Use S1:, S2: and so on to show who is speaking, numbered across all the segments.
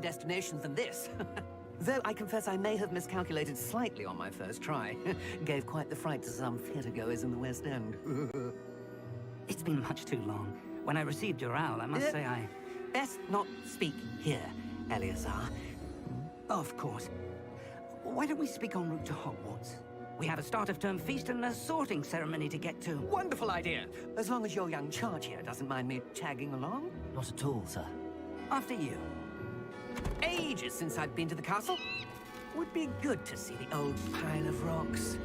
S1: destinations than this. Though I confess I may have miscalculated slightly on my first try. Gave quite the fright to some theatergoers in the West End.
S2: It's been much too long. When I received your owl, I must say I...
S1: Best not speak here, Eleazar.
S2: Of course. Why don't we speak en route to Hogwarts? We have a start-of-term feast and a sorting ceremony to get to.
S1: Wonderful idea! As long as your young charge here doesn't mind me tagging along.
S3: Not at all, sir.
S2: After you.
S1: Ages since I'd been to the castle. Would be good to see the old pile of rocks.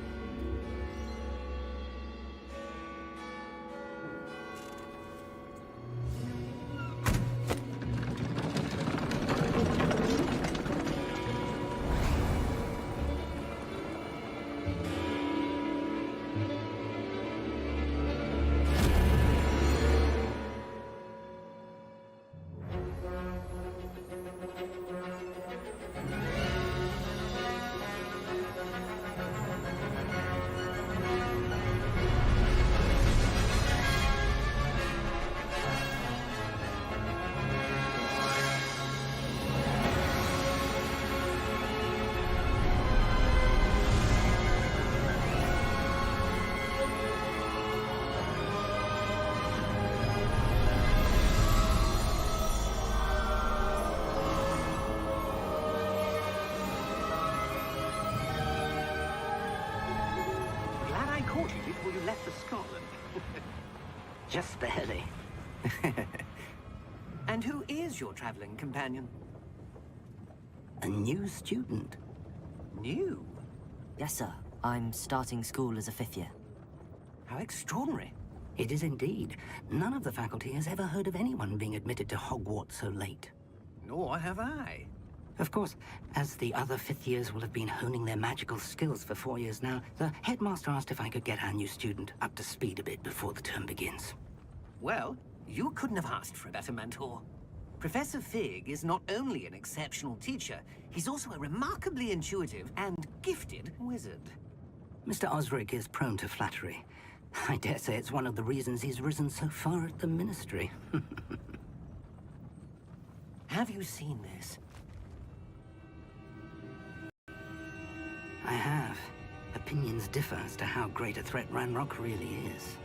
S1: Before you left for Scotland.
S2: Just barely.
S1: And who is your traveling companion?
S2: A new student.
S1: New?
S3: Yes, sir. I'm starting school as a 5th year.
S1: How extraordinary.
S2: It is indeed. None of the faculty has ever heard of anyone being admitted to Hogwarts so late.
S1: Nor have I.
S2: Of course, as the other 5th years will have been honing their magical skills for 4 years now, the headmaster asked if I could get our new student up to speed a bit before the term begins.
S1: Well, you couldn't have asked for a better mentor. Professor Fig is not only an exceptional teacher, he's also a remarkably intuitive and gifted wizard.
S2: Mr. Osric is prone to flattery. I dare say it's one of the reasons he's risen so far at the Ministry.
S1: Have you seen this?
S2: I have. Opinions differ as to how great a threat Ranrock really is.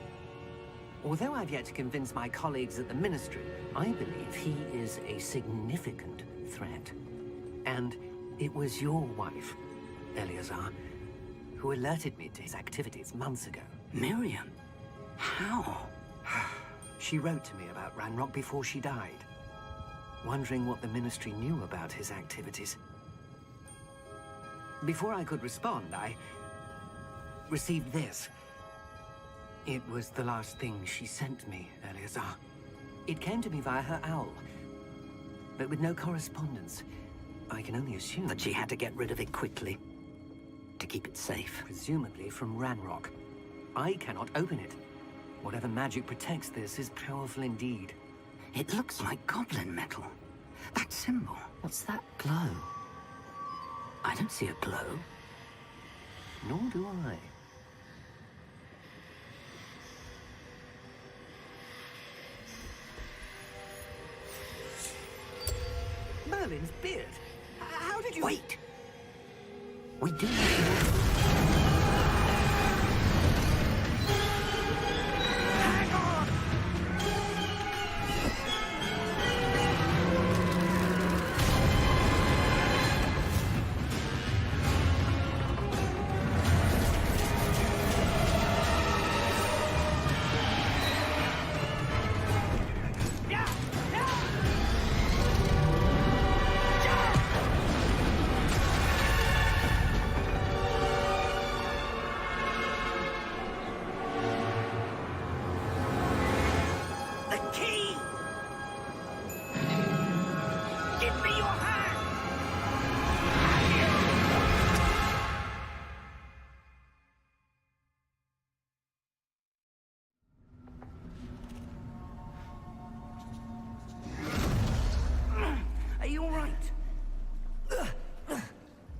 S1: Although I've yet to convince my colleagues at the Ministry, I believe he is a significant threat. And it was your wife, Eleazar, who alerted me to his activities months ago.
S2: Miriam? How?
S1: She wrote to me about Ranrock before she died, wondering what the Ministry knew about his activities. Before I could respond, I received this. It was the last thing she sent me, Eleazar. It came to me via her owl, but with no correspondence. I can only assume
S2: that she had to get rid of it quickly, to keep it safe.
S1: Presumably from Ranrock. I cannot open it. Whatever magic protects this is powerful indeed.
S2: It looks like goblin metal. That symbol.
S3: What's that glow?
S2: I don't see a glow.
S1: Nor do I. Merlin's beard. How did you...
S2: Wait! We do not...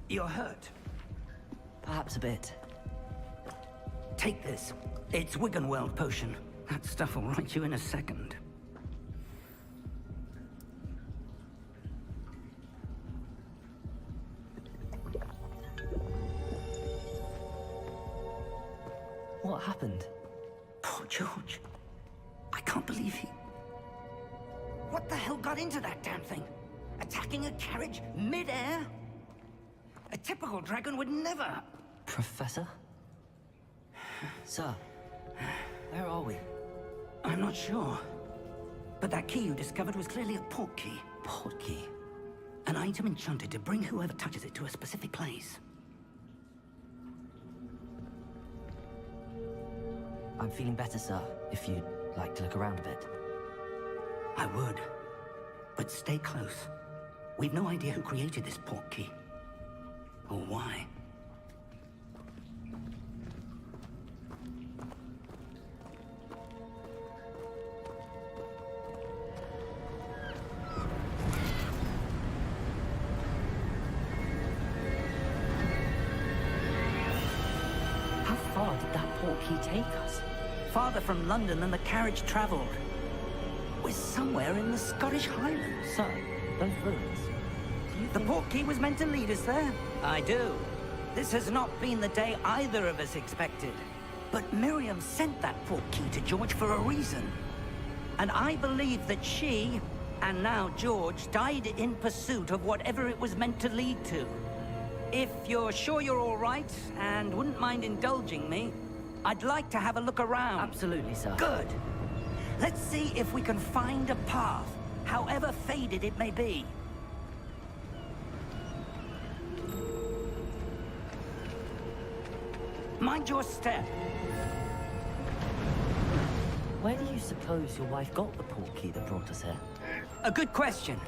S2: You're hurt.
S3: Perhaps a bit.
S2: Take this. It's Wiggenweld potion. That stuff will right you in a second.
S3: What happened?
S2: Poor George. I can't believe he... What the hell got into that damn thing? Attacking a carriage mid-air? A typical dragon would never...
S3: Professor? Sir, where are we?
S2: I'm not sure. But that key you discovered was clearly a port key.
S3: Port key?
S2: An item enchanted to bring whoever touches it to a specific place.
S3: I'm feeling better, sir, if you'd like to look around a bit.
S2: I would. But stay close. We've no idea who created this port key. Or why.
S3: How far did that port key take us?
S2: Farther from London than the carriage traveled. We're somewhere in the Scottish Highlands.
S3: Sir, those ruins. Do you
S2: The
S3: think...
S2: port key was meant to lead us there? I do. This has not been the day either of us expected. But Miriam sent that port key to George for a reason. And I believe that she, and now George, died in pursuit of whatever it was meant to lead to. If you're sure you're all right, and wouldn't mind indulging me, I'd like to have a look around.
S3: Absolutely, sir.
S2: Good. Let's see if we can find a path, however faded it may be. Mind your step.
S3: Where do you suppose your wife got the port key that brought us here?
S2: A good question.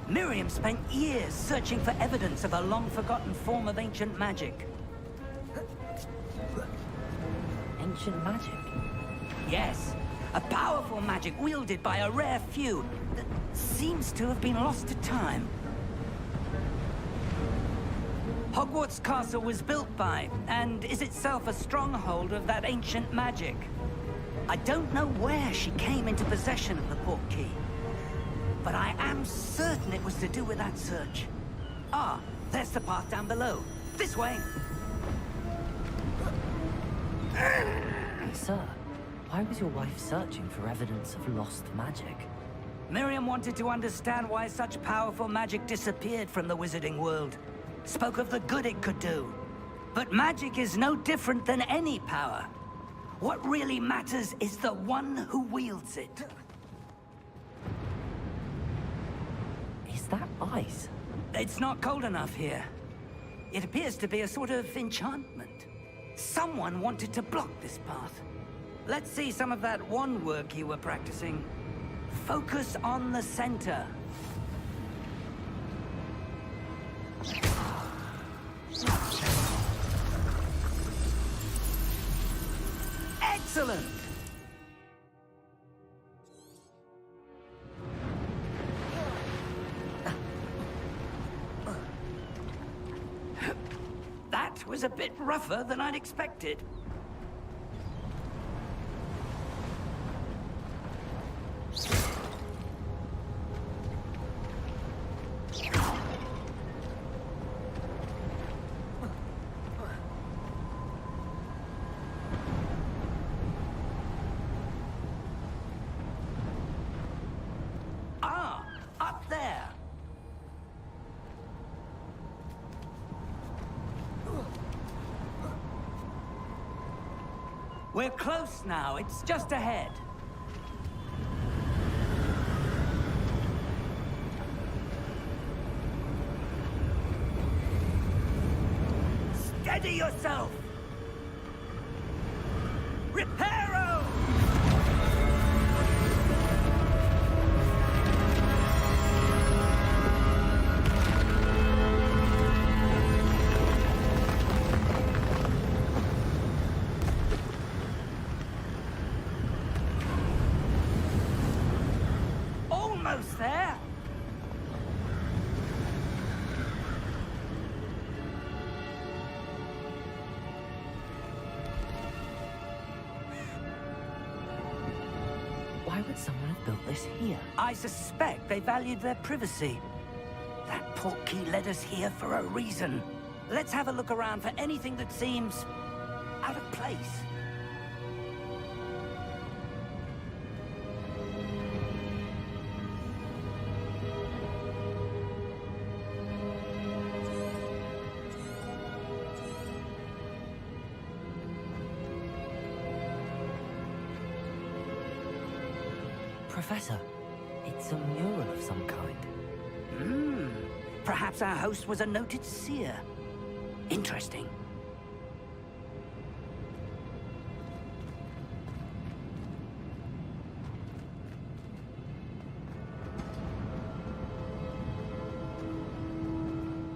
S2: Miriam spent years searching for evidence of a long-forgotten form of ancient magic.
S3: Ancient magic?
S2: Yes, a powerful magic wielded by a rare few that seems to have been lost to time. Hogwarts Castle was built by, and is itself a stronghold of that ancient magic. I don't know where she came into possession of the port key, but I am certain it was to do with that search. Ah, there's the path down below. This way!
S3: Sir, why was your wife searching for evidence of lost magic?
S2: Miriam wanted to understand why such powerful magic disappeared from the wizarding world. Spoke of the good it could do. But magic is no different than any power. What really matters is the one who wields it.
S3: Is that ice?
S2: It's not cold enough here. It appears to be a sort of enchantment. Someone wanted to block this path. Let's see some of that wand work you were practicing. Focus on the center. Excellent! That was a bit rougher than I'd expected. Ah, up there. We're close now. It's just ahead. Steady yourself! Reparo! Almost there!
S3: Why would someone have built this here?
S2: I suspect they valued their privacy. That port key led us here for a reason. Let's have a look around for anything that seems out of place.
S3: Professor, it's a mural of some kind.
S2: Perhaps our host was a noted seer. Interesting.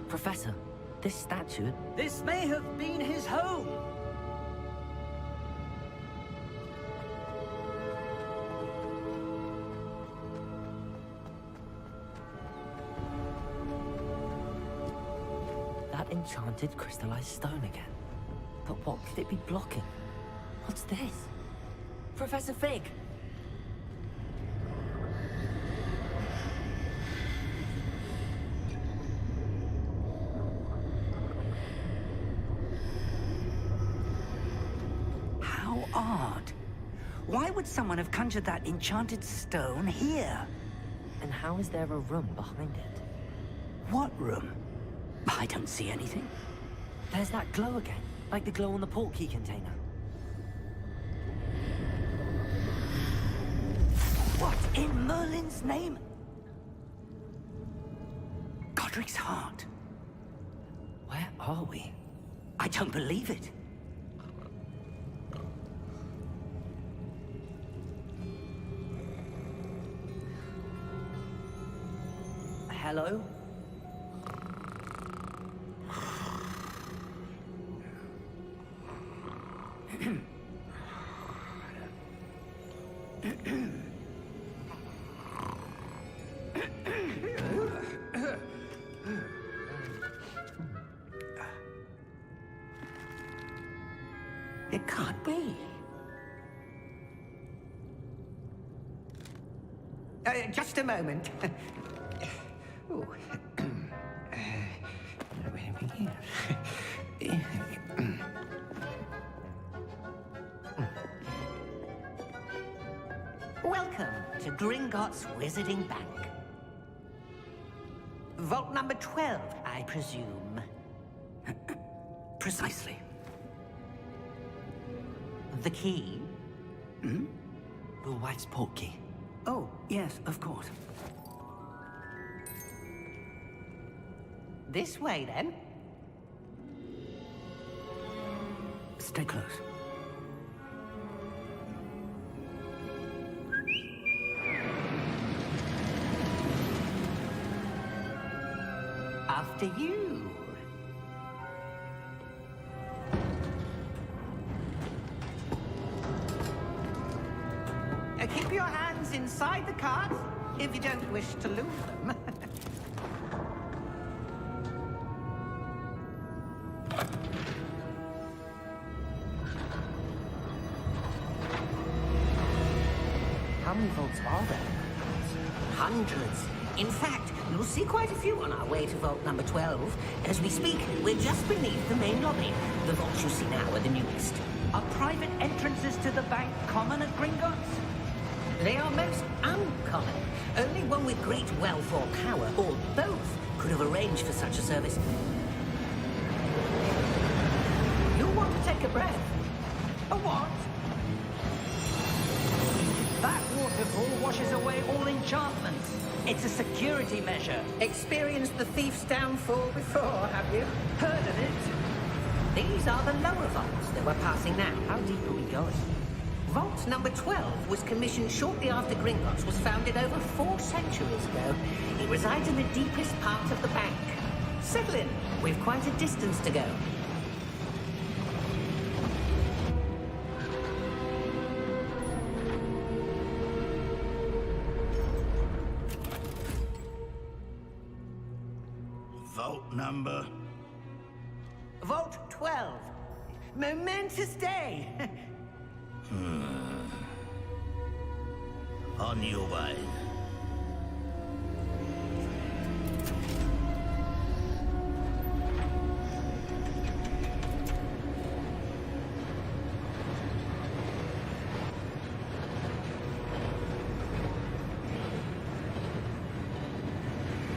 S3: Professor, this statue...
S2: This may have been his home.
S3: That enchanted crystallized stone again. But what could it be blocking? What's this? Professor Fig!
S2: How odd. Why would someone have conjured that enchanted stone here?
S3: And how is there a room behind it?
S2: What room? I don't see anything.
S3: There's that glow again, like the glow on the portkey container.
S2: What in Merlin's name? Godric's heart.
S3: Where are we?
S2: I don't believe it.
S3: Hello?
S1: It can't be. Just a moment. Ooh. Welcome to Gringotts Wizarding Bank. Vault number 12, I presume.
S2: Precisely.
S1: The key?
S3: Your wife's portkey.
S2: Oh, yes, of course.
S1: This way, then.
S2: Stay close.
S1: After you. Keep your hands inside the cart if you don't wish to lose them.
S3: How many vaults are there?
S1: Hundreds. In fact, you'll see quite a few on our way to vault number 12. As we speak, we're just beneath the main lobby. The vaults you see now are the newest.
S2: Are private entrances to the bank common at Gringotts?
S1: They are most uncommon. Only one with great wealth or power, or both, could have arranged for such a service. You'll want to take a breath.
S2: A what? That waterfall washes away all enchantments. It's a security measure.
S1: Experienced the thief's downfall before, have you?
S2: Heard of it?
S1: These are the lower vaults that we're passing now.
S3: How deep are we going?
S1: Vault number 12 was commissioned shortly after Gringotts was founded over 4 centuries ago. It resides in the deepest part of the bank. Settle in. We've quite a distance to go.
S4: Vault number?
S1: Vault 12. Momentous day.
S4: On your way.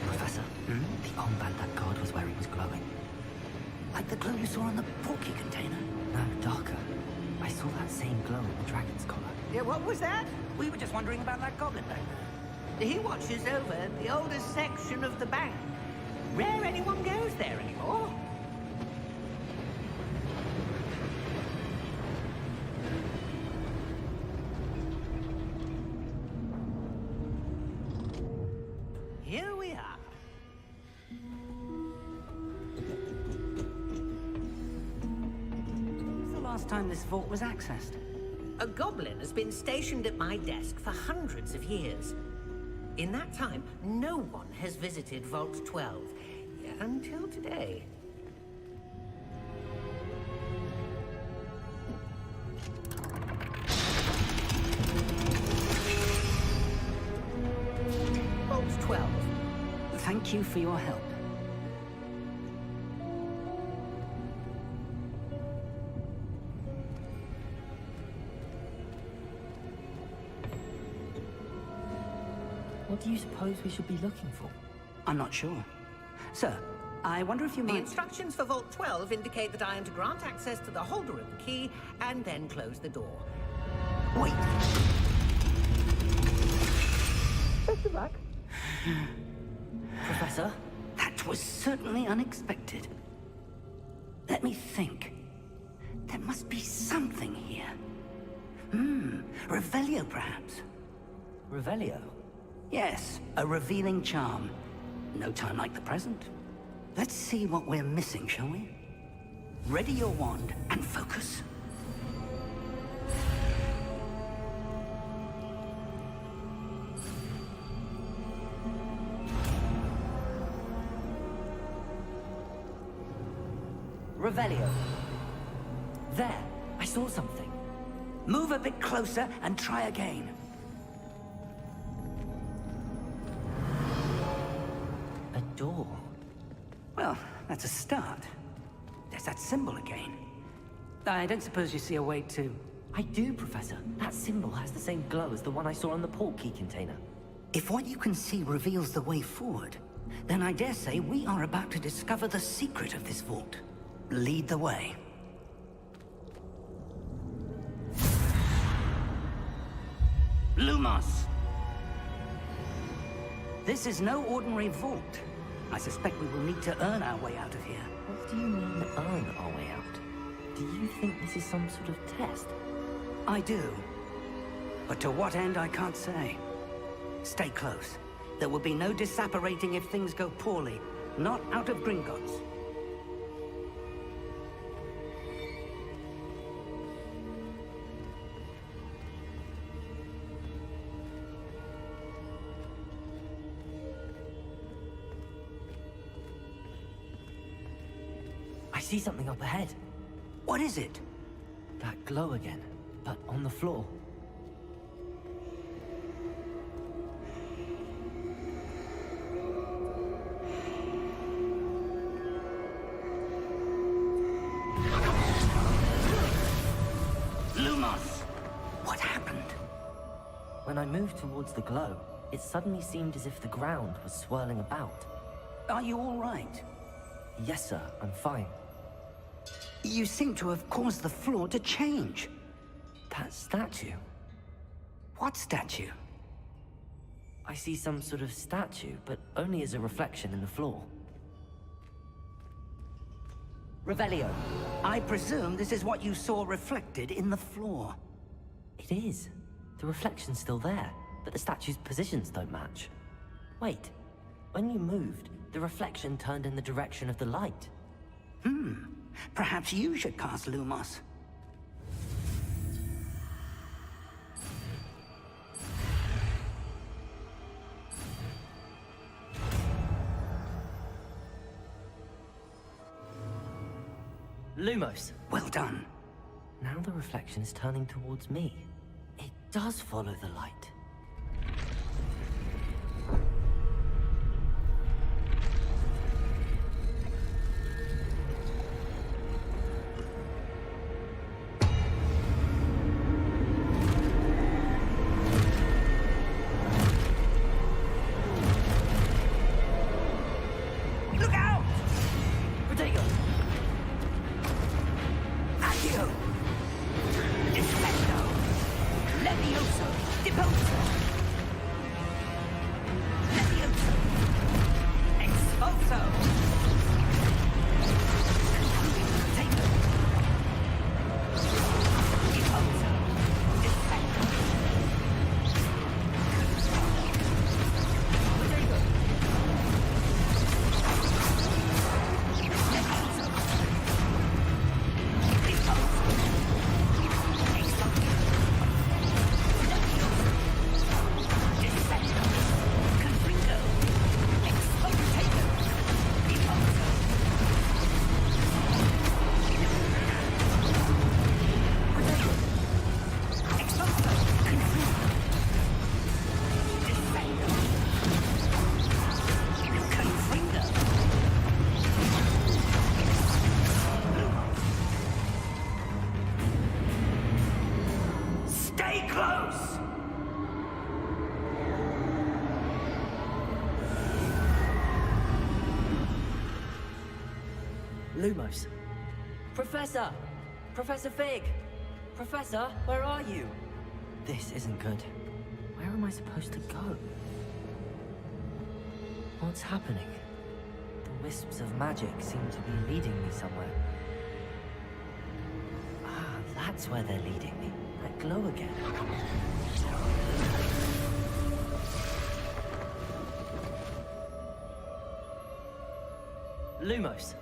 S3: Professor, the armband that guard was wearing was glowing.
S2: Like the glow you saw on the portkey container?
S3: No, darker. I saw that same glow in the dragon's collar.
S1: Yeah, what was that?
S2: We were just wondering about that goblin back there.
S1: He watches over the oldest section of the bank. Rare anyone goes there anymore. Here we are.
S2: When's the last time this vault was accessed?
S1: A goblin has been stationed at my desk for hundreds of years. In that time, no one has visited Vault 12, until today. Vault 12.
S2: Thank you for your help.
S3: What do you suppose we should be looking for?
S2: I'm not sure. Sir, I wonder if you
S1: The
S2: might...
S1: instructions for Vault 12 indicate that I am to grant access to the holder of the key and then close the door.
S2: Wait!
S1: Best of luck.
S3: Professor?
S2: That was certainly unexpected. Let me think. There must be something here. Revelio, perhaps?
S3: Revelio?
S2: Yes, a revealing charm. No time like the present. Let's see what we're missing, shall we? Ready your wand and focus. Revelio.
S3: There! I saw something.
S2: Move a bit closer and try again.
S3: A door.
S2: Well, that's a start. There's that symbol again. I don't suppose you see a way to...
S3: I do, Professor. That symbol has the same glow as the one I saw on the portkey container.
S2: If what you can see reveals the way forward, then I dare say we are about to discover the secret of this vault. Lead the way. Lumos! This is no ordinary vault. I suspect we will need to earn our way out of here.
S3: What do you mean, earn our way out? Do you think this is some sort of test?
S2: I do. But to what end, I can't say. Stay close. There will be no disapparating if things go poorly. Not out of Gringotts.
S3: I see something up ahead.
S2: What is it?
S3: That glow again, but on the floor.
S2: Lumos! What happened?
S3: When I moved towards the glow, it suddenly seemed as if the ground was swirling about.
S2: Are you all right?
S3: Yes, sir, I'm fine.
S2: You seem to have caused the floor to change.
S3: That statue.
S2: What statue?
S3: I see some sort of statue, but only as a reflection in the floor.
S2: Revelio, I presume this is what you saw reflected in the floor.
S3: It is. The reflection's still there, but the statue's positions don't match. Wait, when you moved, the reflection turned in the direction of the light.
S2: Perhaps you should cast Lumos.
S3: Lumos!
S2: Well done.
S3: Now the reflection is turning towards me. It does follow the light.
S2: Look out!
S3: Protego!
S2: At you!
S3: Lumos. Professor! Professor Fig! Professor, where are you? This isn't good. Where am I supposed to go? What's happening? The wisps of magic seem to be leading me somewhere. Ah, that's where they're leading me. That glow again. Lumos.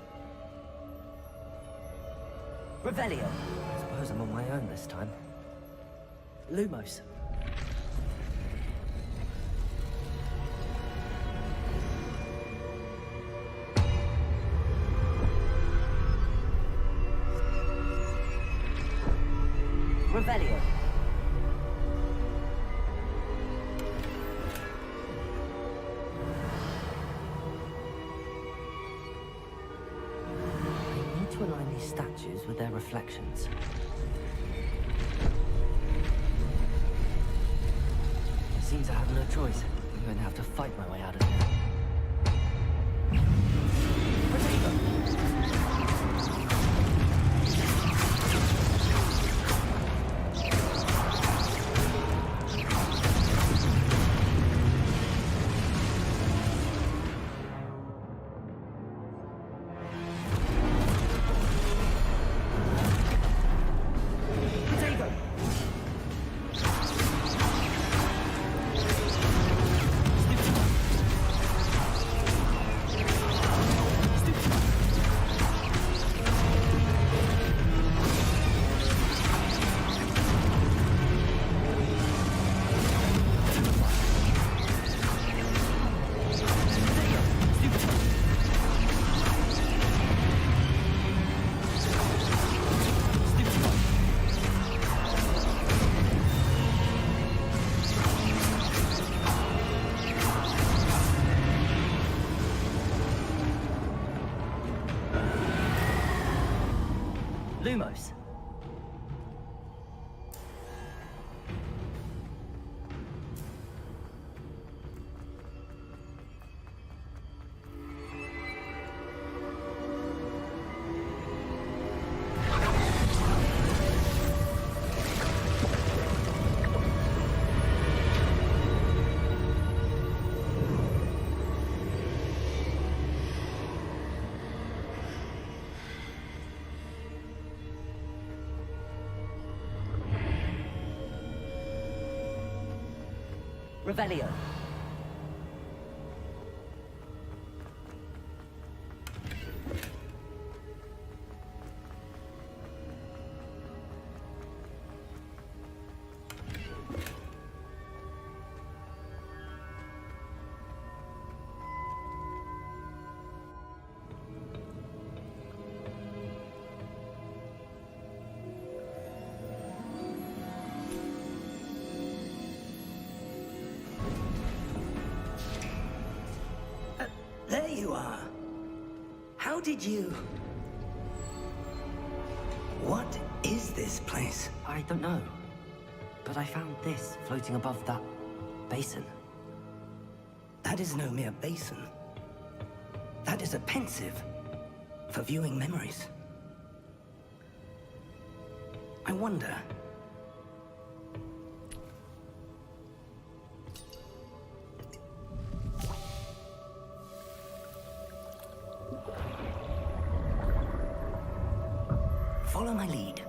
S3: Revelio. I suppose I'm on my own this time. Lumos. Revelio. I need to align these statues with their reflections. It seems I have no choice. I'm going to have to fight my way out of here. Lumos. Revelio.
S2: There you are. How did you... What is this place?
S3: I don't know. But I found this floating above that basin.
S2: That is no mere basin. That is a pensive for viewing memories. I wonder... Follow my lead.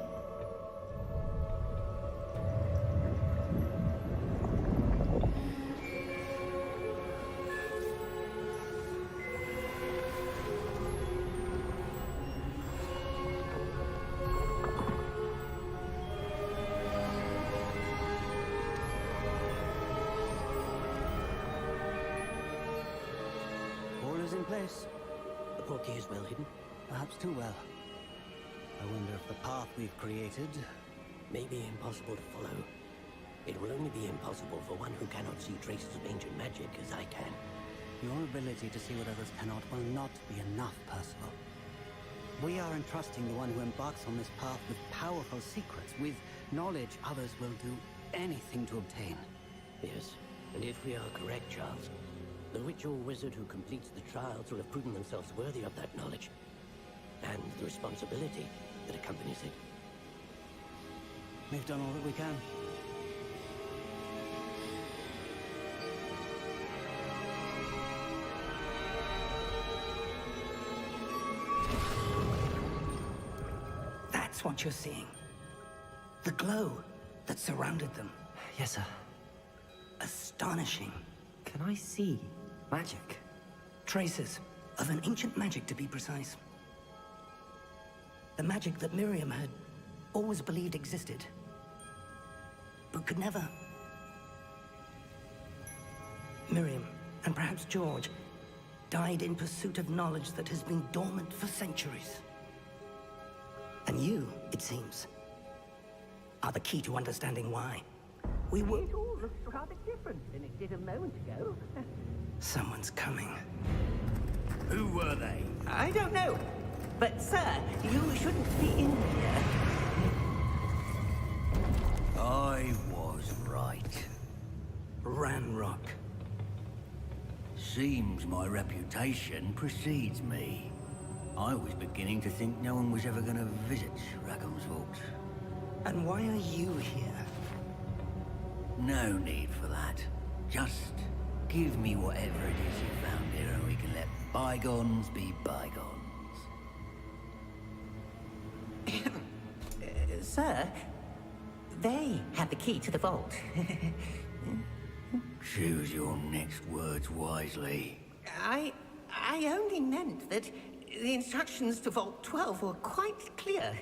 S5: All is in place. The portkey is well hidden, perhaps too well. I wonder if the path we've created
S6: may be impossible to follow. It will only be impossible for one who cannot see traces of ancient magic as I can.
S5: Your ability to see what others cannot will not be enough, Percival. We are entrusting the one who embarks on this path with powerful secrets, with knowledge others will do anything to obtain.
S6: Yes, and if we are correct, Charles, the witch or wizard who completes the trials will have proven themselves worthy of that knowledge. and the responsibility that accompanies it.
S5: We've done all that we can.
S2: That's what you're seeing. The glow that surrounded them.
S3: Yes, sir.
S2: Astonishing.
S3: Can I see magic?
S2: Traces of an ancient magic, to be precise. The magic that Miriam had always believed existed, but could never. Miriam, and perhaps George, died in pursuit of knowledge that has been dormant for centuries. And you, it seems, are the key to understanding why. We were...
S7: It all looks rather different than it did a moment ago.
S2: Someone's coming.
S4: Who were they?
S7: I don't know. But, sir, you shouldn't be in here.
S4: I was right.
S2: Ranrock.
S4: Seems my reputation precedes me. I was beginning to think no one was ever going to visit Rackham's vault.
S2: And why are you here?
S4: No need for that. Just give me whatever it is you found here and we can let bygones be bygones.
S7: Sir, they had the key to the vault.
S4: Choose your next words wisely.
S7: I only meant that the instructions to Vault 12 were quite clear.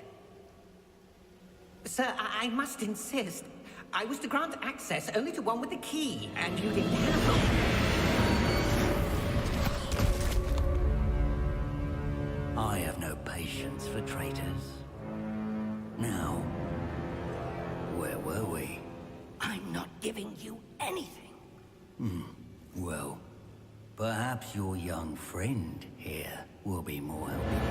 S7: Sir, I must insist. I was to grant access only to one with the key, and you didn't have one.
S4: I have no patience for traitors. Now, where were we?
S2: I'm not giving you anything.
S4: Well, perhaps your young friend here will be more helpful.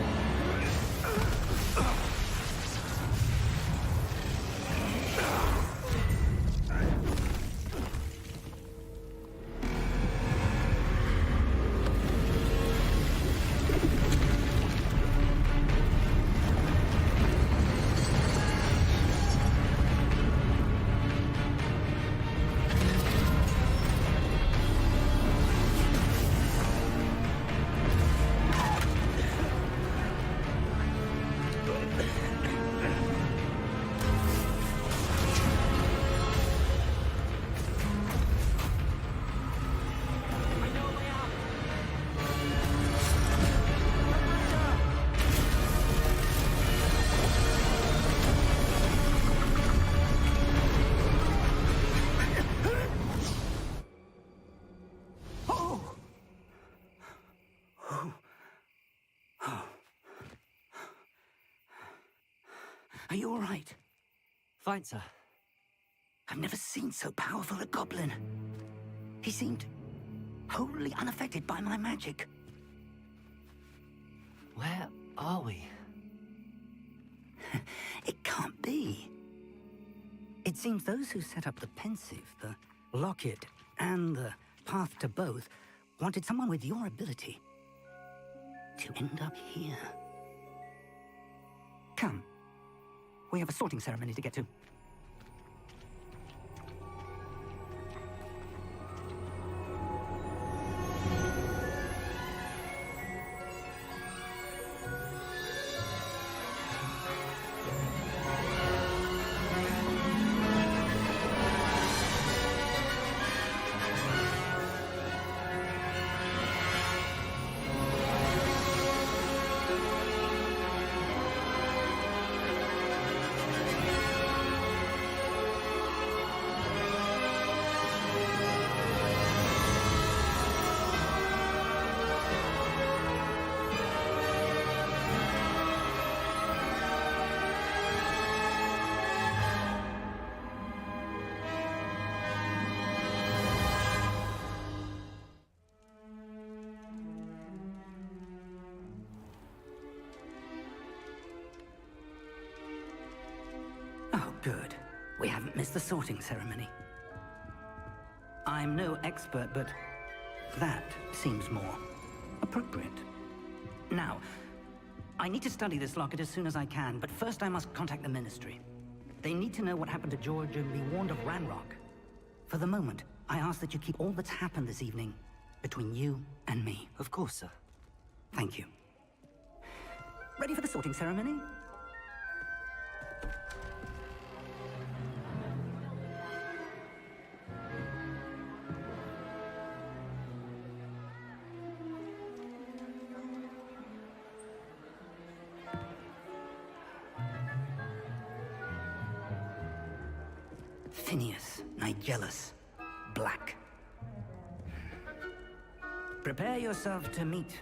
S2: Are you all right?
S3: Fine, sir.
S2: I've never seen so powerful a goblin. He seemed wholly unaffected by my magic.
S3: Where are we?
S2: It can't be. It seems those who set up the pensive, the locket, and the path to both wanted someone with your ability to end up here. Come. We have a sorting ceremony to get to. Oh, good. We haven't missed the sorting ceremony. I'm no expert, but that seems more appropriate. Now, I need to study this locket as soon as I can, but first I must contact the Ministry. They need to know what happened to George and be warned of Ranrock. For the moment, I ask that you keep all that's happened this evening between you and me.
S3: Of course, sir.
S2: Thank you. Ready for the sorting ceremony? Phineas, Nigellus, Black. Prepare yourself to meet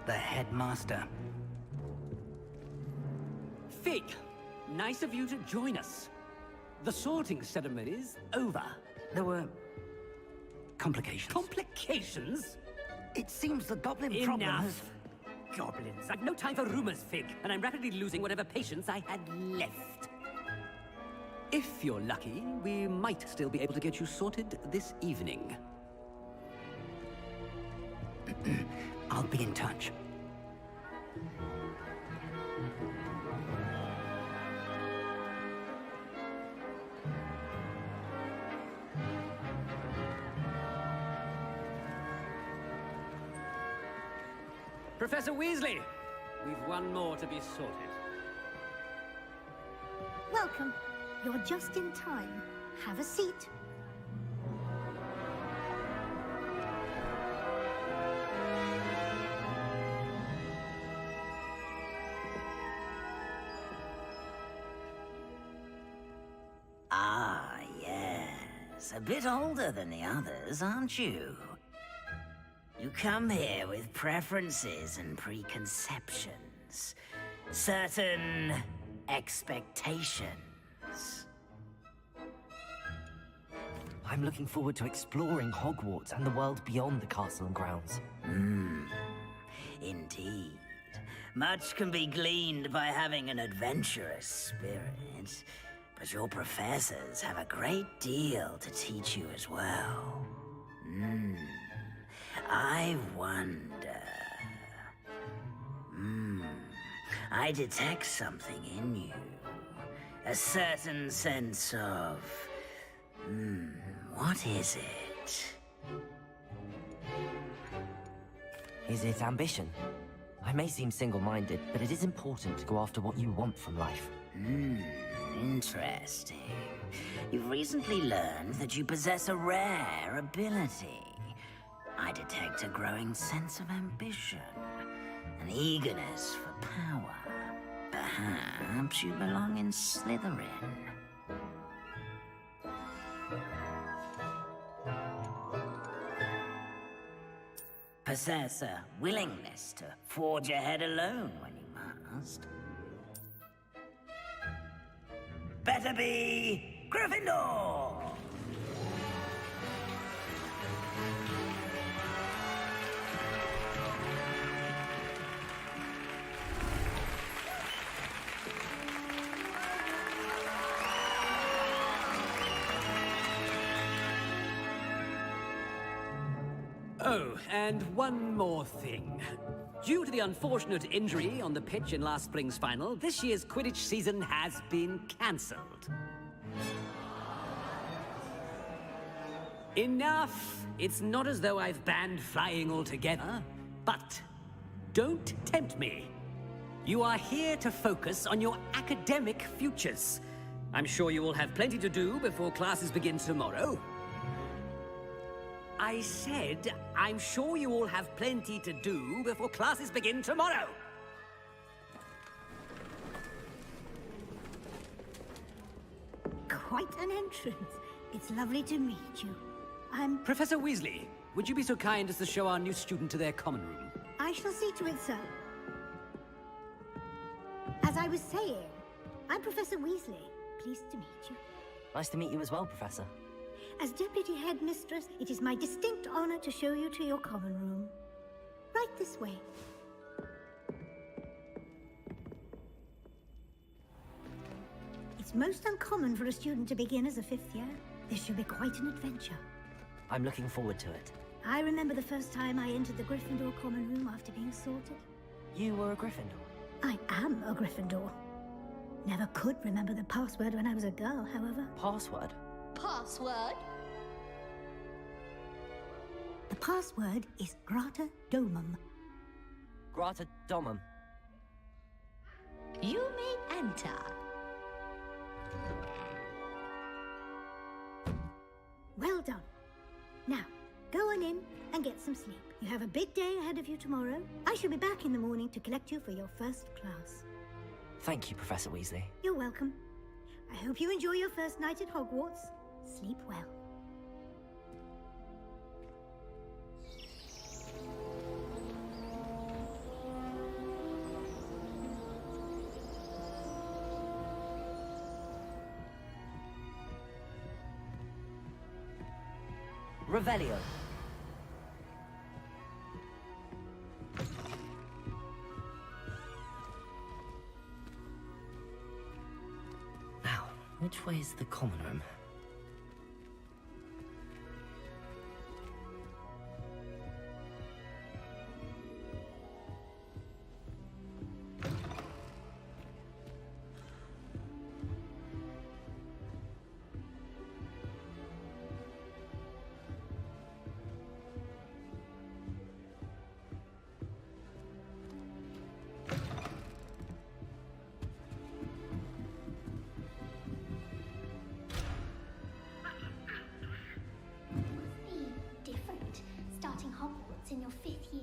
S2: the headmaster.
S6: Fig, nice of you to join us. The sorting ceremony's over.
S2: There were complications.
S6: Complications?
S2: It seems the goblin problem has...
S6: Enough. Goblins. I've no time for rumors, Fig, and I'm rapidly losing whatever patience I had left. If you're lucky, we might still be able to get you sorted this evening.
S2: I'll be in touch.
S6: Professor Weasley, we've one more to be sorted.
S8: Welcome. You're just in time. Have a seat.
S4: Ah, yes. A bit older than the others, aren't you? You come here with preferences and preconceptions. Certain expectations.
S3: I'm looking forward to exploring Hogwarts and the world beyond the castle and grounds.
S4: Indeed. Much can be gleaned by having an adventurous spirit, but your professors have a great deal to teach you as well. I wonder... I detect something in you. A certain sense of... what is it?
S3: Is it ambition? I may seem single-minded, but it is important to go after what you want from life.
S4: Interesting. You've recently learned that you possess a rare ability. I detect a growing sense of ambition, an eagerness for power. Perhaps you belong in Slytherin. Possess a willingness to forge ahead alone when you must. Better be Gryffindor!
S6: Oh, and one more thing. Due to the unfortunate injury on the pitch in last spring's final, this year's Quidditch season has been cancelled. Enough! It's not as though I've banned flying altogether, but don't tempt me. You are here to focus on your academic futures. I'm sure you will have plenty to do before classes begin tomorrow. I said, I'm sure you all have plenty to do before classes begin tomorrow.
S8: Quite an entrance. It's lovely to meet you.
S6: Professor Weasley, would you be so kind as to show our new student to their common room?
S8: I shall see to it, sir. As I was saying, I'm Professor Weasley. Pleased to meet you.
S3: Nice to meet you as well, Professor.
S8: As Deputy Headmistress, it is my distinct honor to show you to your common room. Right this way. It's most uncommon for a student to begin as a 5th year. This should be quite an adventure.
S3: I'm looking forward to it.
S8: I remember the first time I entered the Gryffindor common room after being sorted.
S3: You were a Gryffindor?
S8: I am a Gryffindor. Never could remember the password when I was a girl, however.
S3: Password?
S9: Password?
S8: The password is Grata Domum.
S3: Grata Domum.
S9: You may enter.
S8: Well done. Now, go on in and get some sleep. You have a big day ahead of you tomorrow. I shall be back in the morning to collect you for your first class.
S3: Thank you, Professor Weasley.
S8: You're welcome. I hope you enjoy your first night at Hogwarts. Sleep well.
S3: Revelio. Now, which way is the common room?
S10: Different, starting Hogwarts in your 5th year.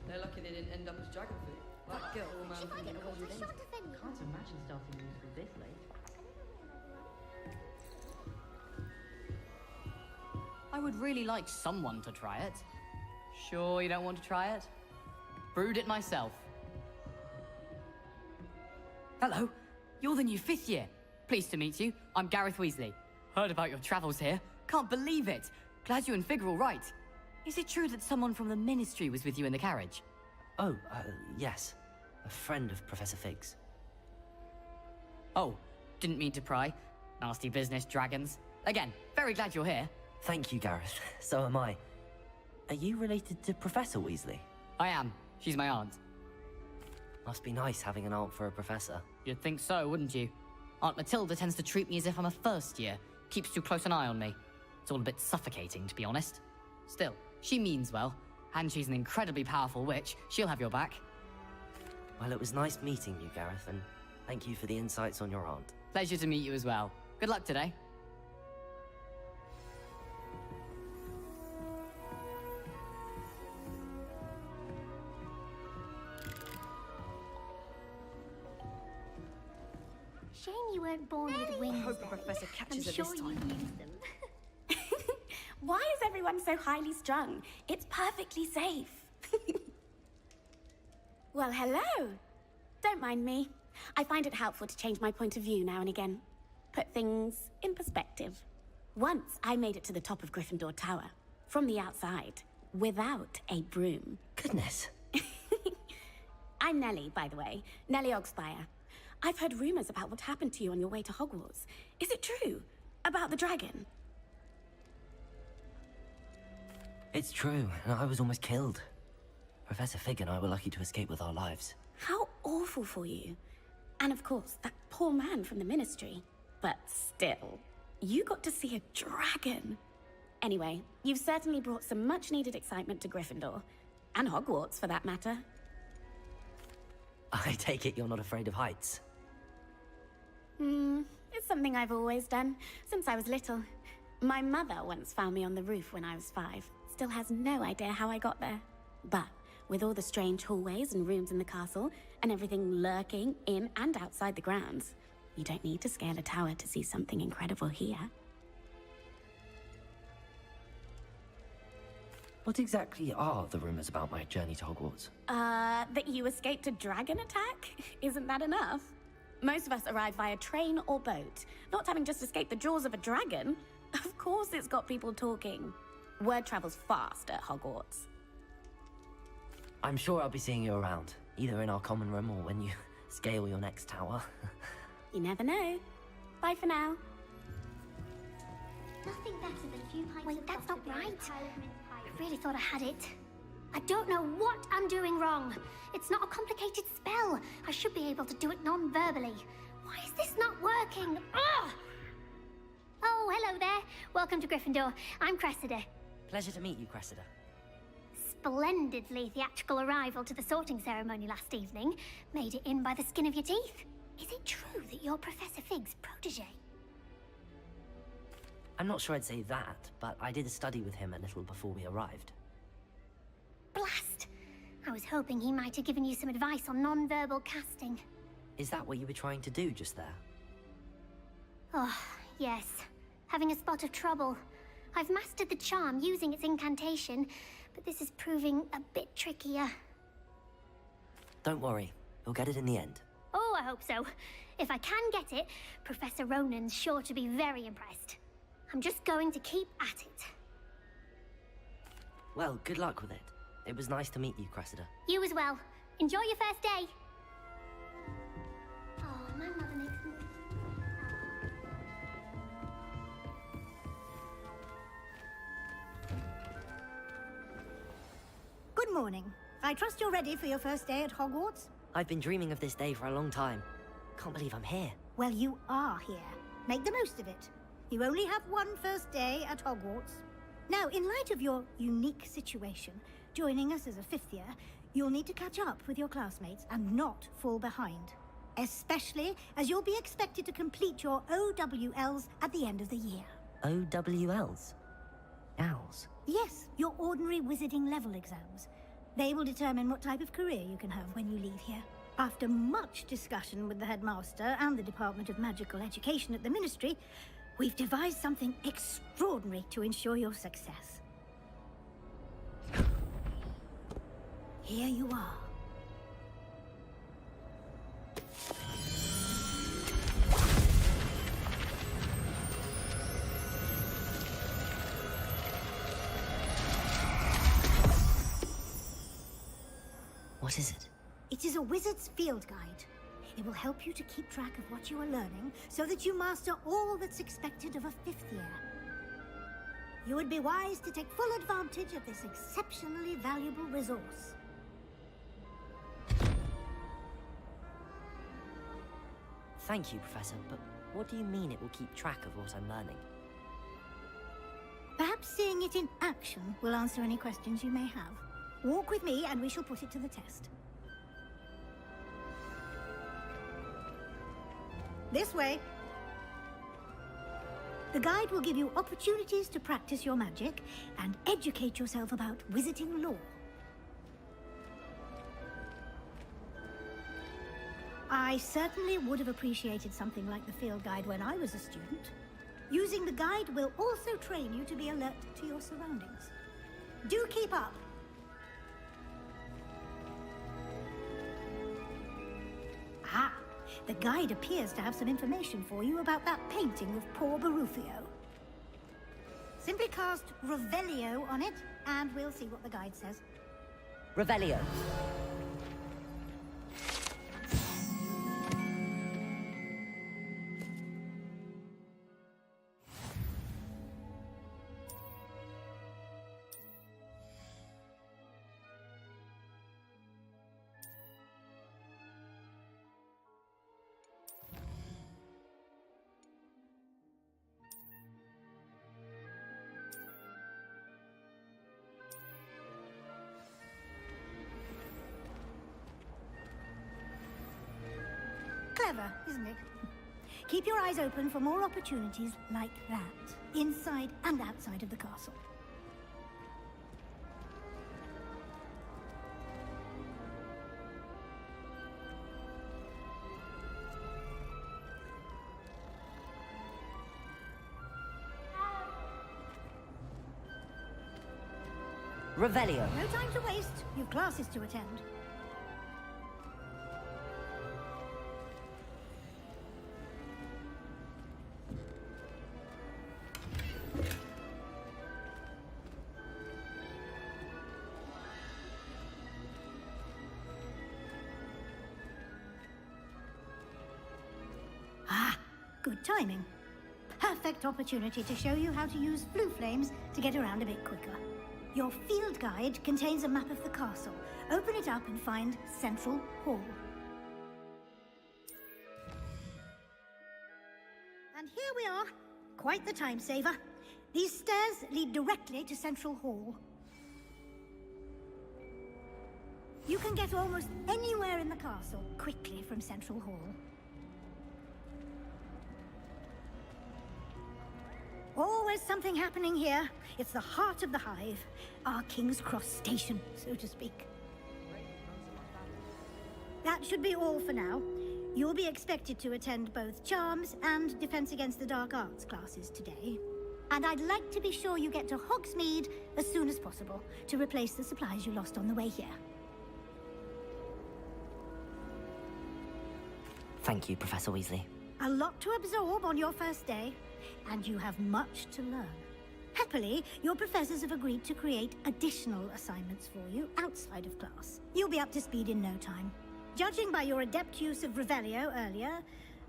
S11: They're lucky they didn't end up as Dragonfleet. That girl man from the
S10: Can't
S9: imagine starting musical this late. I would really like someone to try it. Sure you don't want to try it? Brewed it myself. Hello, you're the new 5th year. Pleased to meet you. I'm Gareth Weasley. Heard about your travels here. Can't believe it. Glad you and Fig are all right. Is it true that someone from the Ministry was with you in the carriage?
S3: Oh, yes. A friend of Professor Fig's.
S9: Oh, didn't mean to pry. Nasty business, dragons. Again, very glad you're here.
S3: Thank you, Gareth. So am I. Are you related to Professor Weasley?
S9: I am. She's my aunt.
S3: Must be nice having an aunt for a professor.
S9: You'd think so, wouldn't you? Aunt Matilda tends to treat me as if I'm a first year. Keeps too close an eye on me. It's all a bit suffocating, to be honest. Still, she means well. And she's an incredibly powerful witch. She'll have your back.
S3: Well, it was nice meeting you, Gareth, and thank you for the insights on your aunt.
S9: Pleasure to meet you as well. Good luck today.
S10: Shame you weren't born with wings.
S12: I hope the professor catches
S10: I'm
S12: it
S10: sure
S12: this time.
S10: you used them.
S12: Why is everyone so highly strung? It's perfectly safe. Well, hello. Don't mind me. I find it helpful to change my point of view now and again. Put things in perspective. Once I made it to the top of Gryffindor Tower, from the outside, without a broom.
S3: Goodness.
S12: I'm Nellie, by the way. Nellie Ogspire. I've heard rumors about what happened to you on your way to Hogwarts. Is it true? About the dragon?
S3: It's true, and I was almost killed. Professor Fig and I were lucky to escape with our lives.
S12: How awful for you. And of course, that poor man from the Ministry. But still, you got to see a dragon. Anyway, you've certainly brought some much-needed excitement to Gryffindor. And Hogwarts, for that matter.
S3: I take it you're not afraid of heights.
S12: It's something I've always done, since I was little. My mother once found me on the roof when I was 5. Still has no idea how I got there. But with all the strange hallways and rooms in the castle, and everything lurking in and outside the grounds, you don't need to scale a tower to see something incredible here.
S3: What exactly are the rumors about my journey to Hogwarts?
S12: That you escaped a dragon attack? Isn't that enough? Most of us arrive via train or boat, not having just escaped the jaws of a dragon. Of course it's got people talking. Word travels fast at Hogwarts.
S3: I'm sure I'll be seeing you around, either in our common room or when you scale your next tower.
S12: You never know. Bye for now.
S10: Nothing better than a few pints of that's not right. I really thought I had it. I don't know what I'm doing wrong. It's not a complicated spell. I should be able to do it non-verbally. Why is this not working? Ugh! Oh, hello there. Welcome to Gryffindor. I'm Cressida.
S3: Pleasure to meet you, Cressida.
S10: Splendidly theatrical arrival to the sorting ceremony last evening. Made it in by the skin of your teeth. Is it true that you're Professor Fig's protege?
S3: I'm not sure I'd say that, but I did study with him a little before we arrived.
S10: Blast! I was hoping he might have given you some advice on non-verbal casting.
S3: Is that what you were trying to do just there?
S10: Oh, yes. Having a spot of trouble. I've mastered the charm using its incantation, but this is proving a bit trickier.
S3: Don't worry, you'll get it in the end.
S10: Oh, I hope so. If I can get it, Professor Ronan's sure to be very impressed. I'm just going to keep at it.
S3: Well, good luck with it. It was nice to meet you, Cressida.
S10: You as well. Enjoy your first day. Oh, my mother makes me...
S8: Good morning. I trust you're ready for your first day at Hogwarts?
S3: I've been dreaming of this day for a long time. Can't believe I'm here.
S8: Well, you are here. Make the most of it. You only have one first day at Hogwarts. Now, in light of your unique situation, joining us as a fifth year, you'll need to catch up with your classmates and not fall behind. Especially as you'll be expected to complete your OWLs at the end of the year.
S3: OWLs? Owls?
S8: Yes, your ordinary wizarding level exams. They will determine what type of career you can have when you leave here. After much discussion with the headmaster and the Department of Magical Education at the Ministry, we've devised something extraordinary to ensure your success. Here you are.
S3: What is it?
S8: It is a wizard's field guide. It will help you to keep track of what you are learning so that you master all that's expected of a fifth year. You would be wise to take full advantage of this exceptionally valuable resource.
S3: Thank you, Professor, but what do you mean it will keep track of what I'm learning?
S8: Perhaps seeing it in action will answer any questions you may have. Walk with me and we shall put it to the test. This way. The guide will give you opportunities to practice your magic and educate yourself about wizarding lore. I certainly would have appreciated something like the field guide when I was a student. Using the guide will also train you to be alert to your surroundings. Do keep up! Ah, the guide appears to have some information for you about that painting of poor Barufio. Simply cast Revelio on it, and we'll see what the guide says.
S3: Revelio.
S8: Clever, isn't it? Keep your eyes open for more opportunities like that, inside and outside of the castle.
S3: Revelio.
S8: No time to waste. You've classes to attend. Ah, good timing. Perfect opportunity to show you how to use blue flames to get around a bit quicker. Your field guide contains a map of the castle. Open it up and find Central Hall. And here we are. Quite the time saver. These stairs lead directly to Central Hall. You can get almost anywhere in the castle quickly from Central Hall. Always something happening here. It's the heart of the Hive. Our King's Cross station, so to speak. That should be all for now. You'll be expected to attend both Charms and Defense Against the Dark Arts classes today. And I'd like to be sure you get to Hogsmeade as soon as possible to replace the supplies you lost on the way here.
S3: Thank you, Professor Weasley.
S8: A lot to absorb on your first day, and you have much to learn. Happily, your professors have agreed to create additional assignments for you outside of class. You'll be up to speed in no time. Judging by your adept use of Revelio earlier,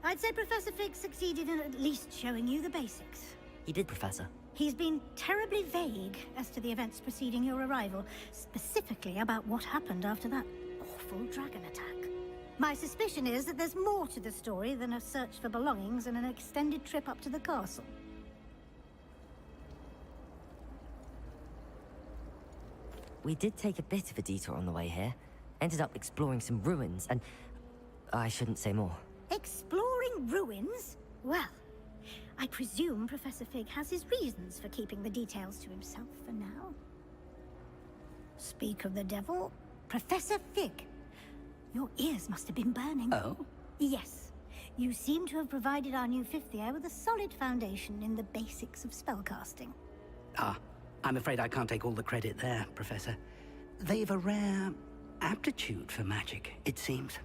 S8: I'd say Professor Fig succeeded in at least showing you the basics.
S3: He did, Professor.
S8: He's been terribly vague as to the events preceding your arrival, specifically about what happened after that awful dragon attack. My suspicion is that there's more to the story than a search for belongings and an extended trip up to the castle.
S3: We did take a bit of a detour on the way here. Ended up exploring some ruins and... I shouldn't say more.
S8: Exploring ruins? Well, I presume Professor Fig has his reasons for keeping the details to himself for now. Speak of the devil, Professor Fig. Your ears must have been burning.
S6: Oh?
S8: Yes. You seem to have provided our new fifth year with a solid foundation in the basics of spellcasting.
S6: Ah, I'm afraid I can't take all the credit there, Professor. They've a rare aptitude for magic, it seems.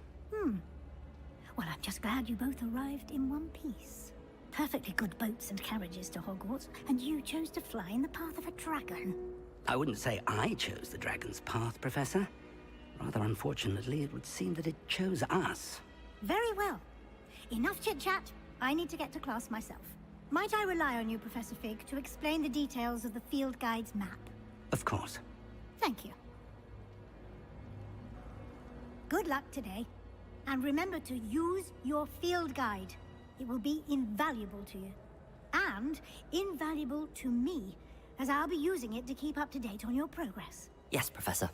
S8: Well, I'm just glad you both arrived in one piece. Perfectly good boats and carriages to Hogwarts, and you chose to fly in the path of a dragon.
S6: I wouldn't say I chose the dragon's path, Professor. Rather unfortunately, it would seem that it chose us.
S8: Very well. Enough chit-chat. I need to get to class myself. Might I rely on you, Professor Fig, to explain the details of the field guide's map?
S6: Of course.
S8: Thank you. Good luck today. And remember to use your field guide. It will be invaluable to you. And invaluable to me, as I'll be using it to keep up to date on your progress.
S3: Yes, Professor.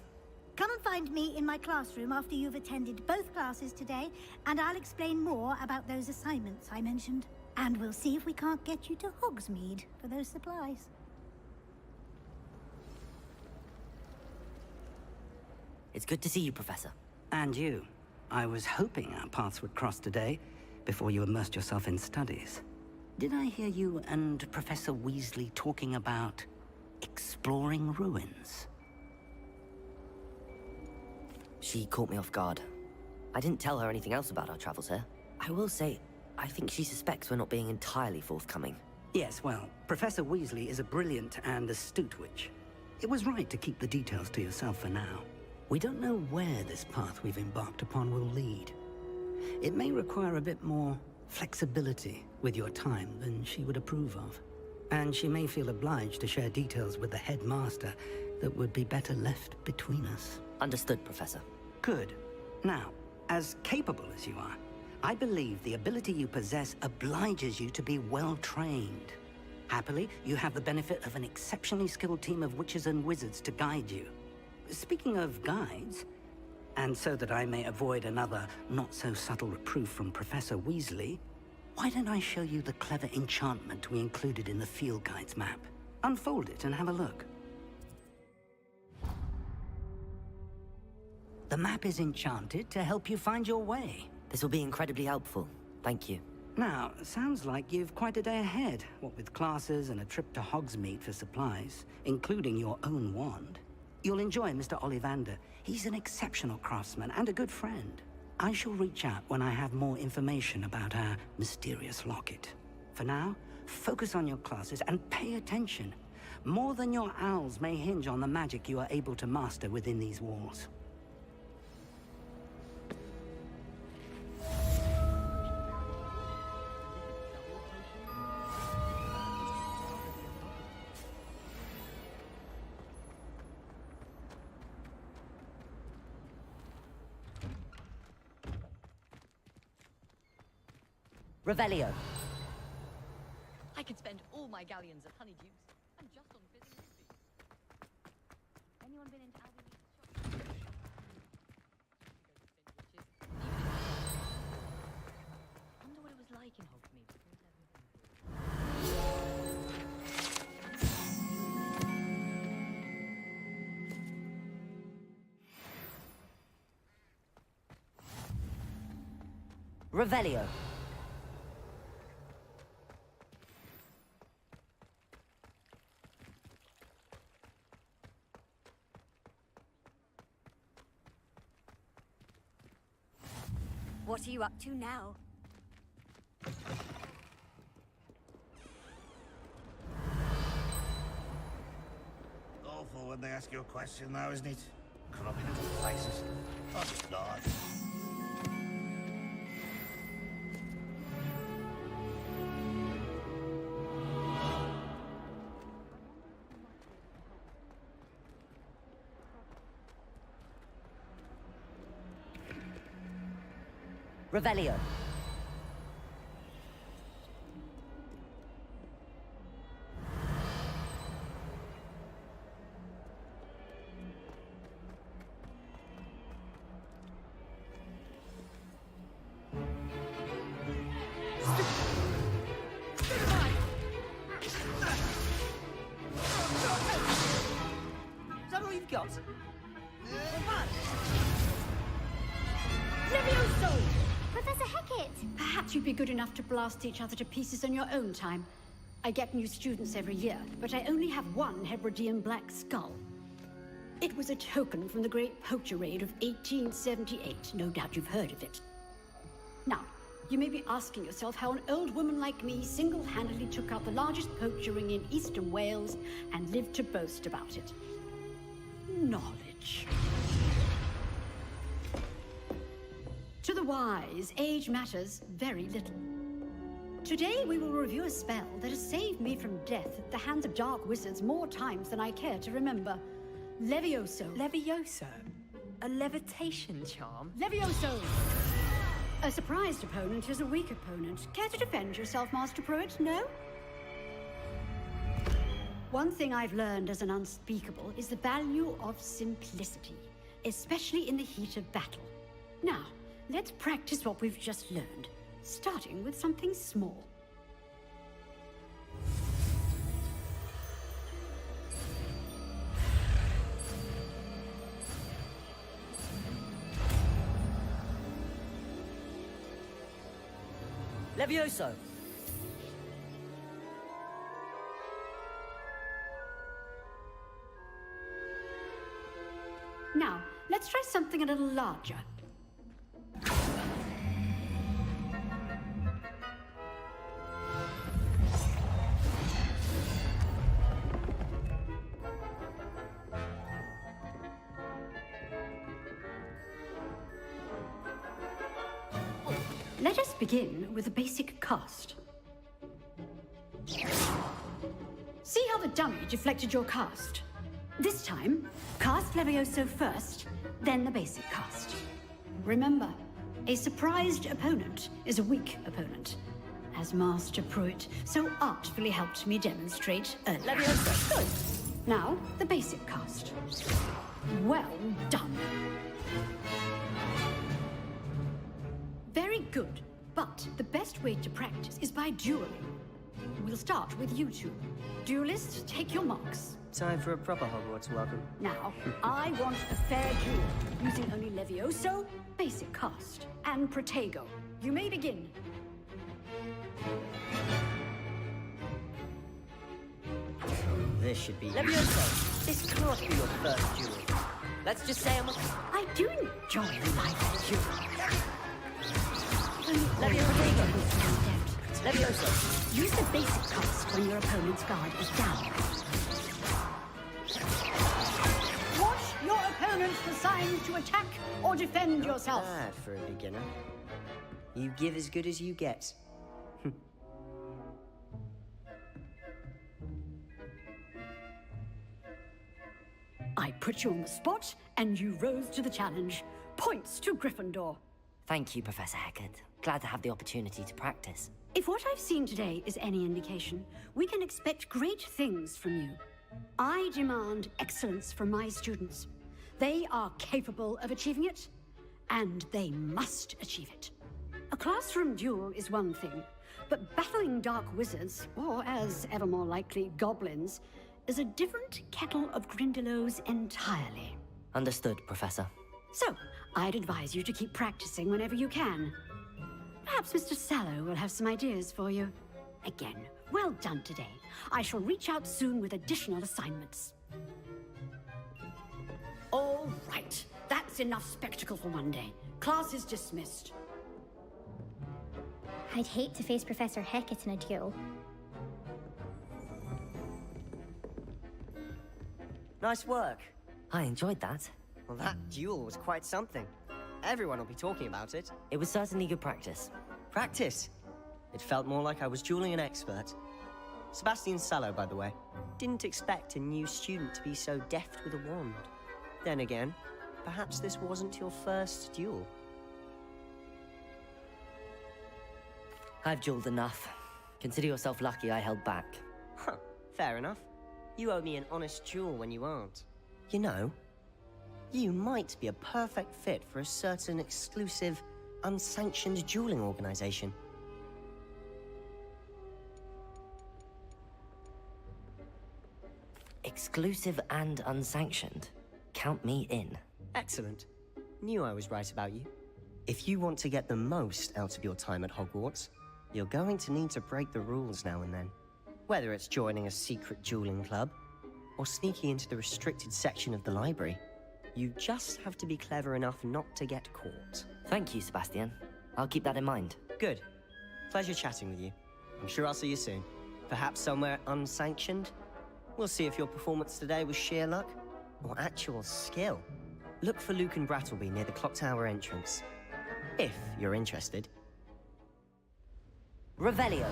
S8: Come and find me in my classroom after you've attended both classes today, and I'll explain more about those assignments I mentioned. And we'll see if we can't get you to Hogsmeade for those supplies.
S3: It's good to see you, Professor.
S6: And you. I was hoping our paths would cross today, before you immersed yourself in studies. Did I hear you and Professor Weasley talking about exploring ruins?
S3: She caught me off guard. I didn't tell her anything else about our travels here. I will say, I think she suspects we're not being entirely forthcoming.
S6: Yes, well, Professor Weasley is a brilliant and astute witch. It was right to keep the details to yourself for now. We don't know where this path we've embarked upon will lead. It may require a bit more flexibility with your time than she would approve of. And she may feel obliged to share details with the headmaster that would be better left between us.
S3: Understood, Professor.
S6: Good. Now, as capable as you are, I believe the ability you possess obliges you to be well-trained. Happily, you have the benefit of an exceptionally skilled team of witches and wizards to guide you. Speaking of guides, and so that I may avoid another not-so-subtle reproof from Professor Weasley, why don't I show you the clever enchantment we included in the field guide's map? Unfold it and have a look. The map is enchanted to help you find your way.
S3: This will be incredibly helpful. Thank you.
S6: Now, sounds like you've quite a day ahead, what with classes and a trip to Hogsmeade for supplies, including your own wand. You'll enjoy Mr. Ollivander. He's an exceptional craftsman and a good friend. I shall reach out when I have more information about our mysterious locket. For now, focus on your classes and pay attention. More than your owls may hinge on the magic you are able to master within these walls.
S2: Revelio.
S9: I could spend all my galleons at Honeydukes. I'm just on fizzing whiskey. Anyone been into Albany's shop? Wonder what it was like in Hogsmeade.
S2: Revelio.
S8: What are you up to now?
S13: Awful when they ask you a question now, isn't it? Crumbing into places. Oh, it's not.
S2: Revelio.
S7: Is that all you've got?
S8: Levioso!
S10: Professor Hecat!
S14: Perhaps you'd be good enough to blast each other to pieces on your own time. I get new students every year, but I only have one Hebridean black skull. It was a token from the Great Poacher Raid of 1878. No doubt you've heard of it. Now, you may be asking yourself how an old woman like me single-handedly took out the largest poacher ring in eastern Wales and lived to boast about it. Knowledge. To the wise, age matters very little. Today we will review a spell that has saved me from death at the hands of dark wizards more times than I care to remember. Levioso.
S15: Levioso? A levitation charm?
S14: Levioso! A surprised opponent is a weak opponent. Care to defend yourself, Master Pruitt? No? One thing I've learned as an unspeakable is the value of simplicity, especially in the heat of battle. Now, let's practice what we've just learned, starting with something small.
S2: Levioso.
S14: Now, let's try something a little larger. Let us begin with a basic cast. See how the dummy deflected your cast? This time, cast Levioso first, then the basic cast. Remember, a surprised opponent is a weak opponent, as Master Pruitt so artfully helped me demonstrate earlier.
S2: Levioso.
S14: Good. Now, the basic cast. Well done. Very good, but the best way to practice is by dueling. We'll start with you two. Duelists, take your marks.
S15: Time for a proper Hogwarts welcome.
S14: Now, I want a fair duel, using only Levioso, basic cast, and Protego. You may begin.
S15: This should be...
S2: Levioso, this cannot be your first duel. Let's just say
S14: I do enjoy life duel.
S2: Levioso.
S14: Use the basic cast when your opponent's guard is down. Watch your opponent decide to attack or defend yourself.
S15: Bad for a beginner. You give as good as you get.
S14: I put you on the spot, and you rose to the challenge. Points to Gryffindor.
S3: Thank you, Professor Hecat. Glad to have the opportunity to practice.
S14: If what I've seen today is any indication, we can expect great things from you. I demand excellence from my students. They are capable of achieving it, and they must achieve it. A classroom duel is one thing, but battling dark wizards, or as ever more likely, goblins, is a different kettle of Grindylows entirely.
S3: Understood, Professor.
S14: So, I'd advise you to keep practicing whenever you can. Perhaps Mr. Sallow will have some ideas for you. Again, well done today. I shall reach out soon with additional assignments. All right, that's enough spectacle for one day. Class is dismissed.
S10: I'd hate to face Professor Hecat in a duel.
S15: Nice work.
S3: I enjoyed that.
S15: Well, that duel was quite something. Everyone will be talking about it.
S3: It was certainly good practice.
S15: Practice? It felt more like I was dueling an expert. Sebastian Sallow, by the way. Didn't expect a new student to be so deft with a wand. Then again, perhaps this wasn't your first duel.
S3: I've dueled enough. Consider yourself lucky I held back.
S15: Huh, fair enough. You owe me an honest duel when you aren't. You know, you might be a perfect fit for a certain exclusive, unsanctioned dueling organization.
S3: Exclusive and unsanctioned. Count me in.
S15: Excellent. Knew I was right about you. If you want to get the most out of your time at Hogwarts, you're going to need to break the rules now and then. Whether it's joining a secret dueling club, or sneaking into the restricted section of the library, you just have to be clever enough not to get caught.
S3: Thank you, Sebastian. I'll keep that in mind.
S15: Good. Pleasure chatting with you. I'm sure I'll see you soon. Perhaps somewhere unsanctioned? We'll see if your performance today was sheer luck, or actual skill. Look for Luke and Brattleby near the clock tower entrance. If you're interested.
S3: Revelio.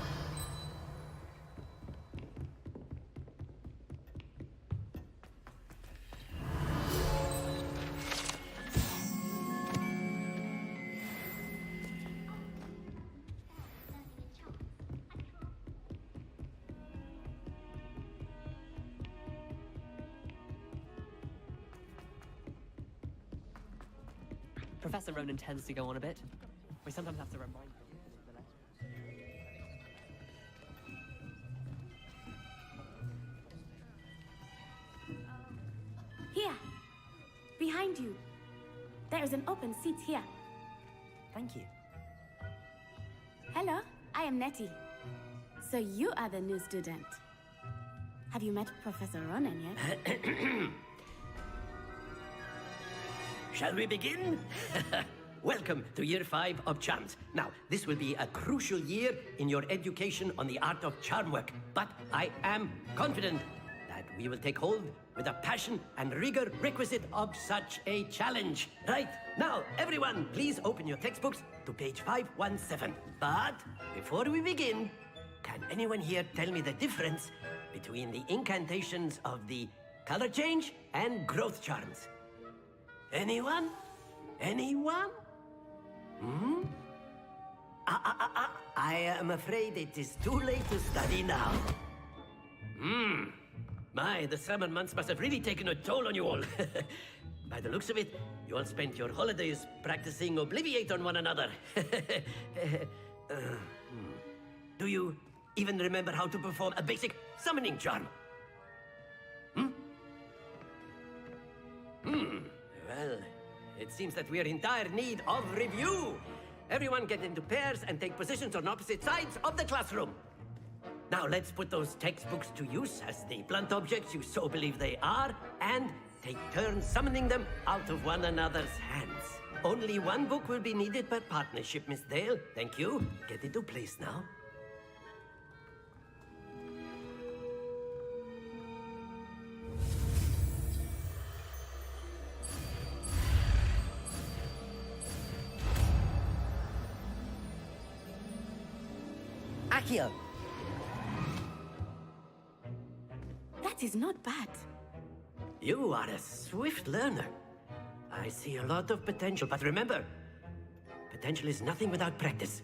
S6: Professor Ronan tends to go on a bit. We sometimes have to remind him.
S12: Here. Behind you. There is an open seat here.
S3: Thank you.
S12: Hello, I am Nettie. So you are the new student. Have you met Professor Ronan yet?
S16: Shall we begin? Welcome to Year 5 of Charms. Now, this will be a crucial year in your education on the art of charm work, but I am confident that we will take hold with the passion and rigor requisite of such a challenge. Right, now, everyone, please open your textbooks to page 517. But before we begin, can anyone here tell me the difference between the incantations of the color change and growth charms? Anyone? Anyone? Hmm? I am afraid it is too late to study now. My, the summer months must have really taken a toll on you all. By the looks of it, you all spent your holidays practicing Obliviate on one another. Do you even remember how to perform a basic summoning charm? Well, it seems that we are in dire need of review. Everyone get into pairs and take positions on opposite sides of the classroom. Now let's put those textbooks to use as the blunt objects you so believe they are, and take turns summoning them out of one another's hands. Only one book will be needed per partnership, Miss Dale. Thank you. Get into place now.
S3: Accio!
S12: That is not bad.
S16: You are a swift learner. I see a lot of potential, but remember, Potential is nothing without practice.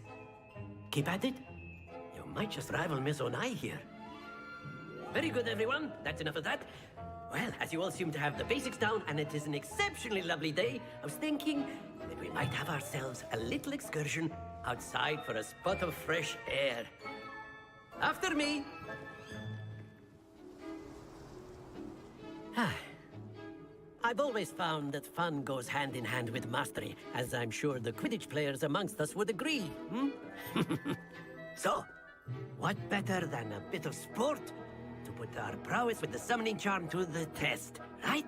S16: Keep at it. You might just rival Miss Onai here. Very good, everyone. That's enough of that. Well, as you all seem to have the basics down, and it is an exceptionally lovely day, I was thinking that we might have ourselves a little excursion outside for a spot of fresh air. After me. I've always found that fun goes hand in hand with mastery, as I'm sure the Quidditch players amongst us would agree. So, what better than a bit of sport to put our prowess with the summoning charm to the test, right?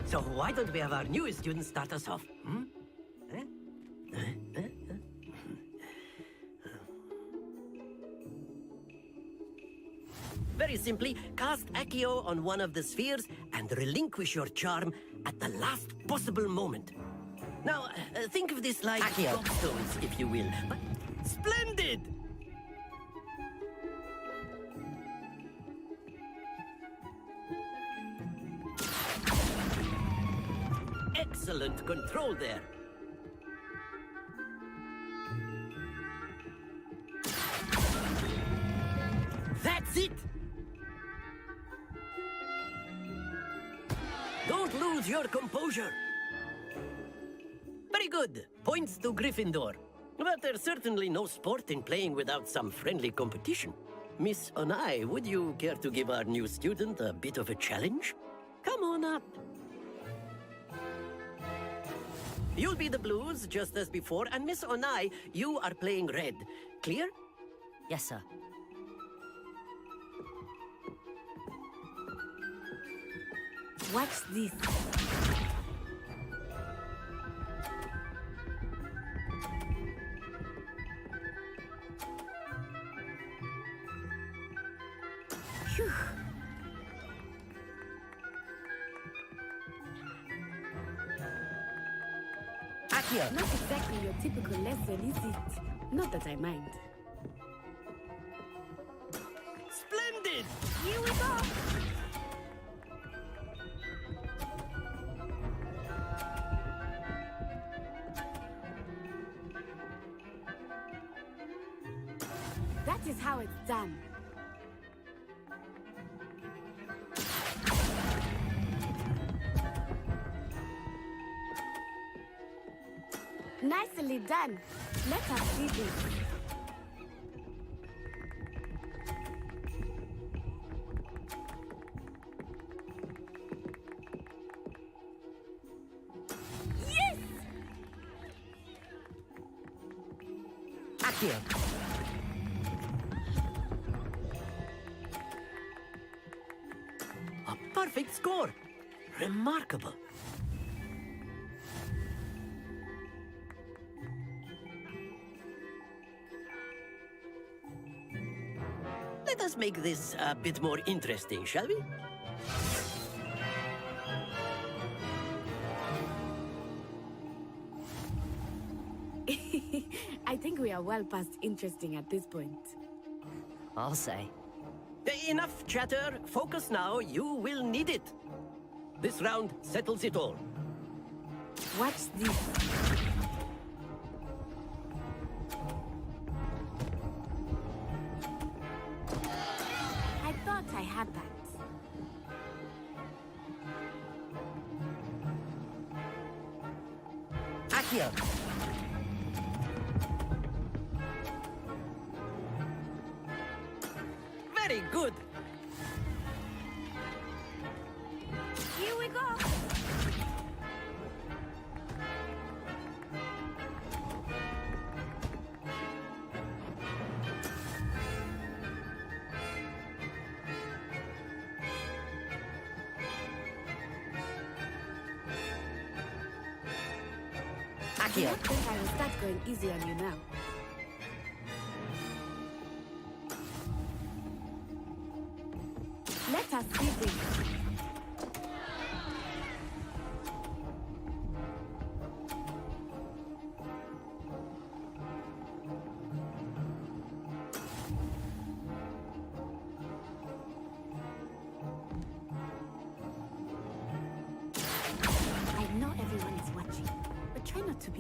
S16: So why don't we have our newest student start us off? Very simply, cast Accio on one of the spheres and relinquish your charm at the last possible moment. Now, think of this like gobstones, if you will. But splendid! Excellent control there. That's it! Don't lose your composure. Very good. Points to Gryffindor. But there's certainly no sport in playing without some friendly competition. Miss Onai, would you care to give our new student a bit of a challenge? Come on up. You'll be the blues, just as before, and Miss Onai, you are playing red. Clear?
S3: Yes, sir.
S12: Watch this. Phew. Not exactly your typical lesson, is it? Not that I mind.
S16: Splendid!
S12: Here we go! That is how it's done. Nicely done. Let us see this. Yes!
S16: Accio. A perfect score. Remarkable. Let us make this a bit more interesting, shall we?
S12: I think we are well past interesting at this point.
S3: I'll say.
S16: Enough chatter. Focus now. You will need it. This round settles it all.
S12: Watch this. I thought I had that.
S16: Accio. Very good.
S12: Here we go.
S16: Accio.
S12: I think I will start going easy on you now. Let us see this.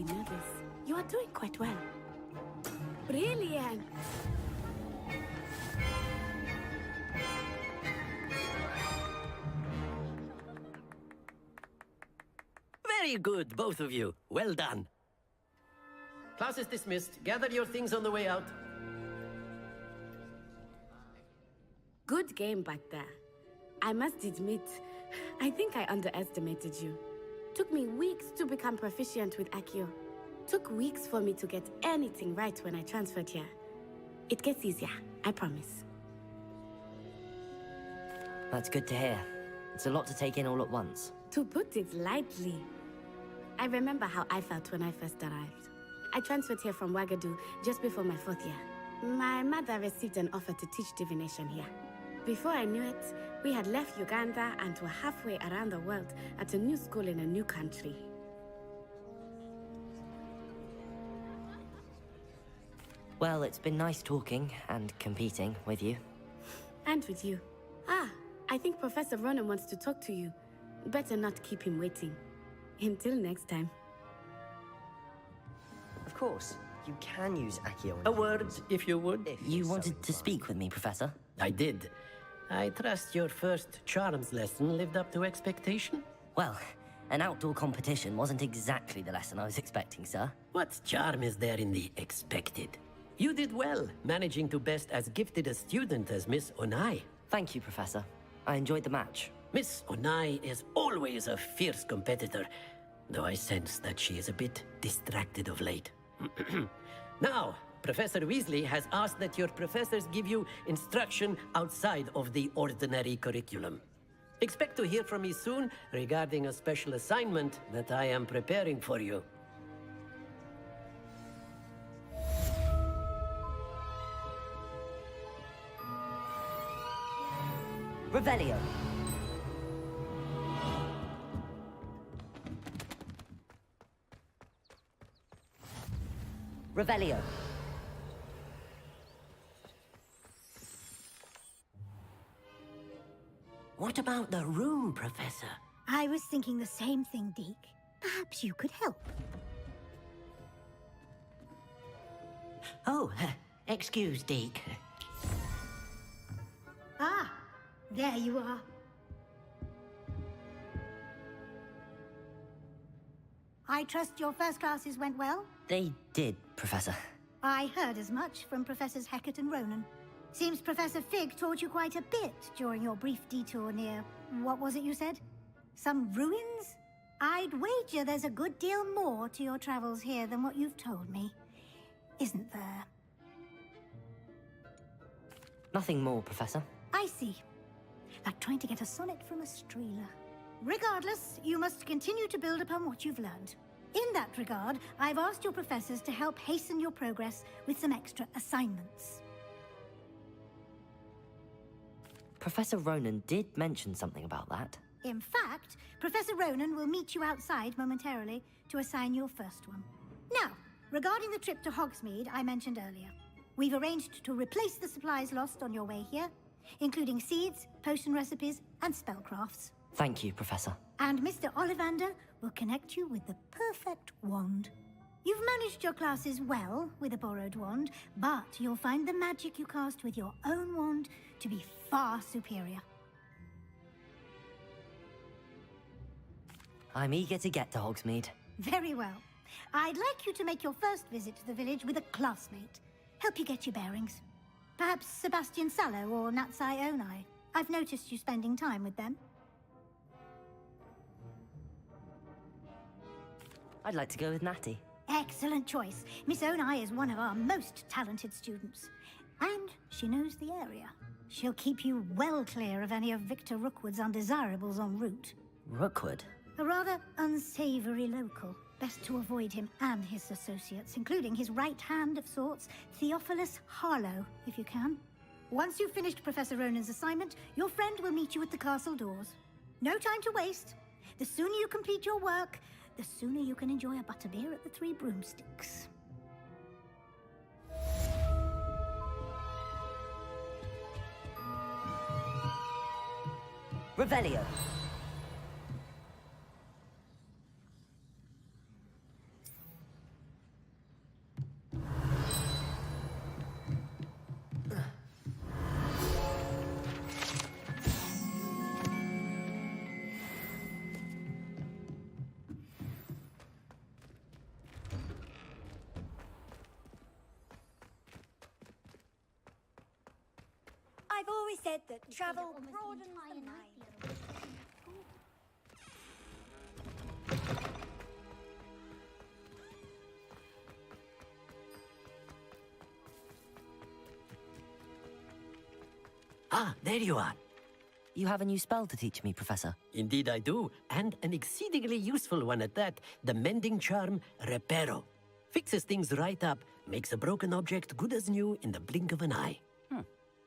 S12: already know this. You are doing quite well. Brilliant!
S16: Very good, both of you. Well done. Class is dismissed. Gather your things on the way out.
S12: Good game back there. I must admit, I think I underestimated you. Took me weeks to become proficient with Accio. Took weeks for me to get anything right when I transferred here. It gets easier, I promise.
S3: That's good to hear. It's a lot to take in all at once.
S12: To put it lightly, I remember how I felt when I first arrived. I transferred here from Ouagadougou just before my 4th year. My mother received an offer to teach divination here. Before I knew it, we had left Uganda and were halfway around the world at a new school in a new country.
S3: Well, it's been nice talking and competing with you.
S12: And with you. Ah, I think Professor Ronan wants to talk to you. Better not keep him waiting. Until next time.
S15: Of course, you can use Accio.
S16: A word, if you would.
S3: You wanted to speak with me, Professor?
S16: I did. I trust your first charms lesson lived up to expectation?
S3: Well, an outdoor competition wasn't exactly the lesson I was expecting, sir.
S16: What charm is there in the expected? You did well, managing to best as gifted a student as Miss Onai.
S3: Thank you, Professor. I enjoyed the match.
S16: Miss Onai is always a fierce competitor, though I sense that she is a bit distracted of late. Now, Professor Weasley has asked that your professors give you instruction outside of the ordinary curriculum. Expect to hear from me soon regarding a special assignment that I am preparing for you.
S3: Revelio. Revelio.
S16: What about the room, Professor?
S8: I was thinking the same thing, Deke. Perhaps you could help.
S16: Oh, excuse, Deke.
S8: Ah, there you are. I trust your first classes went well?
S3: They did, Professor.
S8: I heard as much from Professors Hecat and Ronan. Seems Professor Fig taught you quite a bit during your brief detour near... what was it you said? Some ruins? I'd wager there's a good deal more to your travels here than what you've told me. Isn't there?
S3: Nothing more, Professor.
S8: I see. Like trying to get a sonnet from a streeler. Regardless, you must continue to build upon what you've learned. In that regard, I've asked your professors to help hasten your progress with some extra assignments.
S3: Professor Ronan did mention something about that.
S8: In fact, Professor Ronan will meet you outside momentarily to assign your first one. Now, regarding the trip to Hogsmeade I mentioned earlier, we've arranged to replace the supplies lost on your way here, including seeds, potion recipes, and spellcrafts.
S3: Thank you, Professor.
S8: And Mr. Ollivander will connect you with the perfect wand. You've managed your classes well with a borrowed wand, but you'll find the magic you cast with your own wand to be far superior.
S3: I'm eager to get to Hogsmeade.
S8: Very well. I'd like you to make your first visit to the village with a classmate. Help you get your bearings. Perhaps Sebastian Sallow or Nischay Malhan. I've noticed you spending time with them.
S3: I'd like to go with Natty.
S8: Excellent choice. Miss Onai is one of our most talented students. And she knows the area. She'll keep you well clear of any of Victor Rookwood's undesirables en route.
S3: Rookwood?
S8: A rather unsavory local. Best to avoid him and his associates, including his right hand of sorts, Theophilus Harlow, if you can. Once you've finished Professor Ronan's assignment, your friend will meet you at the castle doors. No time to waste. The sooner you complete your work, the sooner you can enjoy a butterbeer at the Three Broomsticks.
S3: Revelio.
S17: I've always said that travel broadens the mind.
S16: Ah, there you are.
S3: You have a new spell to teach me, Professor.
S16: Indeed I do, and an exceedingly useful one at that. The mending charm, Reparo. Fixes things right up, makes a broken object good as new in the blink of an eye.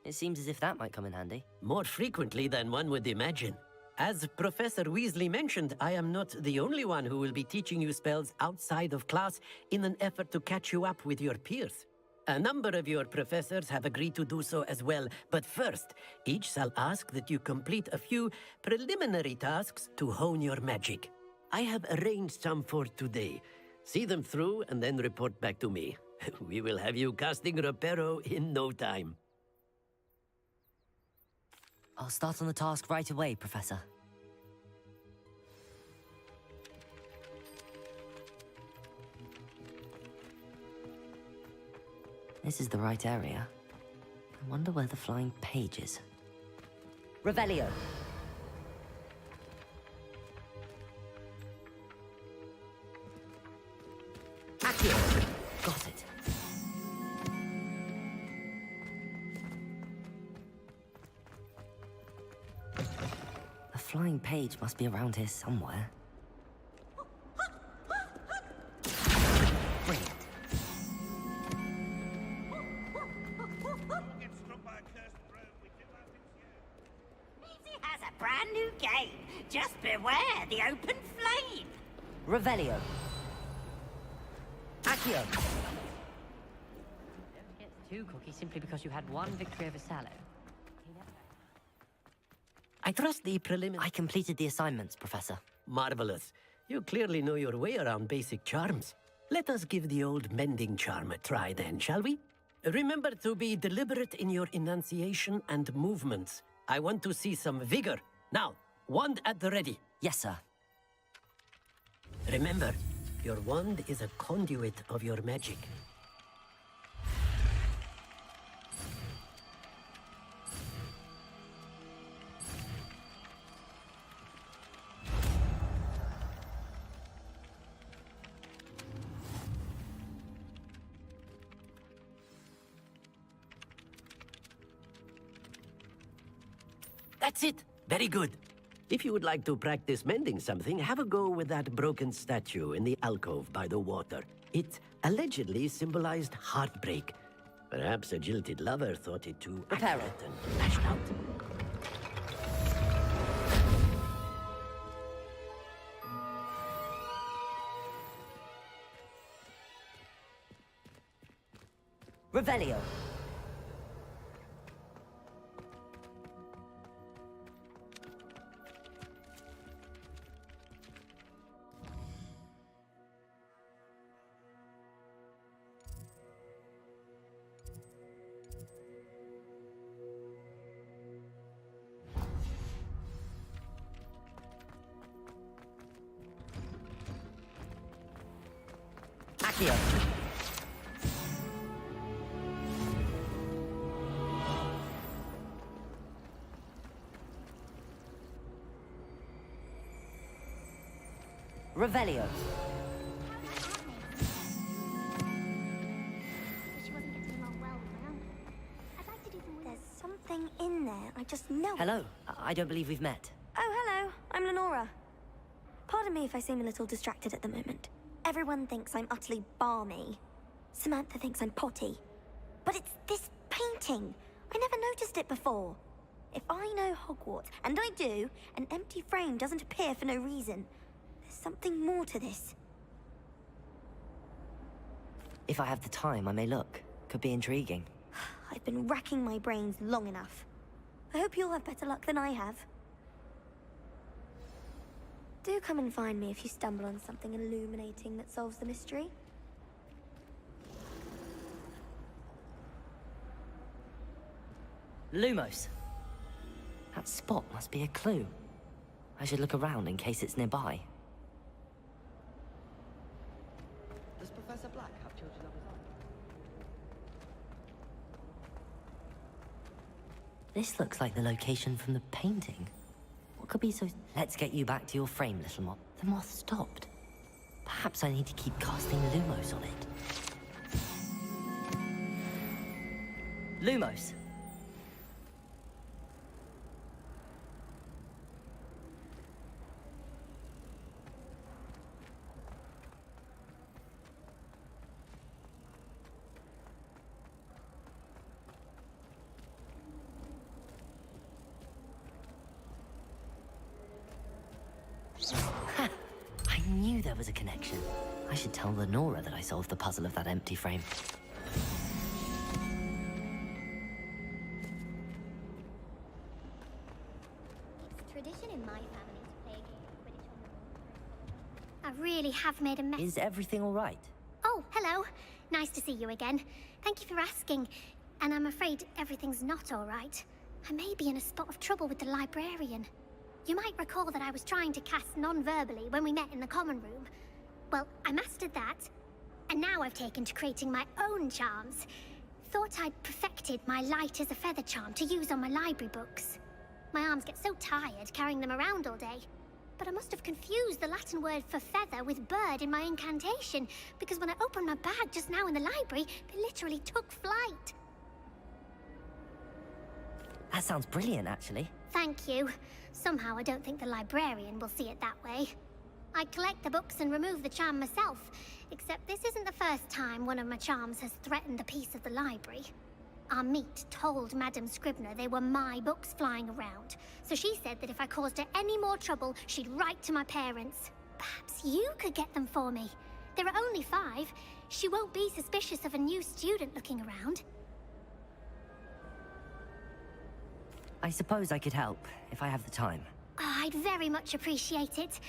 S3: It seems as if that might come in handy.
S16: More frequently than one would imagine. As Professor Weasley mentioned, I am not the only one who will be teaching you spells outside of class in an effort to catch you up with your peers. A number of your professors have agreed to do so as well, but first, each shall ask that you complete a few preliminary tasks to hone your magic. I have arranged some for today. See them through and then report back to me. We will have you casting Reparo in no time.
S3: I'll start on the task right away, Professor. This is the right area. I wonder where the flying page is. Revelio! Accio! Got it. The flying page must be around here somewhere. Brilliant.
S4: Has a brand new game. Just beware the open flame.
S3: Revelio. Accio.
S9: Don't get too cocky simply because you had one victory over Sallow.
S16: I trust the preliminary...
S3: I completed the assignments, Professor.
S16: Marvelous. You clearly know your way around basic charms. Let us give the old mending charm a try then, shall we? Remember to be deliberate in your enunciation and movements. I want to see some vigor. Now, wand at the ready.
S3: Yes, sir.
S16: Remember, your wand is a conduit of your magic. That's it. Very good. If you would like to practice mending something, have a go with that broken statue in the alcove by the water. It allegedly symbolized heartbreak. Perhaps a jilted lover thought it too accurate and lashed out.
S3: Revelio. Accio. Revelio.
S17: There's something in there. I just know it.
S3: Hello. I don't believe we've met.
S17: Oh, hello. I'm Lenora. Pardon me if I seem a little distracted at the moment. Everyone thinks I'm utterly balmy. Samantha thinks I'm potty. But it's this painting. I never noticed it before. If I know Hogwarts, and I do, an empty frame doesn't appear for no reason. There's something more to this.
S3: If I have the time, I may look. Could be intriguing.
S17: I've been racking my brains long enough. I hope you'll have better luck than I have. Do come and find me if you stumble on something illuminating that solves the mystery.
S3: Lumos. That spot must be a clue. I should look around in case it's nearby.
S11: Does Professor Black have children of his
S3: This looks like the location from the painting. What could be so... Let's get you back to your frame, little moth. The moth stopped. Perhaps I need to keep casting Lumos on it. Lumos! Ha! I knew there was a connection. I should tell Lenora that I solved the puzzle of that empty frame.
S10: It's tradition in my family to play a game of Quidditch on the ball. I really have made a mess.
S3: Is everything all right?
S10: Oh, hello. Nice to see you again. Thank you for asking. And I'm afraid everything's not all right. I may be in a spot of trouble with the librarian. You might recall that I was trying to cast non-verbally when we met in the common room. Well, I mastered that, and now I've taken to creating my own charms. Thought I'd perfected my light as a feather charm to use on my library books. My arms get so tired carrying them around all day. But I must have confused the Latin word for feather with bird in my incantation, because when I opened my bag just now in the library, it literally took flight.
S3: That sounds brilliant, actually.
S10: Thank you. Somehow I don't think the librarian will see it that way. I collect the books and remove the charm myself, except this isn't the first time one of my charms has threatened the peace of the library. Our meet told Madame Scribner they were my books flying around, so she said that if I caused her any more trouble, she'd write to my parents. Perhaps you could get them for me. There are only 5. She won't be suspicious of a new student looking around.
S3: I suppose I could help, if I have the time.
S10: Oh, I'd very much appreciate it.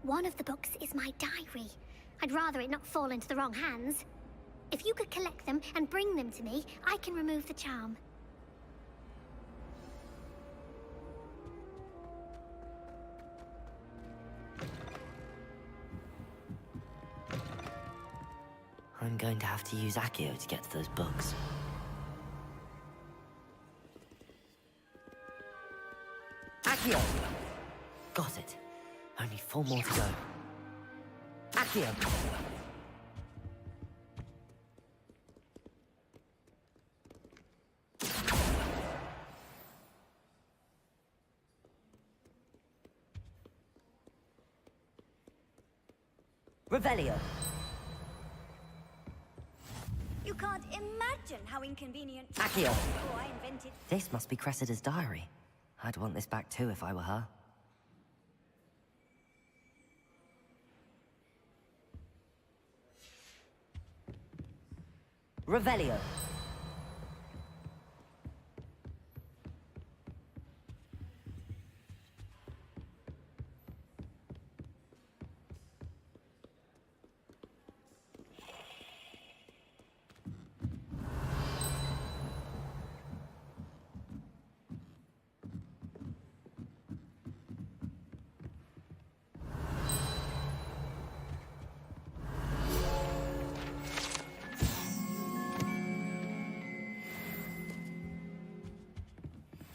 S10: One of the books is my diary. I'd rather it not fall into the wrong hands. If you could collect them and bring them to me, I can remove the charm.
S3: I'm going to have to use Accio to get to those books. Accio! Got it. Only 4 more to go. Accio! Revelio!
S17: You can't imagine how inconvenient.
S3: Accio!
S17: Oh, I invented.
S3: This must be Cressida's diary. I'd want this back too if I were her. Revelio!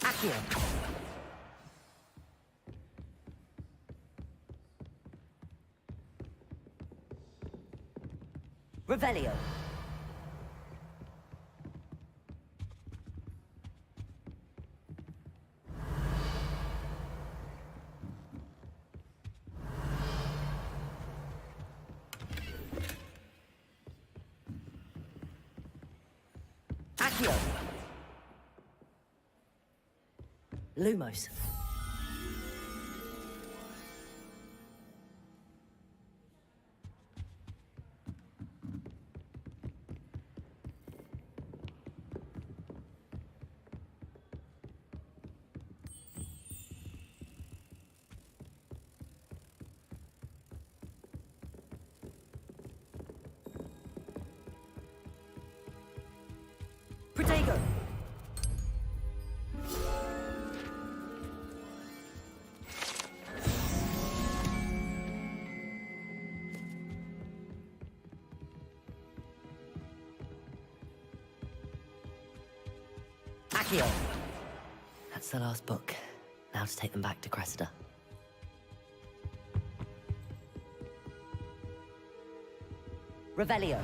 S3: Accio! Revelio! Accio! Lumos. Protego! Accio! That's the last book. Now to take them back to Cressida. Revelio.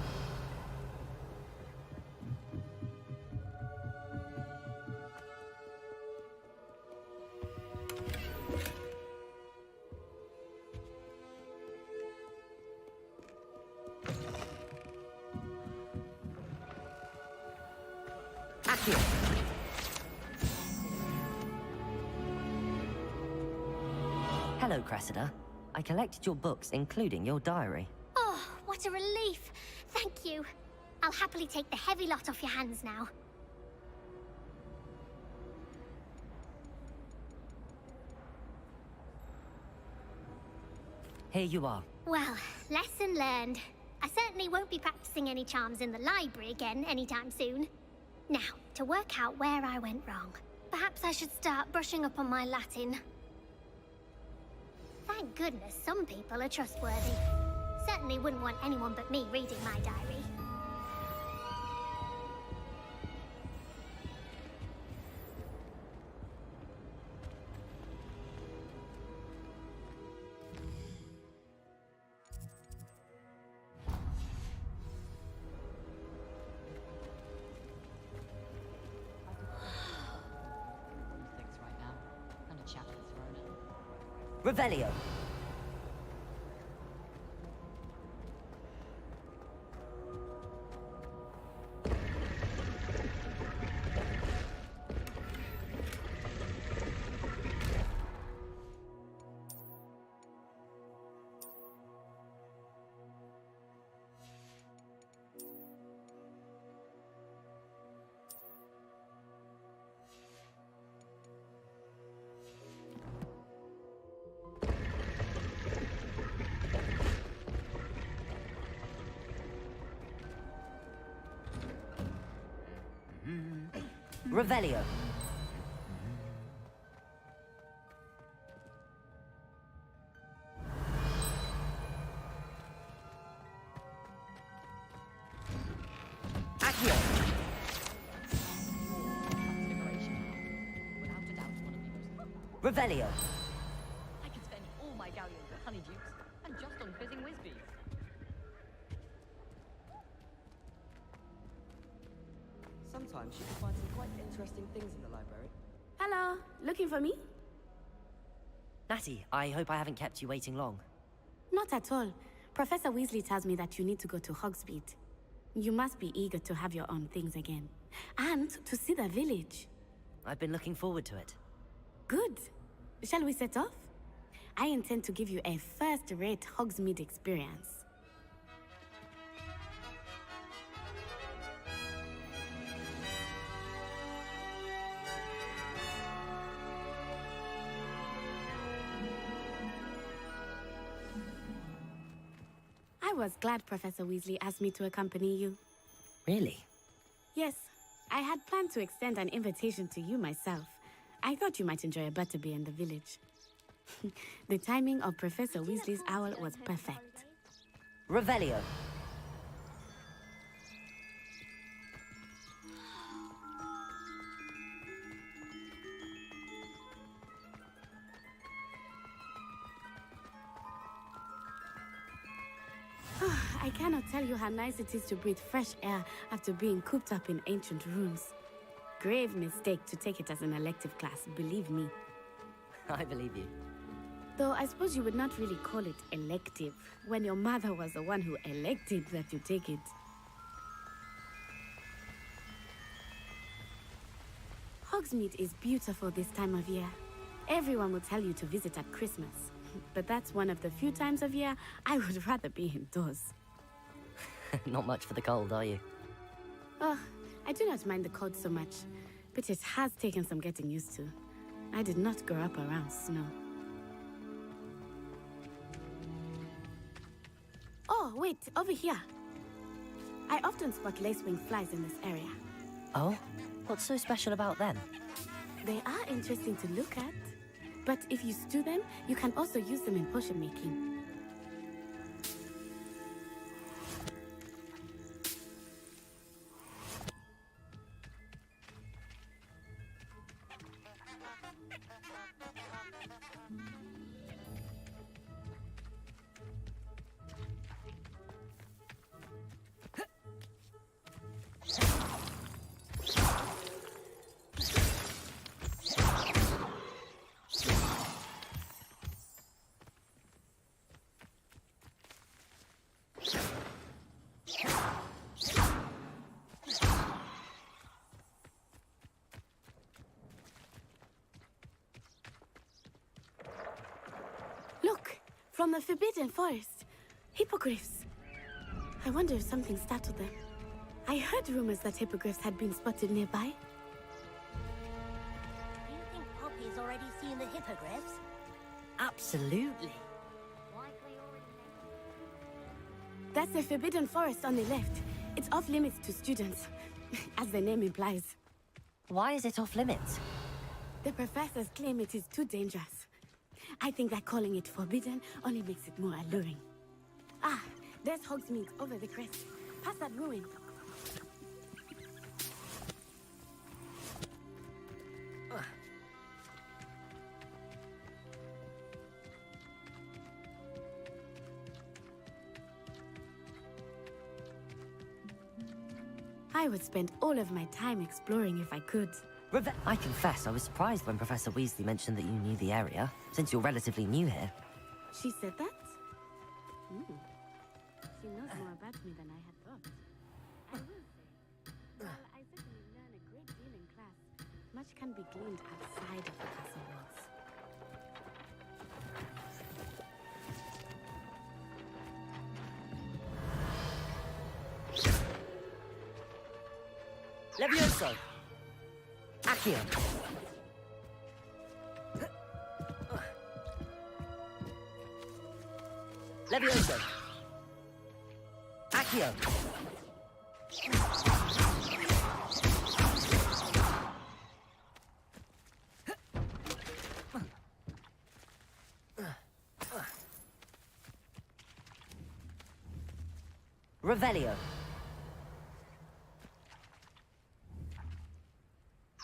S3: Hello, Cressida. I collected your books, including your diary.
S10: Oh, what a relief. Thank you. I'll happily take the heavy lot off your hands now.
S3: Here you are.
S10: Well, lesson learned. I certainly won't be practicing any charms in the library again anytime soon. Now, to work out where I went wrong. Perhaps I should start brushing up on my Latin. Thank goodness some people are trustworthy. Certainly wouldn't want anyone but me reading my diary.
S3: Revelio. Revelio. Accio. Revelio.
S9: I could spend all my galleons at Honeydukes and just on fizzing whizbees.
S18: Sometimes you can find some quite interesting things in the library.
S12: Hello, looking for me?
S3: Natty, I hope I haven't kept you waiting long.
S12: Not at all. Professor Weasley tells me that you need to go to Hogsmeade. You must be eager to have your own things again. And to see the village.
S3: I've been looking forward to it.
S12: Good. Shall we set off? I intend to give you a first-rate Hogsmeade experience. I was glad Professor Weasley asked me to accompany you.
S3: Really?
S12: Yes, I had planned to extend an invitation to you myself. I thought you might enjoy a butterbeer in the village. The timing of Professor Weasley's owl was perfect.
S3: Revelio.
S12: I cannot tell you how nice it is to breathe fresh air after being cooped up in ancient rooms. Grave mistake to take it as an elective class, believe me.
S3: I believe you.
S12: Though I suppose you would not really call it elective, when your mother was the one who elected that you take it. Hogsmeade is beautiful this time of year. Everyone will tell you to visit at Christmas. But that's one of the few times of year I would rather be indoors.
S3: Not much for the cold, are you?
S12: Oh, I do not mind the cold so much, but it has taken some getting used to. I did not grow up around snow. Oh, wait, over here. I often spot lacewing flies in this area.
S3: Oh? What's so special about them?
S12: They are interesting to look at. But if you stew them, you can also use them in potion making. From the Forbidden Forest. Hippogriffs. I wonder if something startled them. I heard rumors that hippogriffs had been spotted nearby.
S17: Do you think Poppy's already seen the hippogriffs?
S3: Absolutely.
S12: That's the Forbidden Forest on the left. It's off limits to students, as the name implies.
S3: Why is it off limits?
S12: The professors claim it is too dangerous. I think that calling it forbidden only makes it more alluring. Ah, there's Hogsmeade over the crest. Past that ruin. I would spend all of my time exploring if I could.
S3: I confess, I was surprised when Professor Weasley mentioned that you knew the area, since you're relatively new here.
S12: She said that? She knows more about me than I had thought. I will say, well, I certainly learn a great deal in class. Much can be gleaned outside of the castle walls.
S3: Levioso! Accio! Levioso! Accio! Revelio!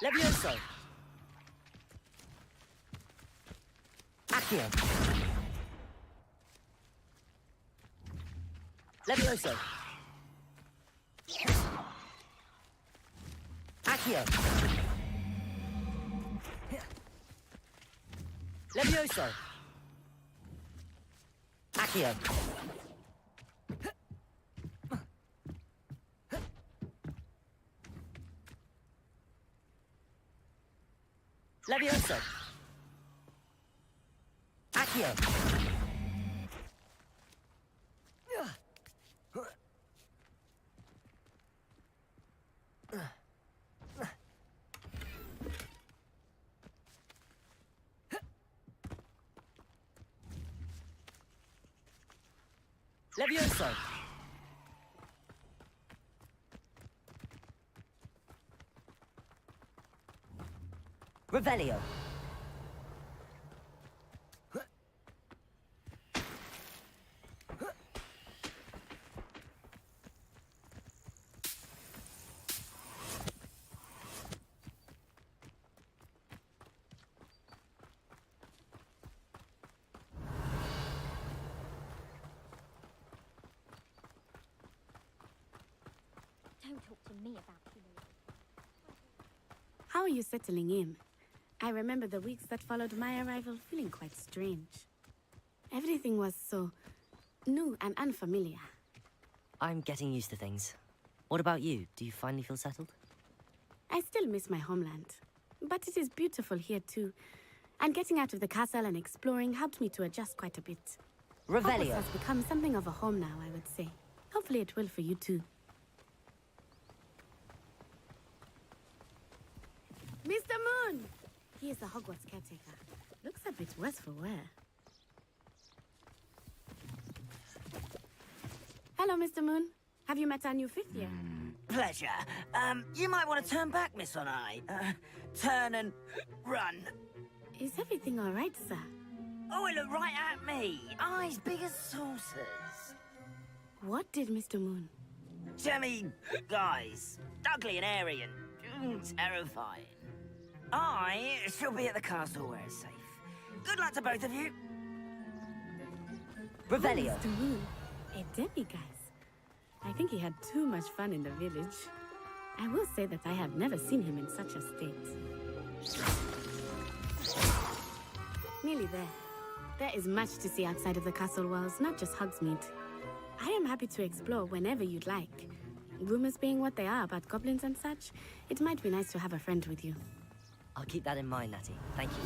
S3: Levioso! Accio! Levioso! Accio! Levioso! Accio! Levioso! Accio! Levioso! Revelio!
S17: Don't talk to me about humility.
S12: How are you settling in? I remember the weeks that followed my arrival feeling quite strange. Everything was so new and unfamiliar.
S3: I'm getting used to things. What about you? Do you finally feel settled?
S12: I still miss my homeland, but it is beautiful here too. And getting out of the castle and exploring helped me to adjust quite a bit.
S3: Revelio!
S12: Hogwarts has become something of a home now, I would say. Hopefully it will for you too. Mr. Moon! He is the Hogwarts caretaker. Looks a bit worse for wear. Hello, Mr. Moon. Have you met our new fifth year?
S2: Pleasure. You might want to turn back, Miss Onai. Turn and run.
S12: Is everything all right, sir?
S2: Oh, it looked right at me. Eyes big as saucers.
S12: What did Mr. Moon?
S2: Jemmy guys. Ugly and airy and terrifying. I shall be at the castle where it's safe. Good luck to both of you.
S3: Revelio!
S12: Oh, Mr. Moon, a demiguise. I think he had too much fun in the village. I will say that I have never seen him in such a state. Nearly there. There is much to see outside of the castle walls, not just Hogsmeade. I am happy to explore whenever you'd like. Rumors being what they are about goblins and such, it might be nice to have a friend with you.
S3: I'll keep that in mind, Natty. Thank you.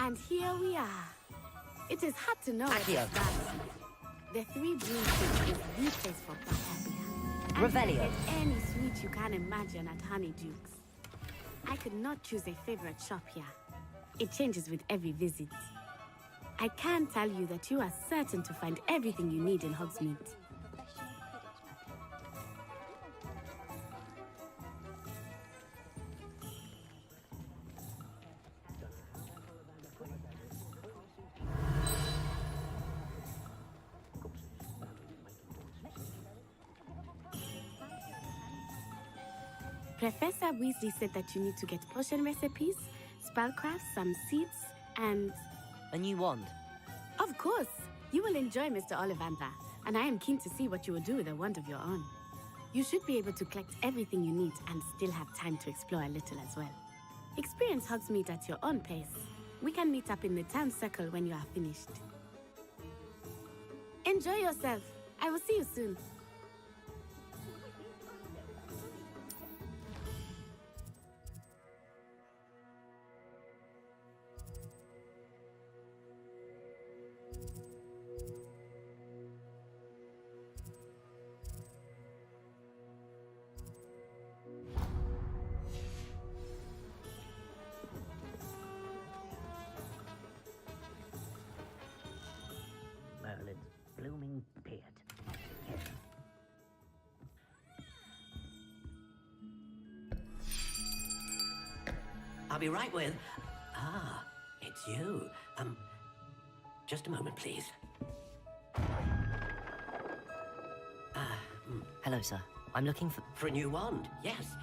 S12: And here we are. It is hard to know where to start. The Three Broomsticks is the place for Butterbeer. And
S3: Revelio.
S12: you can get any sweet you can imagine at Honeyduke's. I could not choose a favorite shop here. It changes with every visit. I can tell you that you are certain to find everything you need in Hogsmeade. Professor Weasley said that you need to get potion recipes, spellcrafts, some seeds, and...
S3: A new wand?
S12: Of course! You will enjoy Mr. Ollivander, and I am keen to see what you will do with a wand of your own. You should be able to collect everything you need and still have time to explore a little as well. Experience Hogsmeade at your own pace. We can meet up in the town circle when you are finished. Enjoy yourself. I will see you soon.
S4: Merlin's blooming beard.
S16: I'll be right with... Ah, it's you. Just a moment, please.
S3: Hello, sir. I'm looking for...
S16: For a new wand, yes.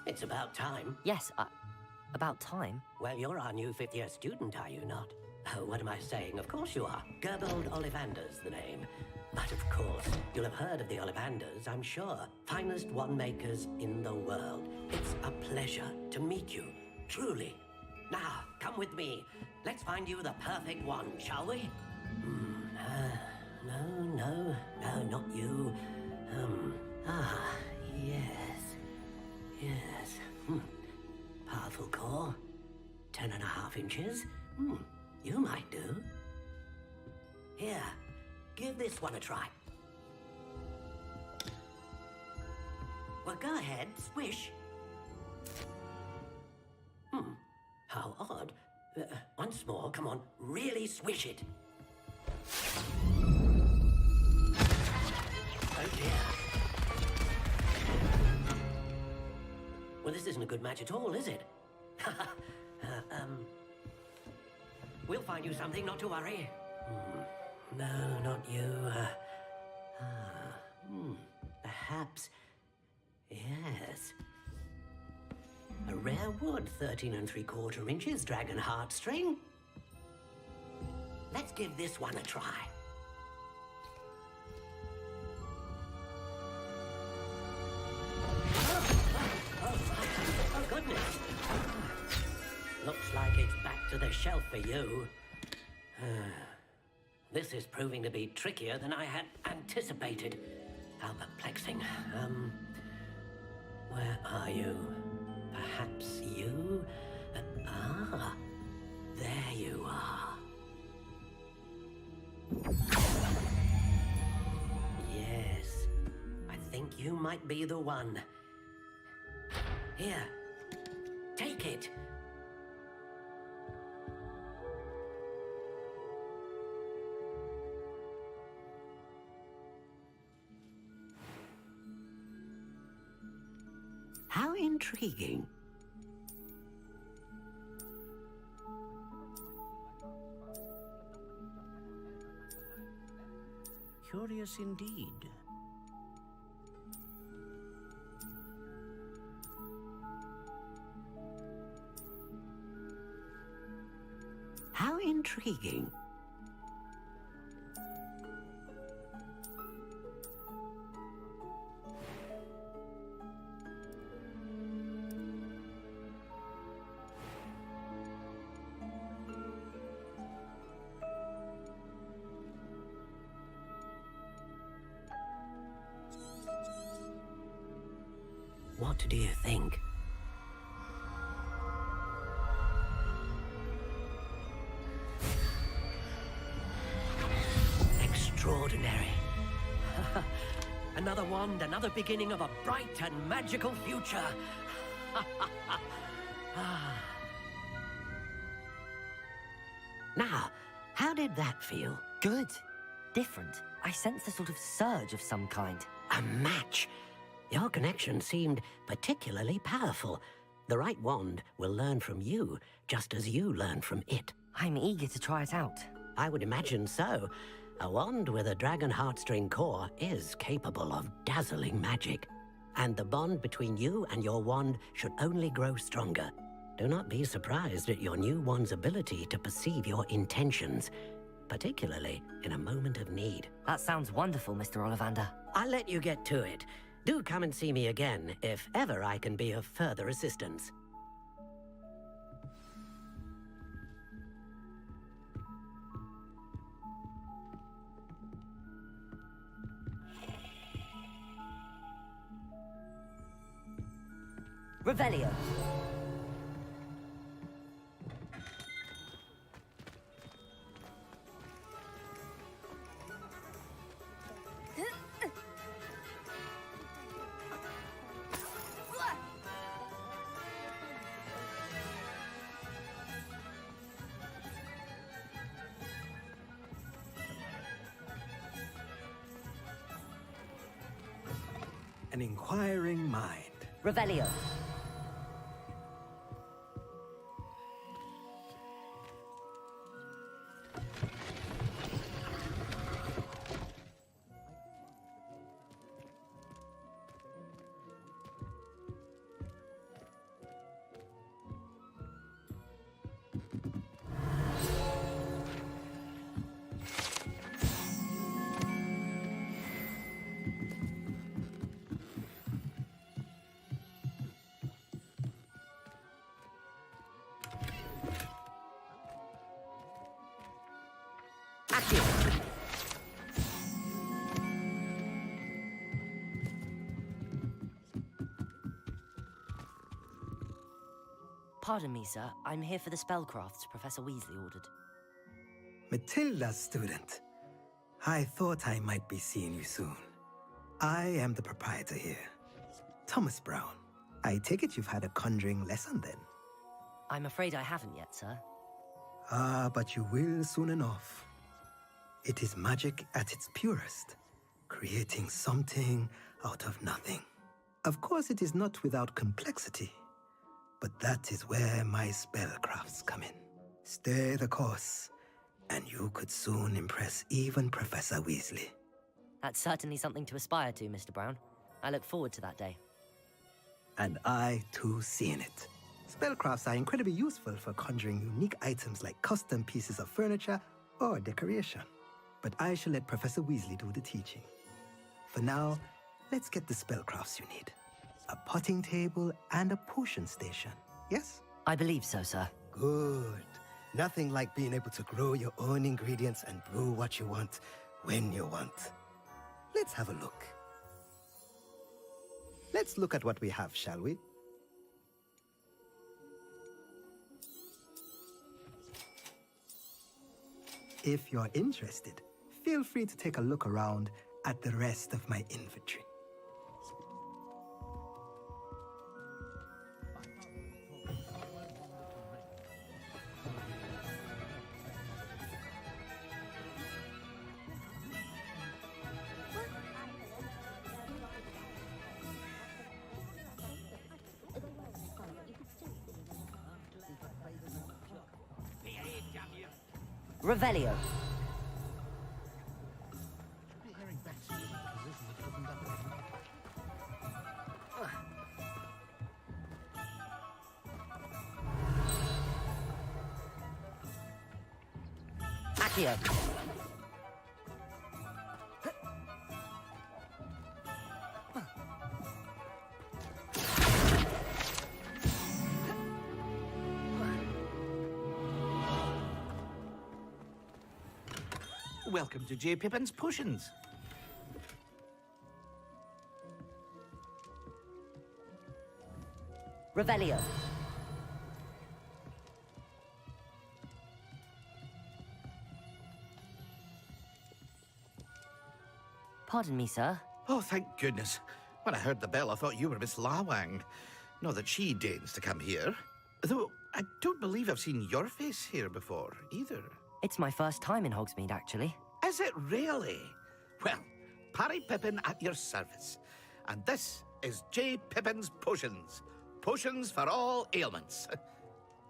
S16: It's about time.
S3: Yes, about time?
S16: Well, you're our new fifth-year student, are you not? Oh, what am I saying? Of course you are. Gerbold Ollivander's the name. But of course, you'll have heard of the Ollivanders, I'm sure. Finest wand makers in the world. It's a pleasure to meet you, truly. Now, come with me. Let's find you the perfect wand, shall we? No, not you. Yes. Powerful core. 10.5 inches. You might do. Here, give this one a try. Well, go ahead, swish. How odd. Once more, come on, really swish it. Oh dear. Well, this isn't a good match at all, is it? We'll find you something, not to worry. No, not you. Perhaps... Yes. A rare wood, 13 3/4 inches, dragon heartstring. Let's give this one a try. Oh, goodness. Looks like it's back to the shelf for you. This is proving to be trickier than I had anticipated. How perplexing. Where are you? Perhaps you? There you are. Yes, I think you might be the one. Here, take it. How intriguing. Curious indeed. How intriguing. What do you think? another wand, another beginning of a bright and magical future. Now, how did that feel?
S3: Good. Different. I sensed a sort of surge of some kind.
S16: A match. Your connection seemed particularly powerful. The right wand will learn from you, just as you learn from it.
S3: I'm eager to try it out.
S16: I would imagine so. A wand with a dragon heartstring core is capable of dazzling magic. And the bond between you and your wand should only grow stronger. Do not be surprised at your new wand's ability to perceive your intentions, particularly in a moment of need.
S3: That sounds wonderful, Mr. Ollivander.
S16: I'll let you get to it. Do come and see me again if ever I can be of further assistance.
S3: Revelio.
S19: An inquiring mind.
S3: Revelio. Pardon me, sir. I'm here for the spellcrafts Professor Weasley ordered.
S19: Matilda's student. I thought I might be seeing you soon. I am the proprietor here, Thomas Brown. I take it you've had a conjuring lesson then?
S3: I'm afraid I haven't yet, sir.
S19: Ah, but you will soon enough. It is magic at its purest, creating something out of nothing. Of course, it is not without complexity, but that is where my spellcrafts come in. Stay the course, and you could soon impress even Professor Weasley.
S3: That's certainly something to aspire to, Mr. Brown. I look forward to that day.
S19: And I, too, seeing it. Spellcrafts are incredibly useful for conjuring unique items like custom pieces of furniture or decoration. But I shall let Professor Weasley do the teaching. For now, let's get the spellcrafts you need. A potting table and a potion station, yes?
S3: I believe so, sir.
S19: Good. Nothing like being able to grow your own ingredients and brew what you want when you want. Let's have a look. Let's look at what we have, shall we? If you're interested, feel free to take a look around at the rest of my inventory.
S3: Revelio. Accio.
S13: Welcome to J. Pippin's Potions.
S3: Revelio. Pardon me, sir.
S13: Oh, thank goodness. When I heard the bell, I thought you were Miss Lawang. Not that she deigns to come here. Though, I don't believe I've seen your face here before, either.
S3: It's my first time in Hogsmeade, actually.
S13: Is it really? Well, Parry Pippin at your service. And this is J. Pippin's Potions. Potions for all ailments.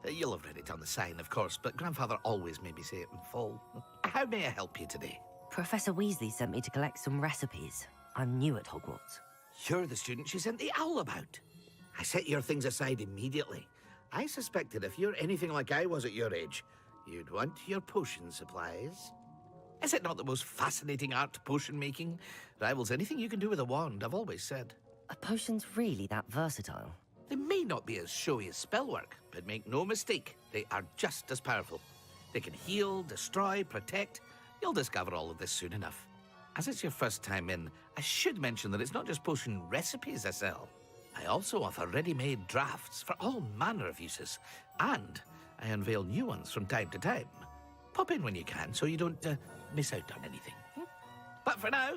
S13: You'll have read it on the sign, of course, but Grandfather always made me say it in full. How may I help you today?
S3: Professor Weasley sent me to collect some recipes. I'm new at Hogwarts.
S13: You're the student she sent the owl about. I set your things aside immediately. I suspected if you're anything like I was at your age, you'd want your potion supplies. Is it not the most fascinating art, potion making? Rivals anything you can do with a wand, I've always said.
S3: Are potions really that versatile?
S13: They may not be as showy as spellwork, but make no mistake, they are just as powerful. They can heal, destroy, protect. You'll discover all of this soon enough. As it's your first time in, I should mention that it's not just potion recipes I sell. I also offer ready-made drafts for all manner of uses, and I unveil new ones from time to time. Pop in when you can so you don't miss out on anything. But for now,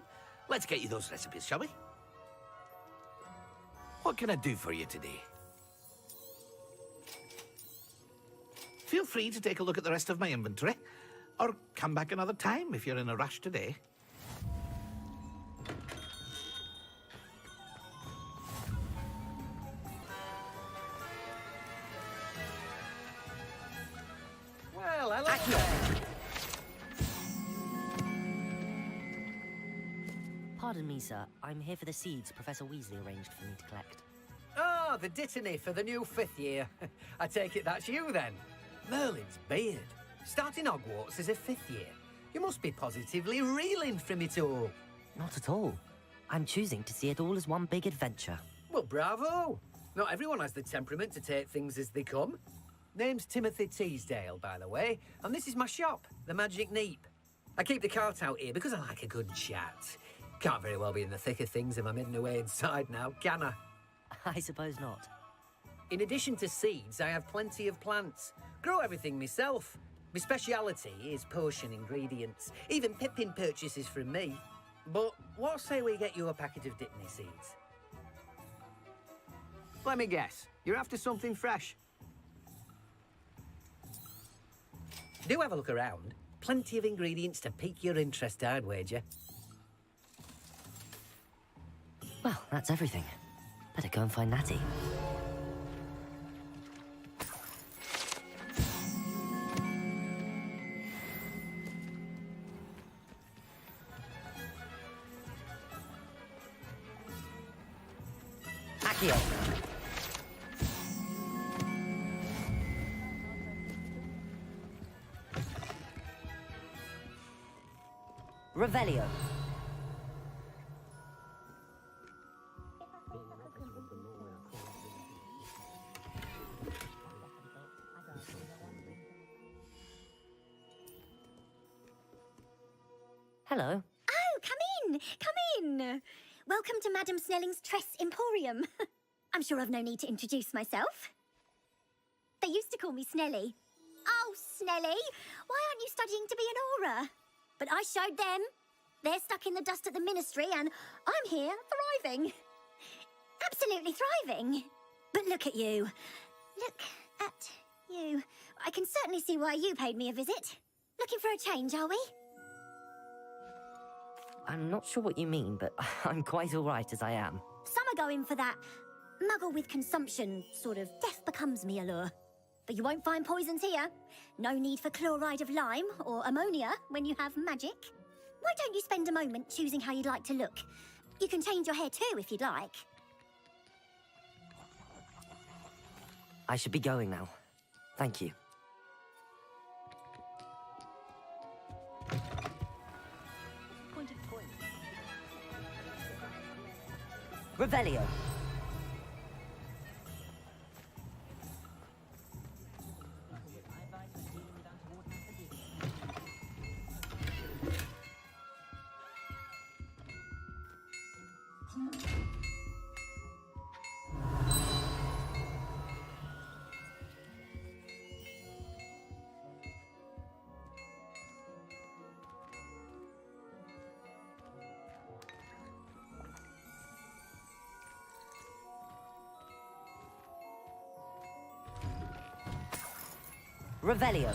S13: let's get you those recipes, shall we? What can I do for you today? Feel free to take a look at the rest of my inventory, or come back another time if you're in a rush today.
S1: Well, I like that.
S3: Pardon me, sir. I'm here for the seeds Professor Weasley arranged for me to collect.
S1: Ah, the dittany for the new 5th year. I take it that's you, then. Merlin's beard. Starting Hogwarts as a 5th year. You must be positively reeling from it all.
S3: Not at all. I'm choosing to see it all as one big adventure.
S1: Well, bravo. Not everyone has the temperament to take things as they come. Name's Timothy Teasdale, by the way, and this is my shop, the Magic Neep. I keep the cart out here because I like a good chat. Can't very well be in the thick of things if I'm hidden away inside now, can I?
S3: I suppose not.
S1: In addition to seeds, I have plenty of plants. Grow everything myself. My speciality is potion ingredients. Even Pippin purchases from me. But what say we get you a packet of Dittany seeds? Let me guess. You're after something fresh. Do have a look around. Plenty of ingredients to pique your interest, I'd wager.
S3: Well, that's everything. Better go and find Natty.
S1: Accio.
S3: Revelio. Hello.
S17: Oh, come in! Come in! Welcome to Madame Snelling's Tress Emporium. I'm sure I've no need to introduce myself. They used to call me Snelly. Oh, Snelly, why aren't you studying to be an aura? But I showed them. They're stuck in the dust at the Ministry, and I'm here, thriving. Absolutely thriving. But look at you. Look at you. I can certainly see why you paid me a visit. Looking for a change, are we?
S3: I'm not sure what you mean, but I'm quite all right as I am.
S17: Some are going for that muggle with consumption, sort of death becomes me allure. But you won't find poisons here. No need for chloride of lime or ammonia when you have magic. Why don't you spend a moment choosing how you'd like to look? You can change your hair too if you'd like.
S3: I should be going now. Thank you. Revelio. Revelio.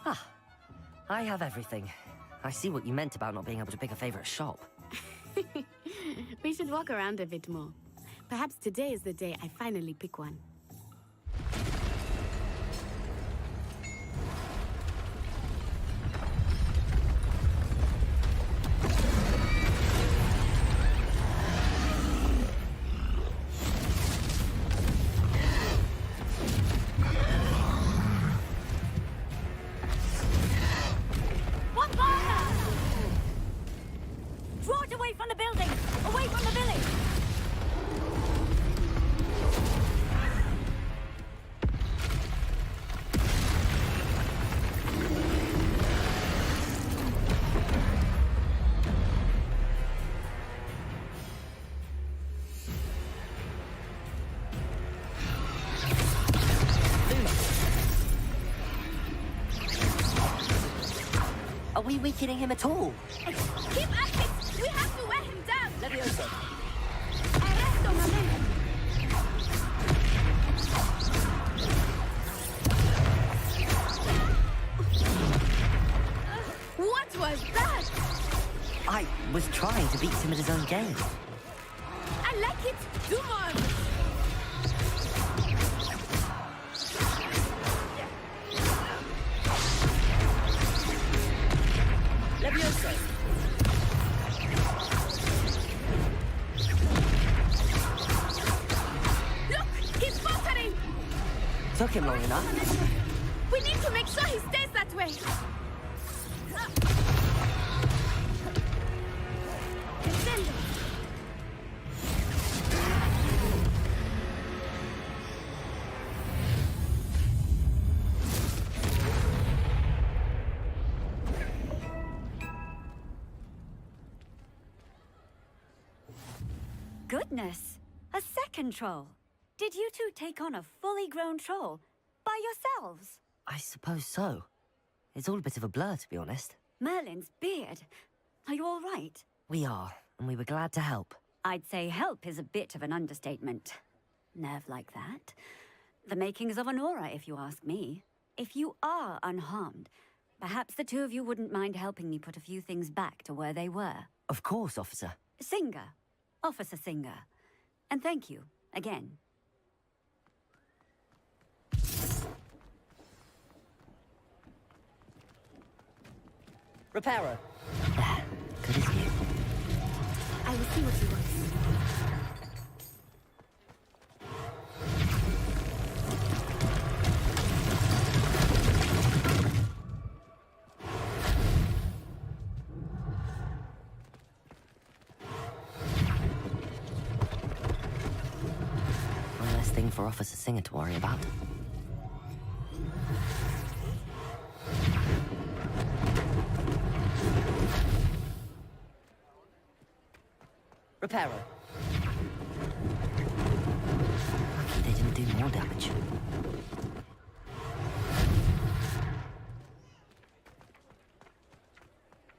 S3: Ah, I have everything. I see what you meant about not being able to pick a favorite shop.
S12: We should walk around a bit more. Perhaps today is the day I finally pick one.
S3: Are we weakening him at all?
S12: Keep at it! We have to wear him down!
S3: Levioso.
S12: Arresto, Malhan! What was that?
S3: I was trying to beat him at his own game.
S12: I like it! Do more!
S3: Levioso.
S12: Look! He's faltering!
S3: Took him long enough.
S12: We need to make sure he stays that way! Descendo!
S20: Goodness! A second troll! Did you two take on a fully grown troll? By yourselves?
S3: I suppose so. It's all a bit of a blur, to be honest.
S20: Merlin's beard. Are you all right?
S3: We are, and we were glad to help.
S20: I'd say help is a bit of an understatement. Nerve like that. The makings of an aura, if you ask me. If you are unharmed, perhaps the two of you wouldn't mind helping me put a few things back to where they were.
S3: Of course, officer.
S20: Singer. Officer Singer. And thank you, again.
S3: Reparo. Good as you.
S12: I will see what he wants.
S3: One less thing for Officer Singer to worry about. Reparo. Lucky they didn't do more damage.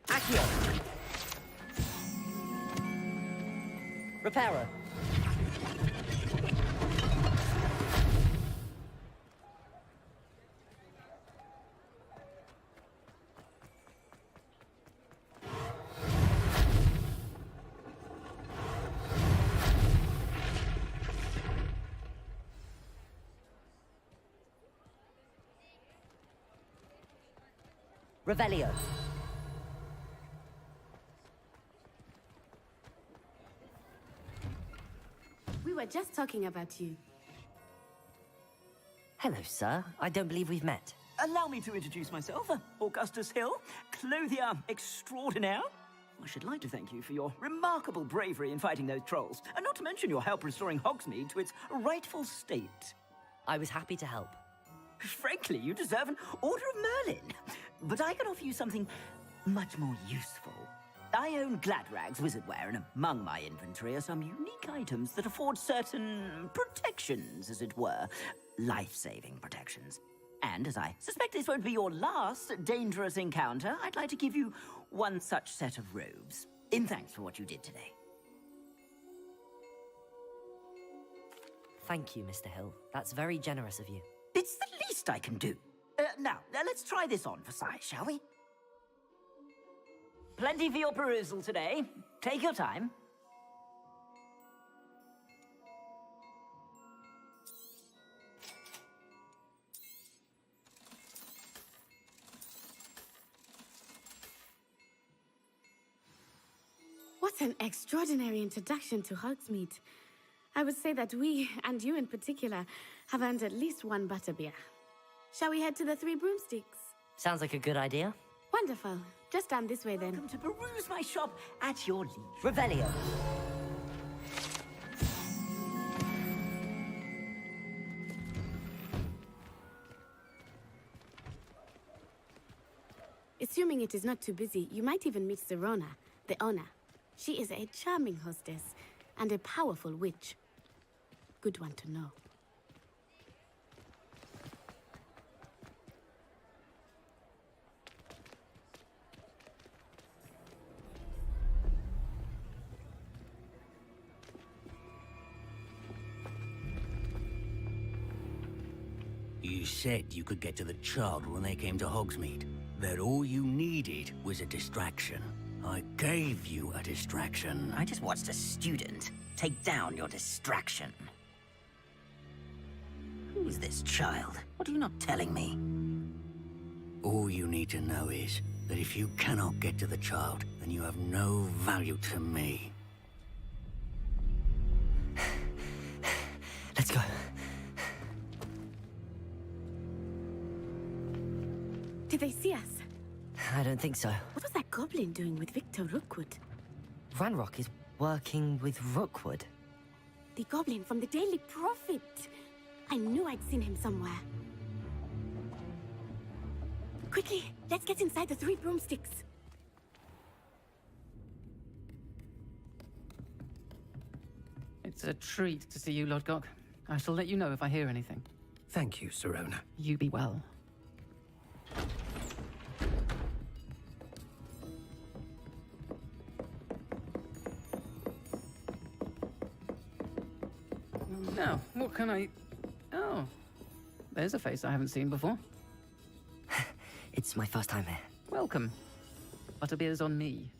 S3: Accio. Reparo. Revelio.
S12: We were just talking about you.
S3: Hello, sir. I don't believe we've met.
S21: Allow me to introduce myself, Augustus Hill, clothier extraordinaire. I should like to thank you for your remarkable bravery in fighting those trolls, and not to mention your help restoring Hogsmeade to its rightful state.
S3: I was happy to help.
S21: Frankly, you deserve an Order of Merlin. But I can offer you something much more useful. I own Gladrag's wizardware, and among my inventory are some unique items that afford certain protections, as it were. Life-saving protections. And as I suspect this won't be your last dangerous encounter, I'd like to give you one such set of robes, in thanks for what you did today.
S3: Thank you, Mr. Hill. That's very generous of you.
S21: It's the least I can do. Now, let's try this on for size, shall we? Plenty for your perusal today. Take your time.
S12: What an extraordinary introduction to Hogsmeade. I would say that we, and you in particular, have earned at least one butterbeer. Shall we head to the Three Broomsticks?
S3: Sounds like a good idea.
S12: Wonderful. Just down this way, then.
S21: Welcome to peruse my shop at your leisure.
S3: Revelio.
S12: Assuming it is not too busy, you might even meet Serona, the owner. She is a charming hostess and a powerful witch. Good one to know.
S5: You said you could get to the child when they came to Hogsmeade. That all you needed was a distraction. I gave you a distraction.
S4: I just watched a student take down your distraction. Who's this child? What are you not telling me?
S5: All you need to know is that if you cannot get to the child, then you have no value to me.
S3: Let's go.
S12: Did they see us?
S3: I don't think so.
S12: What was that goblin doing with Victor Rookwood?
S3: Ranrock is working with Rookwood.
S12: The goblin from the Daily Prophet. I knew I'd seen him somewhere. Quickly, let's get inside the Three Broomsticks.
S22: It's a treat to see you, Lodgok. I shall let you know if I hear anything.
S19: Thank you, Serona.
S22: You be well. Now, what can I... Oh, there's a face I haven't seen before.
S3: It's my first time here.
S22: Welcome. Butterbeer's on me.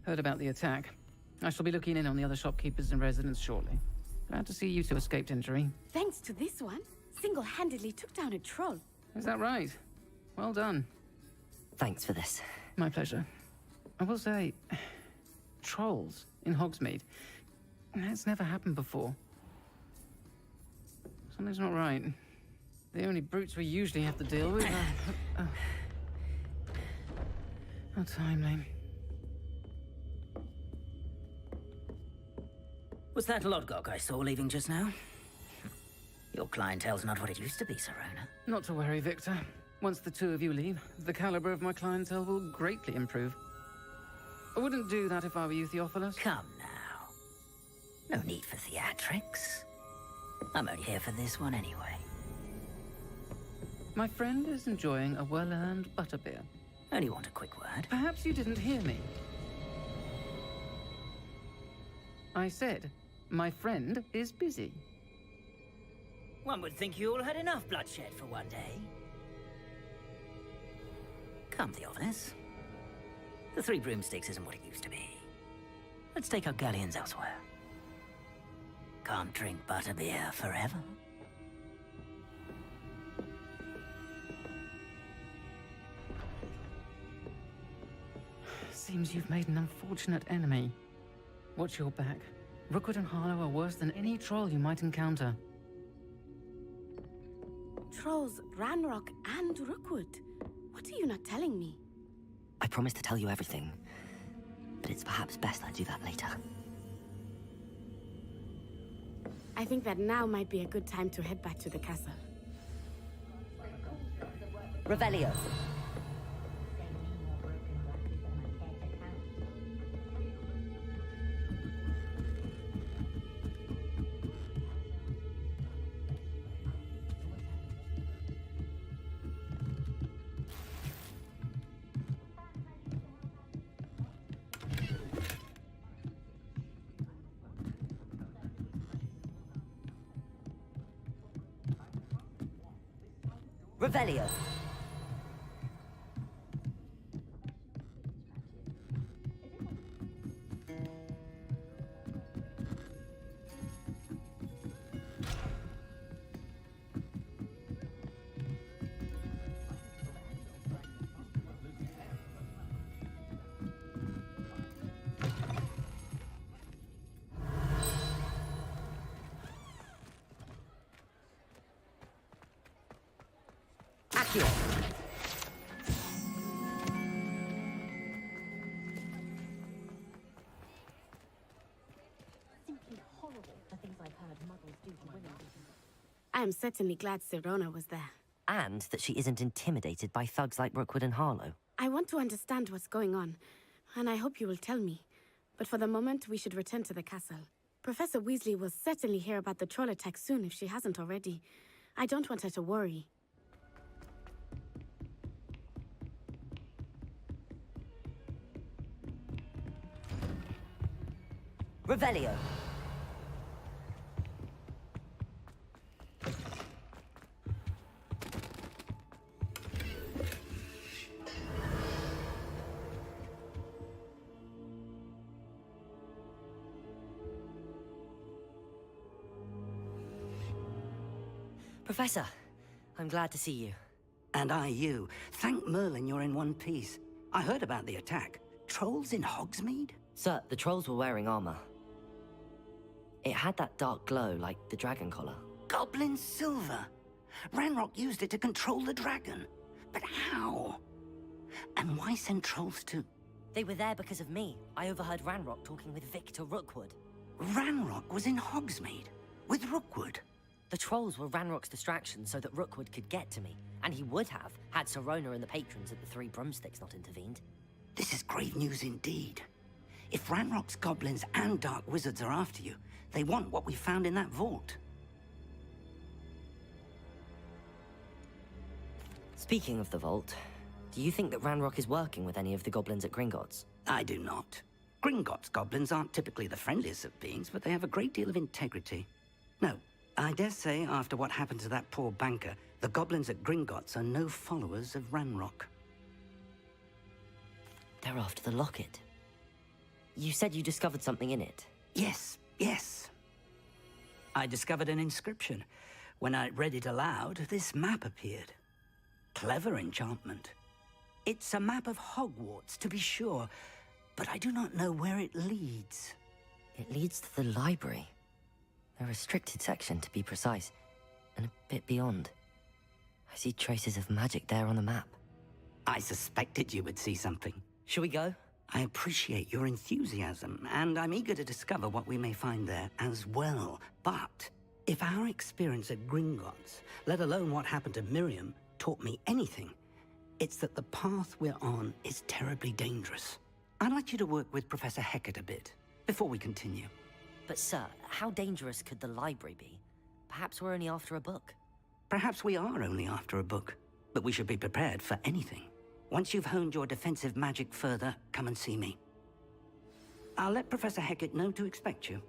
S22: Heard about the attack. I shall be looking in on the other shopkeepers and residents shortly. Glad to see you two escaped injury.
S12: Thanks to this one, single-handedly took down a troll.
S22: Is that right? Well done.
S3: Thanks for this.
S22: My pleasure. I will say, trolls in Hogsmeade. That's never happened before. Something's not right. The only brutes we usually have to deal with are... How timely.
S4: Was that Lodgok I saw leaving just now? Your clientele's not what it used to be, Serona.
S22: Not to worry, Victor. Once the two of you leave, the caliber of my clientele will greatly improve. I wouldn't do that if I were you, Theophilus.
S4: Come now. No need for theatrics. I'm only here for this one anyway.
S22: My friend is enjoying a well-earned butterbeer.
S4: Only want a quick word.
S22: Perhaps you didn't hear me. I said, my friend is busy.
S4: One would think you all had enough bloodshed for one day. Come, Theophilus. The Three Broomsticks isn't what it used to be. Let's take our galleons elsewhere. Can't drink butterbeer forever.
S22: Seems you've made an unfortunate enemy. Watch your back. Rookwood and Harlow are worse than any troll you might encounter.
S12: Trolls, Ranrock, and Rookwood. What are you not telling me?
S3: I promised to tell you everything, but it's perhaps best I do that later.
S12: I think that now might be a good time to head back to the castle.
S3: Revelio. Revelio.
S12: I am certainly glad Sirona was there.
S3: And that she isn't intimidated by thugs like Rookwood and Harlow.
S12: I want to understand what's going on, and I hope you will tell me. But for the moment, we should return to the castle. Professor Weasley will certainly hear about the troll attack soon if she hasn't already. I don't want her to worry.
S3: Revelio. Professor, I'm glad to see you.
S2: And I you. Thank Merlin you're in one piece. I heard about the attack. Trolls in Hogsmeade?
S3: Sir, the trolls were wearing armor. It had that dark glow like the dragon collar.
S2: Goblin silver. Ranrock used it to control the dragon. But how? And why send trolls to...
S3: They were there because of me. I overheard Ranrock talking with Victor Rookwood.
S2: Ranrock was in Hogsmeade? With Rookwood?
S3: The trolls were Ranrock's distraction so that Rookwood could get to me. And he would have, had Sirona and the patrons at the Three Broomsticks not intervened.
S2: This is grave news indeed. If Ranrock's goblins and dark wizards are after you, they want what we found in that vault.
S3: Speaking of the vault, do you think that Ranrock is working with any of the goblins at Gringotts?
S2: I do not. Gringotts goblins aren't typically the friendliest of beings, but they have a great deal of integrity. No, I dare say after what happened to that poor banker, the goblins at Gringotts are no followers of Ranrock.
S3: They're after the locket. You said you discovered something in it.
S2: Yes. I discovered an inscription. When I read it aloud, this map appeared. Clever enchantment. It's a map of Hogwarts, to be sure, but I do not know where it leads.
S3: It leads to the library. A restricted section, to be precise, and a bit beyond. I see traces of magic there on the map.
S2: I suspected you would see something.
S3: Shall we go?
S2: I appreciate your enthusiasm, and I'm eager to discover what we may find there as well. But if our experience at Gringotts, let alone what happened to Miriam, taught me anything, it's that the path we're on is terribly dangerous. I'd like you to work with Professor Hecat a bit, before we continue.
S3: But sir, how dangerous could the library be? Perhaps we're only after a book.
S2: Perhaps we are only after a book, but we should be prepared for anything. Once you've honed your defensive magic further, come and see me. I'll let Professor Hecat know to expect you.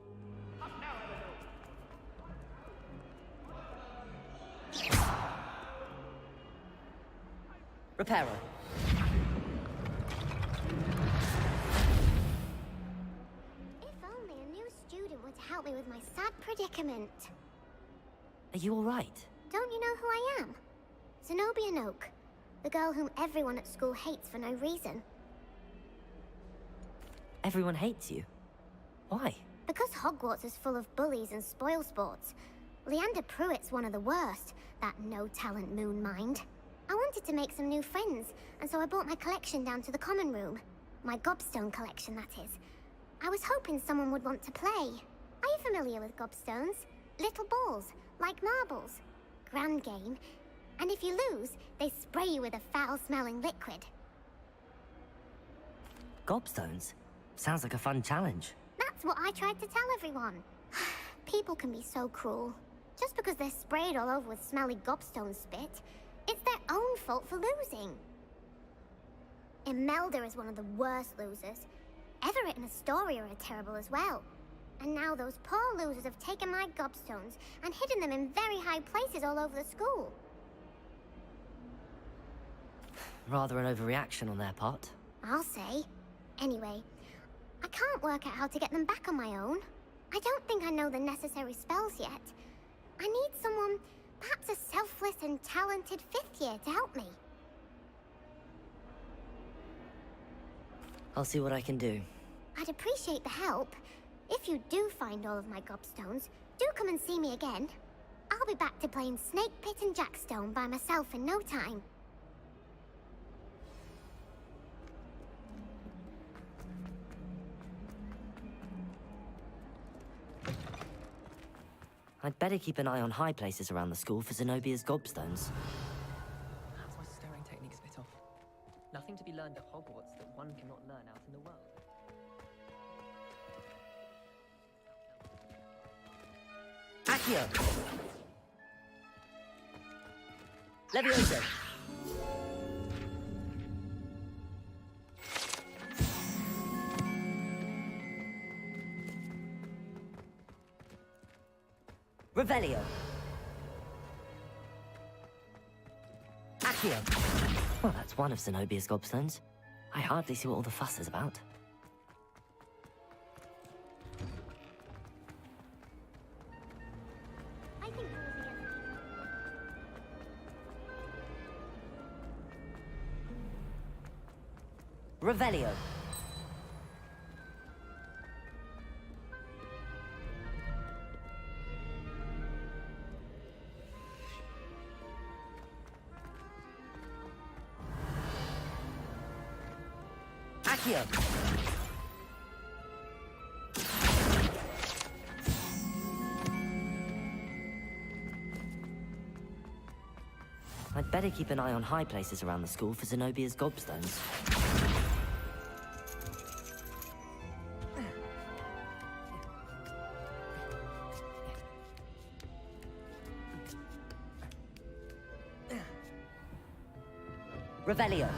S3: Reparo.
S10: If only a new student were to help me with my sad predicament.
S3: Are you all right?
S10: Don't you know who I am? Zenobia Noak, the girl whom everyone at school hates for no reason.
S3: Everyone hates you? Why?
S10: Because Hogwarts is full of bullies and spoilsports. Leander Pruitt's one of the worst, that no-talent moon mind. I wanted to make some new friends, and so I brought my collection down to the common room. My gobstone collection, that is. I was hoping someone would want to play. Are you familiar with gobstones? Little balls, like marbles. Grand game. And if you lose, they spray you with a foul-smelling liquid.
S3: Gobstones? Sounds like a fun challenge.
S10: That's what I tried to tell everyone. People can be so cruel. Just because they're sprayed all over with smelly gobstone spit, it's their own fault for losing. Imelda is one of the worst losers. Everett and Astoria are terrible as well. And now those poor losers have taken my gobstones and hidden them in very high places all over the school.
S3: Rather an overreaction on their part.
S10: I'll say. Anyway, I can't work out how to get them back on my own. I don't think I know the necessary spells yet. I need someone, perhaps a selfless and talented 5th year to help me.
S3: I'll see what I can do.
S10: I'd appreciate the help. If you do find all of my gobstones, do come and see me again. I'll be back to playing Snake Pit and Jackstone by myself in no time.
S3: I'd better keep an eye on high places around the school for Zenobia's gobstones.
S18: How's my staring techniques bit off? Nothing to be learned at Hogwarts that one cannot learn out in the world.
S3: Accio! Levioso! Revelio! Accio! Well, that's one of Zenobia's gobstones. I hardly see what all the fuss is about. Revelio. Accio. I'd better keep an eye on high places around the school for Zenobia's gobstones. Revelio.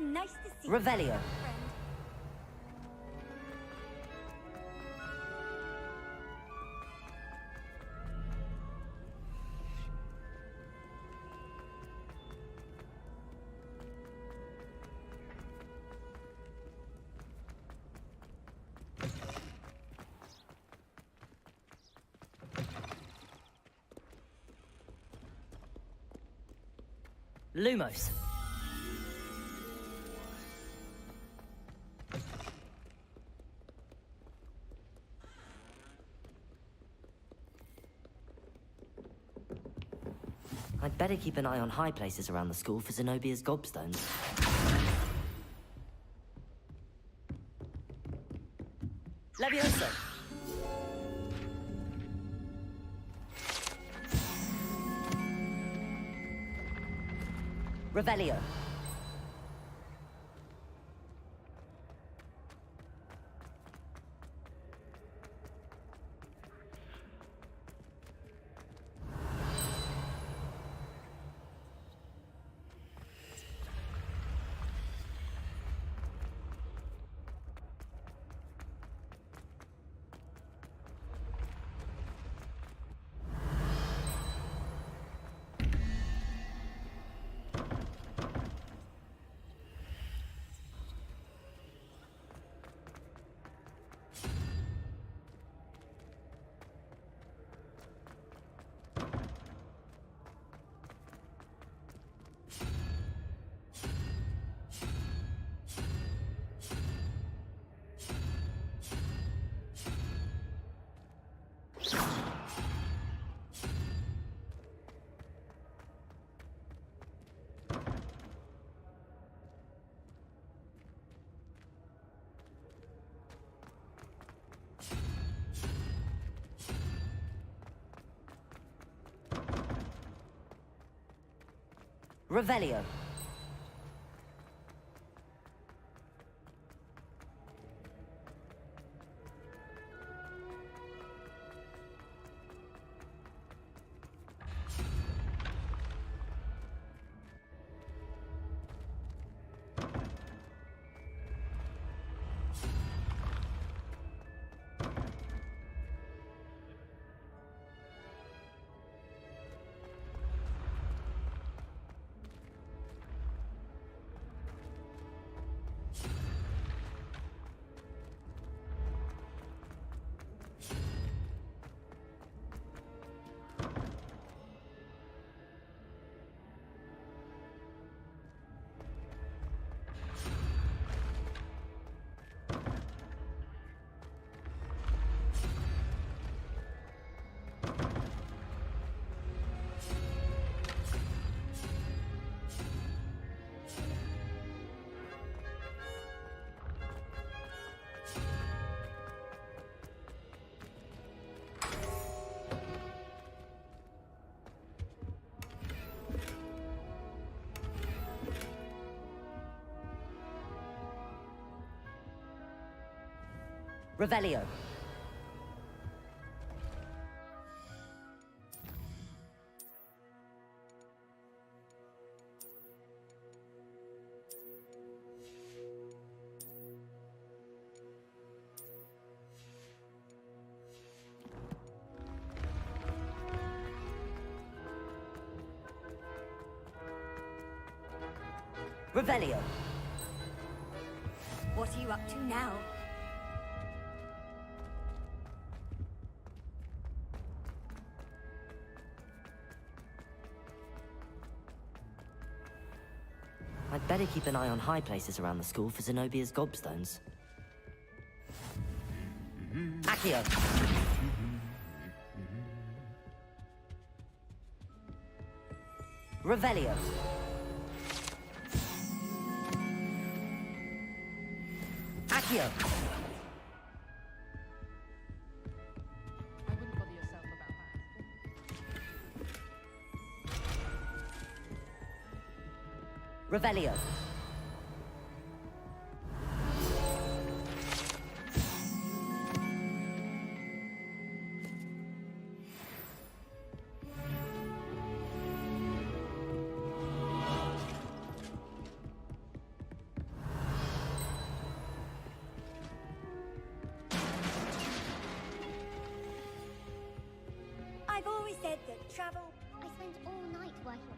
S17: Nice to see
S3: Revelio.
S17: you,
S3: Lumos. I'd better keep an eye on high places around the school for Zenobia's gobstones. Levioso! Revelio.
S2: Revelio. Revelio. Revelio.
S17: What are you up to now?
S3: I'd better keep an eye on high places around the school for Zenobia's gobstones.
S2: Accio. Revelio. Accio. Revelio.
S17: I've always said that travel...
S10: I spent all night working on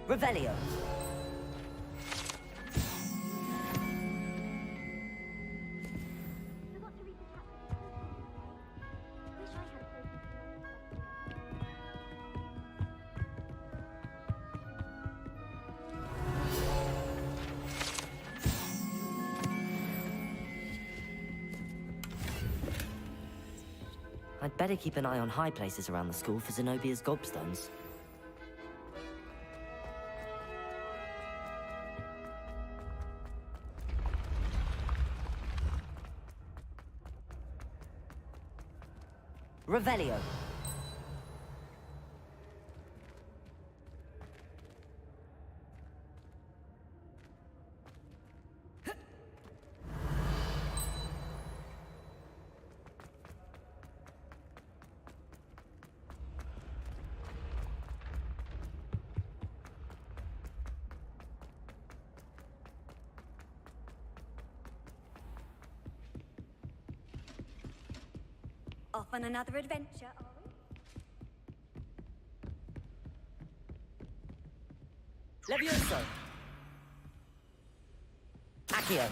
S2: Revelio.
S10: Forgot to read the chapter. Wish I had
S3: I'd better keep an eye on high places around the school for Zenobia's gobstones.
S2: Revelio.
S17: Off on another adventure, are we?
S2: Levioso. Accio.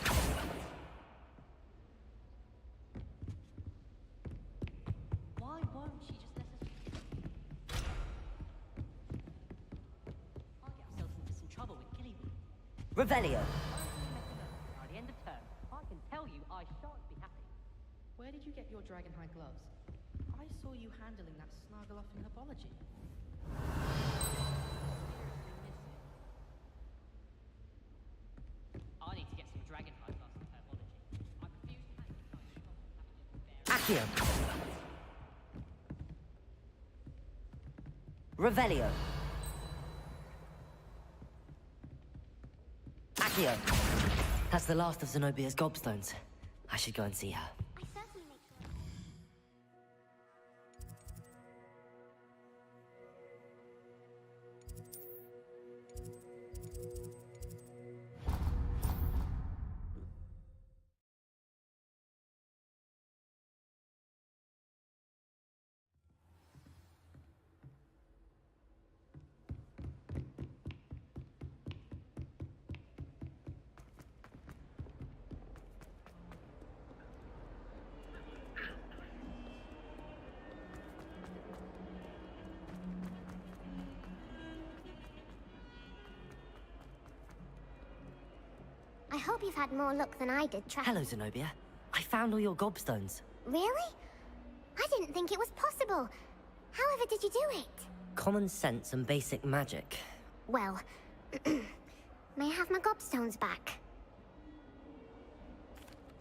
S9: Why won't she just let us... I'll get ourselves into some trouble with Gilly.
S2: Revelio.
S9: By the end of term, I can tell you I shan't be happy.
S18: Where did you get your dragonhide gloves? I saw you handling that snargle off in herbology.
S9: I need to get
S3: Accio. Revelio. Accio. That's the last of Zenobia's gobstones. I should go and see her.
S10: I hope you've had more luck than I did
S3: Hello, Zenobia. I found all your gobstones.
S10: Really? I didn't think it was possible. However did you do it?
S3: Common sense and basic magic.
S10: Well, may I have my gobstones back?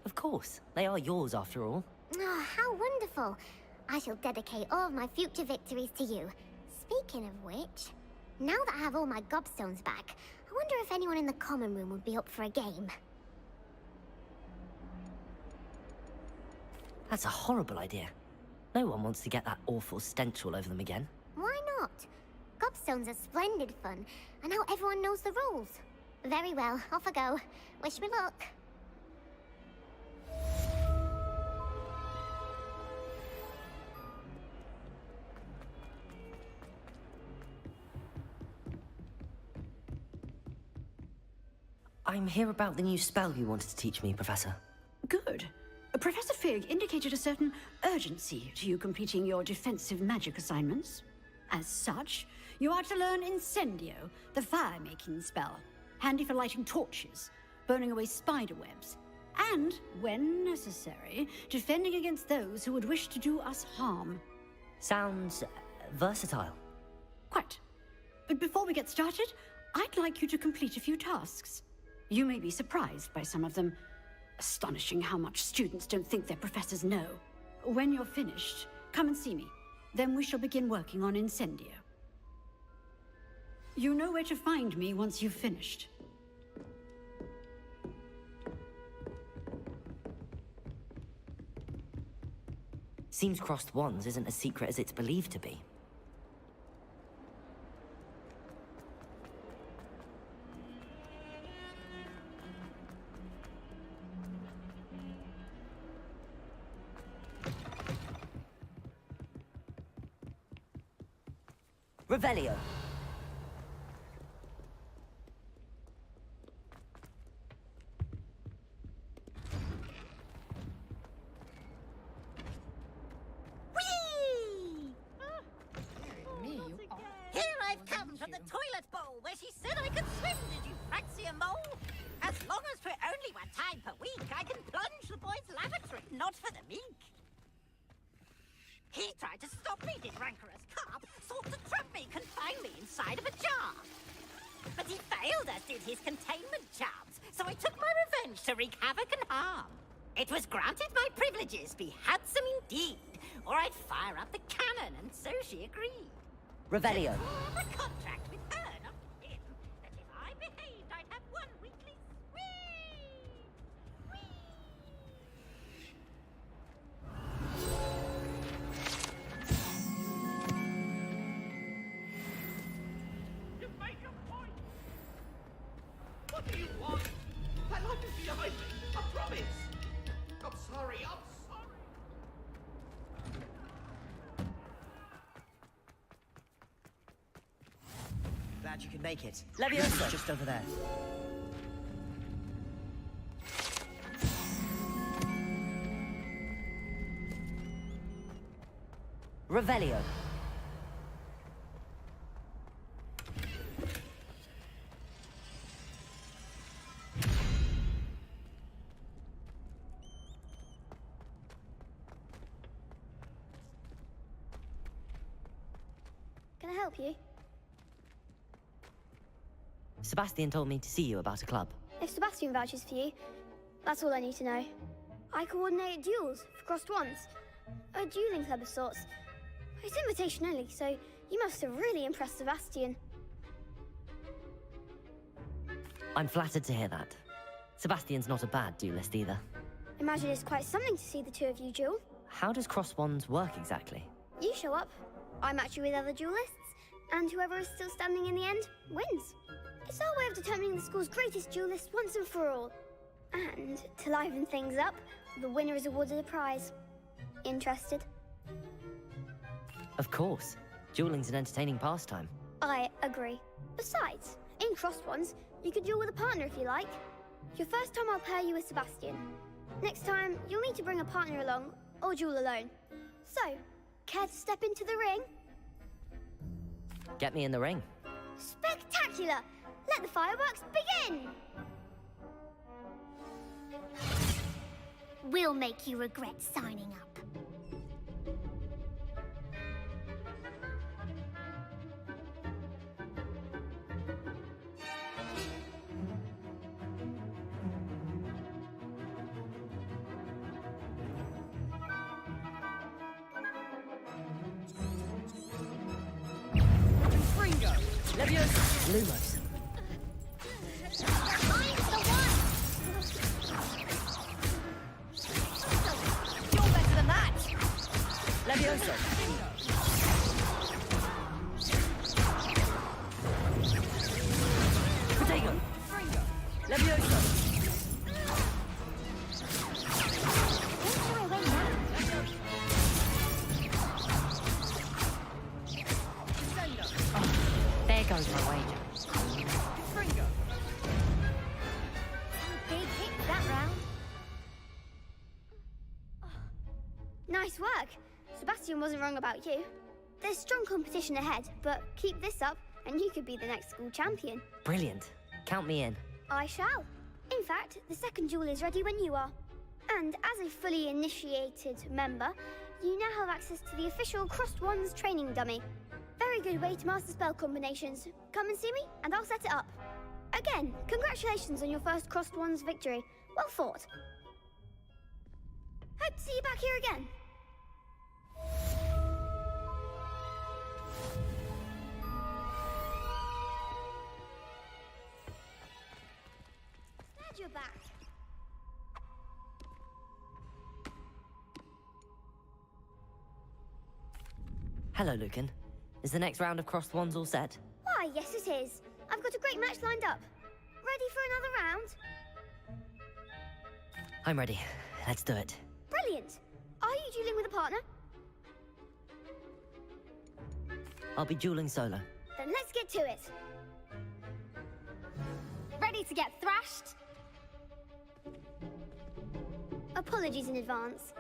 S3: Of course. They are yours, after all.
S10: Oh, how wonderful. I shall dedicate all of my future victories to you. Speaking of which, now that I have all my gobstones back, I wonder if anyone in the common room would be up for a game.
S3: That's a horrible idea. No one wants to get that awful stench all over them again.
S10: Why not? Gobstones are splendid fun, and now everyone knows the rules. Very well, off I go. Wish me luck.
S3: I'm here about the new spell you wanted to teach me, Professor.
S7: Good. Professor Fig indicated a certain urgency to you completing your defensive magic assignments. As such, you are to learn Incendio, the fire-making spell, handy for lighting torches, burning away spider webs, and, when necessary, defending against those who would wish to do us harm.
S3: Sounds versatile.
S7: Quite. But before we get started, I'd like you to complete a few tasks. You may be surprised by some of them. Astonishing how much students don't think their professors know. When you're finished, come and see me. Then we shall begin working on Incendio. You know where to find me once you've finished.
S3: Seems crossed wands isn't as secret as it's believed to be. Revelio.
S14: Here I've come from the toilet bowl where she said I could swim. Did you fancy a mole? As long as for only one time per week, I can plunge the boys' lavatory, not for the meek. He tried to stop me, did rancorous carp, sought to trap me, confine me inside of a jar. But he failed, as did his containment charms, so I took my revenge to wreak havoc and harm. It was granted my privileges be handsome indeed, or I'd fire up the cannon, and so she agreed.
S3: Revelio.
S14: I have a contract with her, not him, that if I behaved, I'd have one weekly
S13: You make a point! What do you want? My life is behind me, I promise! I'm sorry, I'm sorry!
S15: Glad you could make it.
S3: Leviosa.
S15: Just over there.
S3: Revelio.
S10: Can I help you?
S3: Sebastian told me to see you about a club.
S10: If Sebastian vouches for you, that's all I need to know. I coordinate duels for crossed wands.
S6: A dueling club of sorts. It's invitation only, so you must have really impressed Sebastian.
S3: I'm flattered to hear that. Sebastian's not a bad duelist either.
S6: Imagine it's quite something to see the two of you duel.
S3: How does cross wands work exactly?
S6: You show up, I match you with other duelists, and whoever is still standing in the end wins. It's our way of determining the school's greatest duelist once and for all. And to liven things up, the winner is awarded a prize. Interested?
S3: Of course. Dueling's an entertaining pastime.
S6: I agree. Besides, in cross wands, you could duel with a partner if you like. Your first time I'll pair you with Sebastian. Next time, you'll need to bring a partner along, or duel alone. So, care to step into the ring?
S3: Get me in the ring.
S6: Spectacular! Let the fireworks begin!
S10: We'll make you regret signing up.
S3: Leviosa! Lumos.
S10: I'm the one!
S2: You're better than that!
S3: Leviosa! Protego! Leviosa! There goes my wager.
S6: Big hit that round. Nice work. Sebastian wasn't wrong about you. There's strong competition ahead, but keep this up and you could be the next school champion.
S3: Brilliant. Count me in.
S6: I shall. In fact, the second duel is ready when you are. And as a fully initiated member, you now have access to the official Crossed Wands training dummy. Very good way to master spell combinations. Come and see me, and I'll set it up. Again, congratulations on your first Crossed Wands victory. Well fought. Hope to see you back here again. Glad you're back.
S3: Hello, Lucan. Is the next round of crossed wands all set?
S6: Why, yes it is. I've got a great match lined up. Ready for another round?
S3: I'm ready. Let's do it.
S6: Brilliant. Are you dueling with a partner?
S3: I'll be dueling solo.
S6: Then let's get to it. Ready to get thrashed? Apologies in advance.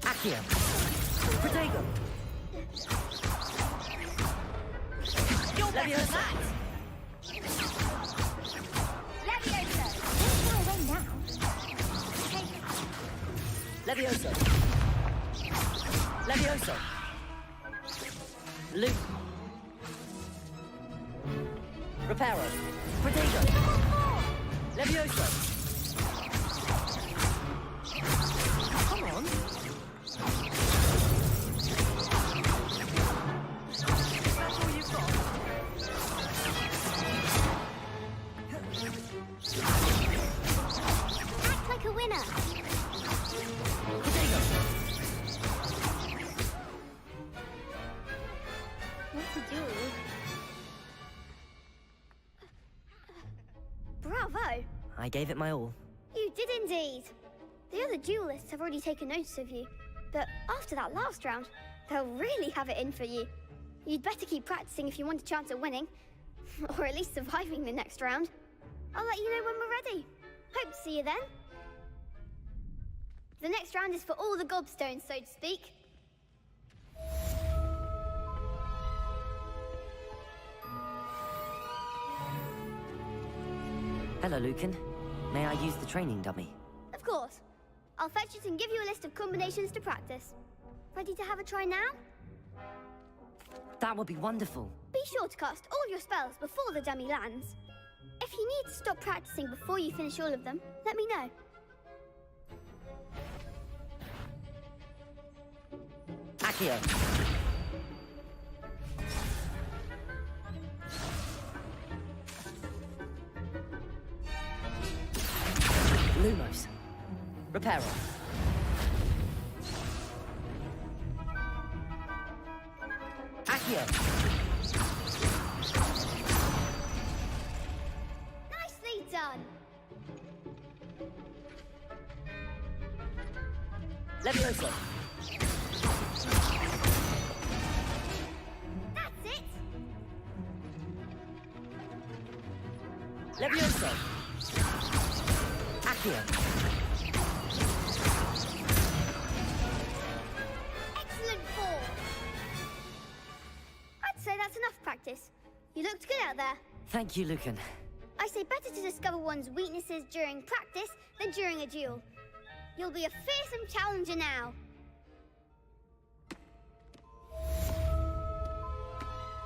S3: Accio! Protego!
S2: You're better than that!
S6: Leviosa! Don't far away now.
S3: Leviosa! Leviosa! Luke! Reparo! Protego! Leviosa! Come on! That's all you've got?
S6: Act like a winner. What to do? Bravo!
S3: I gave it my all.
S6: You did indeed. The other duelists have already taken notice of you, but after that last round, they'll really have it in for you. You'd better keep practicing if you want a chance at winning, or at least surviving the next round. I'll let you know when we're ready. Hope to see you then. The next round is for all the gobstones, so to speak.
S3: Hello, Lucan. May I use the training dummy?
S6: course. I'll fetch it and give you a list of combinations to practice. Ready to have a try now?
S3: That would be wonderful.
S6: Be sure to cast all your spells before the dummy lands. If you need to stop practicing before you finish all of them, let me know.
S3: Accio. Lumos. Reparo. Accio.
S6: Nicely done.
S3: Levioso.
S6: That's it.
S3: Levioso. Accio.
S6: Excellent form. I'd say that's enough practice. You looked good out there.
S3: Thank you, Lucan.
S6: I say better to discover one's weaknesses during practice than during a duel. You'll be a fearsome challenger now.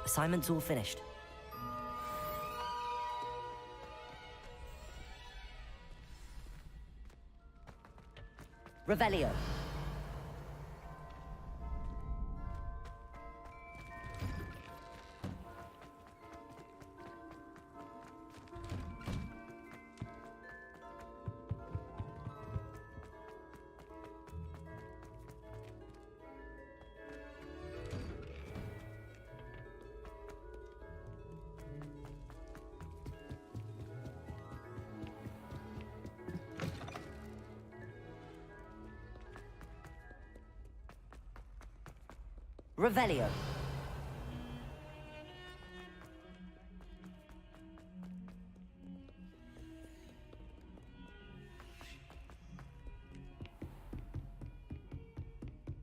S3: Assignment's all finished. Revelio. Revelio.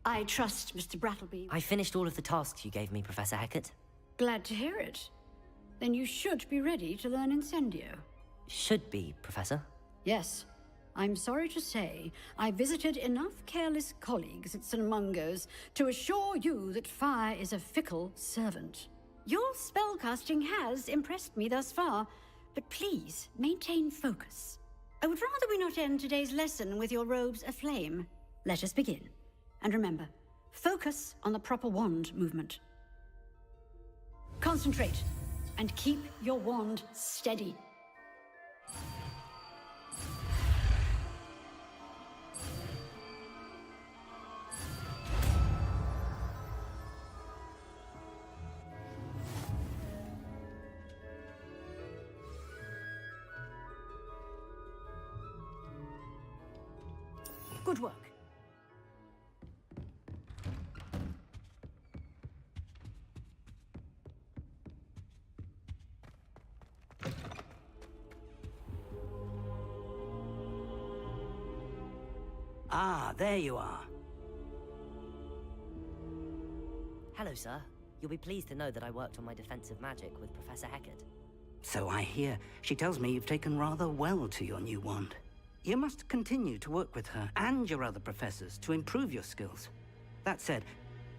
S7: I trust Mr. Brattleby.
S3: I finished all of the tasks you gave me, Professor Hecat.
S7: Glad to hear it. Then you should be ready to learn Incendio.
S3: Should be, Professor.
S7: Yes. I'm sorry to say, I visited enough careless colleagues at St. Mungo's to assure you that fire is a fickle servant. Your spellcasting has impressed me thus far, but please maintain focus. I would rather we not end today's lesson with your robes aflame. Let us begin. And remember, focus on the proper wand movement. Concentrate, and keep your wand steady. Good work.
S2: Ah, there you are.
S3: Hello, sir. You'll be pleased to know that I worked on my defensive magic with Professor Hecat.
S2: So I hear. She tells me you've taken rather well to your new wand. You must continue to work with her and your other professors to improve your skills. That said,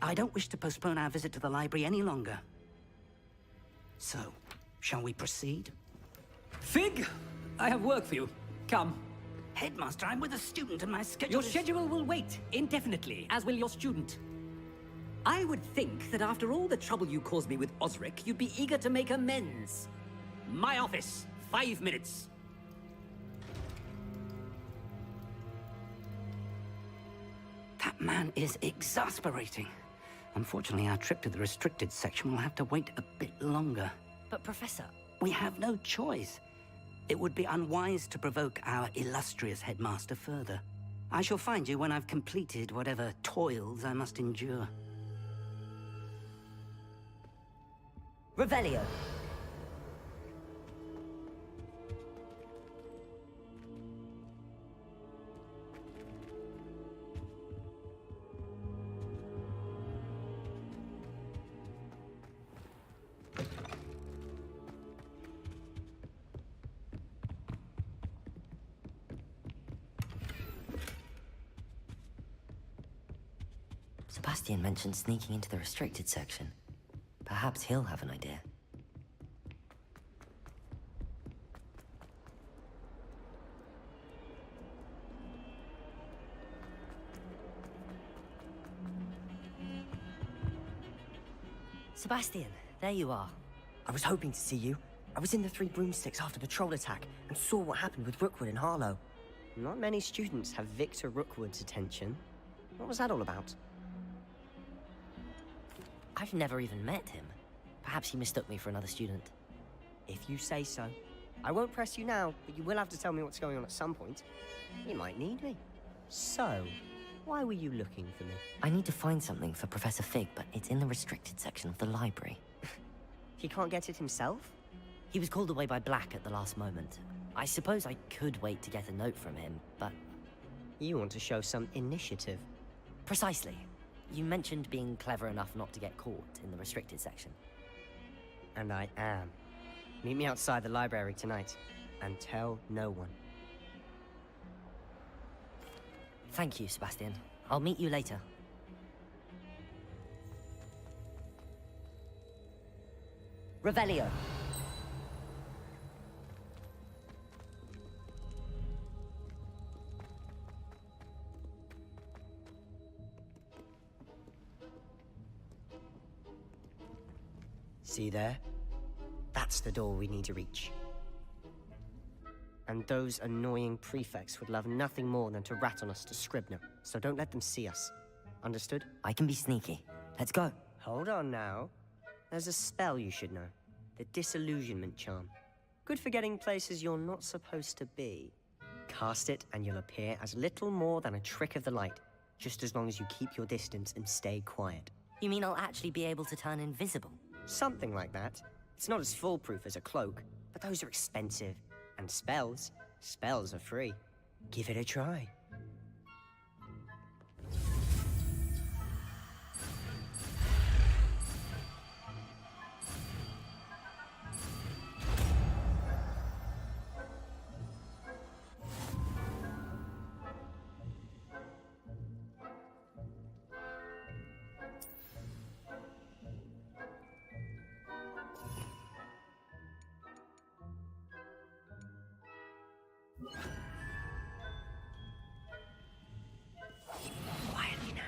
S2: I don't wish to postpone our visit to the library any longer. So, shall we proceed?
S8: Fig, I have work for you. Come.
S2: Headmaster, I'm with a student and my schedule
S8: Your schedule will wait indefinitely, as will your student. I would think that after all the trouble you caused me with Osric, you'd be eager to make amends. My office, 5 minutes.
S2: That man is exasperating. Unfortunately, our trip to the restricted section will have to wait a bit longer.
S3: But, Professor...
S2: We have no choice. It would be unwise to provoke our illustrious headmaster further. I shall find you when I've completed whatever toils I must endure.
S3: Revelio. Sebastian mentioned sneaking into the restricted section. Perhaps he'll have an idea.
S15: Sebastian, there you are. I was hoping to see you. I was in the Three Broomsticks after the troll attack and saw what happened with Rookwood and Harlow. Not many students have Victor Rookwood's attention. What was that all about?
S3: I've never even met him. Perhaps he mistook me for another student.
S15: If you say so. I won't press you now, but you will have to tell me what's going on at some point. You might need me. So, why were you looking for me?
S3: I need to find something for Professor Fig, but it's in the restricted section of the library.
S15: He can't get it himself?
S3: He was called away by Black at the last moment. I suppose I could wait to get a note from him, but...
S15: You want to show some initiative.
S3: Precisely. You mentioned being clever enough not to get caught in the restricted section.
S15: And I am. Meet me outside the library tonight, and tell no one.
S3: Thank you, Sebastian. I'll meet you later. Revelio.
S15: See there? That's the door we need to reach. And those annoying prefects would love nothing more than to rat on us to Scribner, so don't let them see us. Understood?
S3: I can be sneaky. Let's go.
S15: Hold on now. There's a spell you should know. The Disillusionment Charm. Good for getting places you're not supposed to be. Cast it and you'll appear as little more than a trick of the light, just as long as you keep your distance and stay quiet.
S3: You mean I'll actually be able to turn invisible?
S15: Something like that. It's not as foolproof as a cloak, but those are expensive. And spells are free. Give it a try.
S3: Quietly now.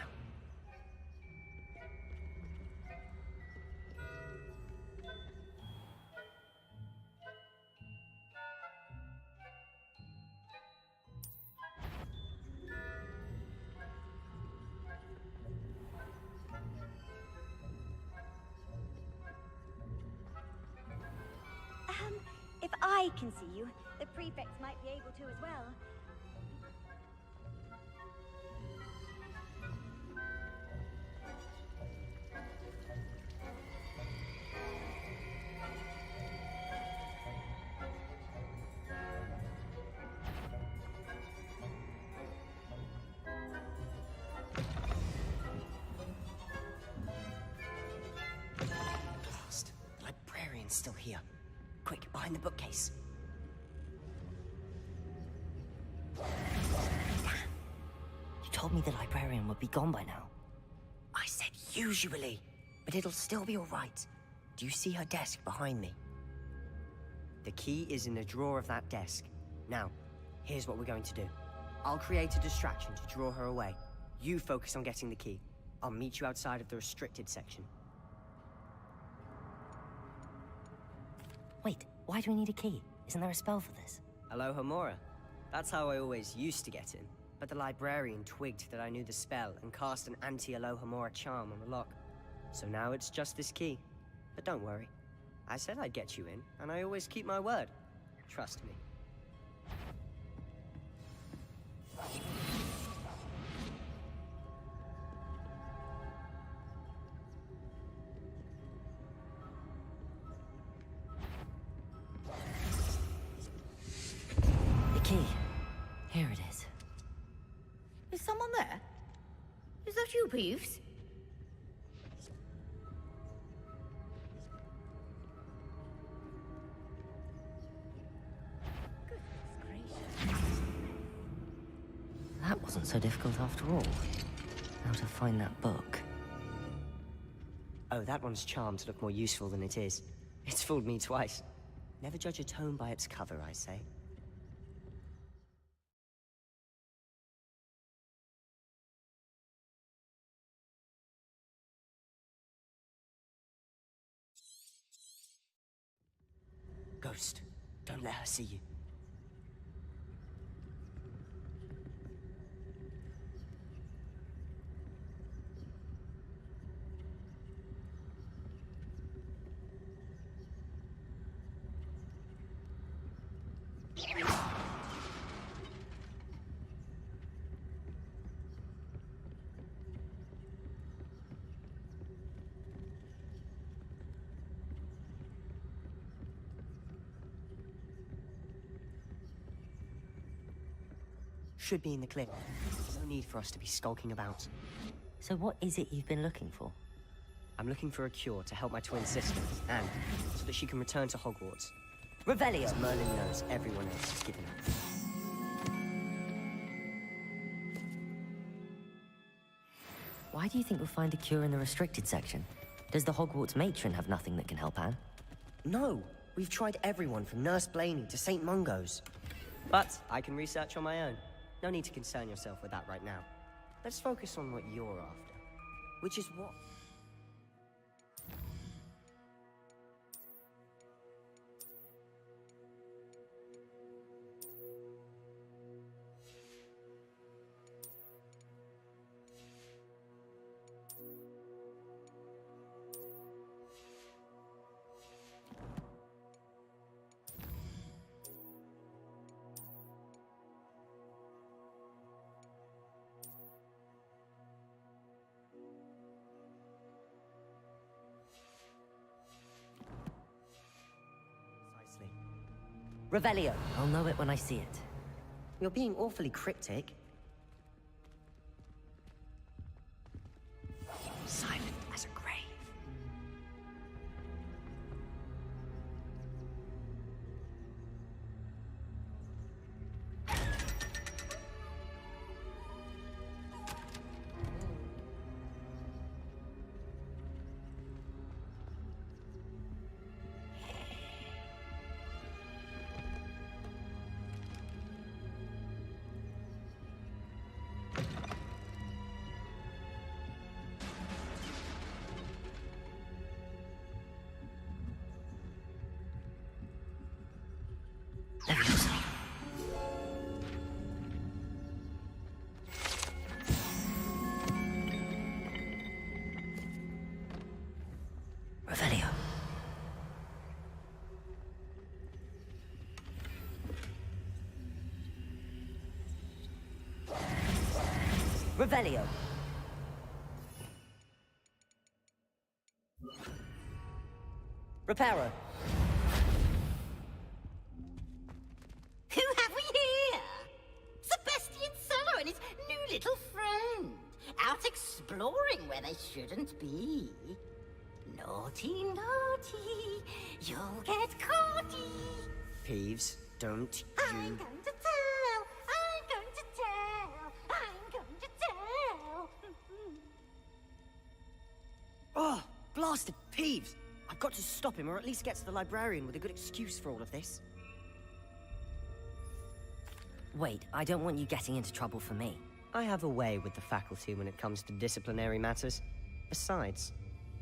S17: If I can see you, the prefects might be able to as well.
S15: Blast. The librarian's still here. Quick, behind the bookcase.
S3: You told me the librarian would be gone by now.
S15: I said usually, but it'll still be all right. Do you see her desk behind me? The key is in the drawer of that desk. Now, here's what we're going to do. I'll create a distraction to draw her away. You focus on getting the key. I'll meet you outside of the restricted section.
S3: Wait, why do we need a key? Isn't there a spell for this?
S15: Alohomora. That's how I always used to get in. But the librarian twigged that I knew the spell and cast an anti-Alohomora charm on the lock. So now it's just this key. But don't worry. I said I'd get you in, and I always keep my word. Trust me.
S3: The key. Here it is.
S11: Is someone there? Is that you, Peeves?
S3: That wasn't so difficult after all. How to find that book.
S15: Oh, that one's charmed to look more useful than it is. It's fooled me twice. Never judge a tome by its cover, I say. Ghost, don't let her see you. Should be in the clip. There's no need for us to be skulking about.
S3: So what is it you've been looking for?
S15: I'm looking for a cure to help my twin sister, Anne, so that she can return to Hogwarts.
S3: Revelio!
S15: As Merlin knows, everyone else has given up.
S3: Why do you think we'll find a cure in the restricted section? Does the Hogwarts matron have nothing that can help Anne?
S15: No! We've tried everyone from Nurse Blaney to St. Mungo's. But I can research on my own. No need to concern yourself with that right now. Let's focus on what you're after. Which is what?
S3: Revelio! I'll know it when I see it.
S15: You're being awfully cryptic. Silent as a grave.
S3: Revelio. Revelio. Reparo.
S14: Who have we here? Sebastian Cello and his new little friend. Out exploring where they shouldn't be. Naughty, naughty, you'll get caughty.
S15: Peeves, don't
S14: I'm
S15: you...
S14: going to tell, I'm going to tell, I'm going to tell.
S15: Oh, blasted Peeves! I've got to stop him, or at least get to the librarian with a good excuse for all of this.
S3: Wait, I don't want you getting into trouble for me.
S15: I have a way with the faculty when it comes to disciplinary matters. Besides,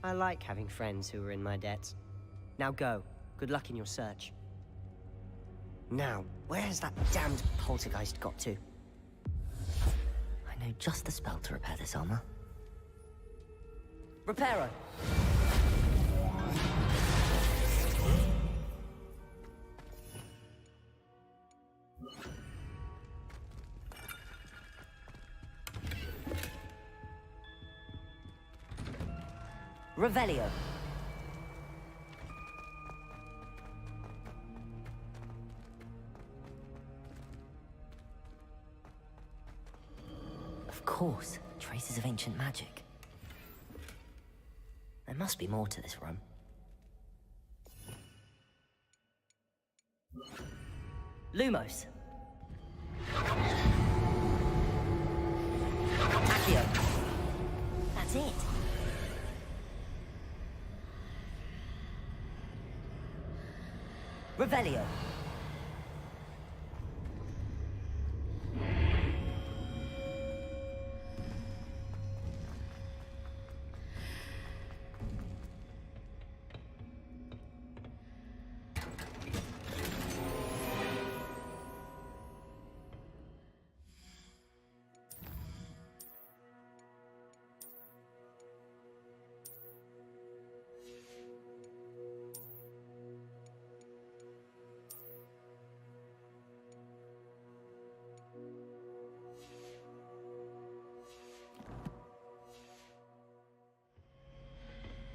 S15: I like having friends who are in my debt. Now go. Good luck in your search. Now, where's that damned poltergeist got to?
S3: I know just the spell to repair this armor. Reparo! Revelio. Of course, traces of ancient magic. There must be more to this room. Lumos. Accio.
S17: That's it.
S2: Revelio.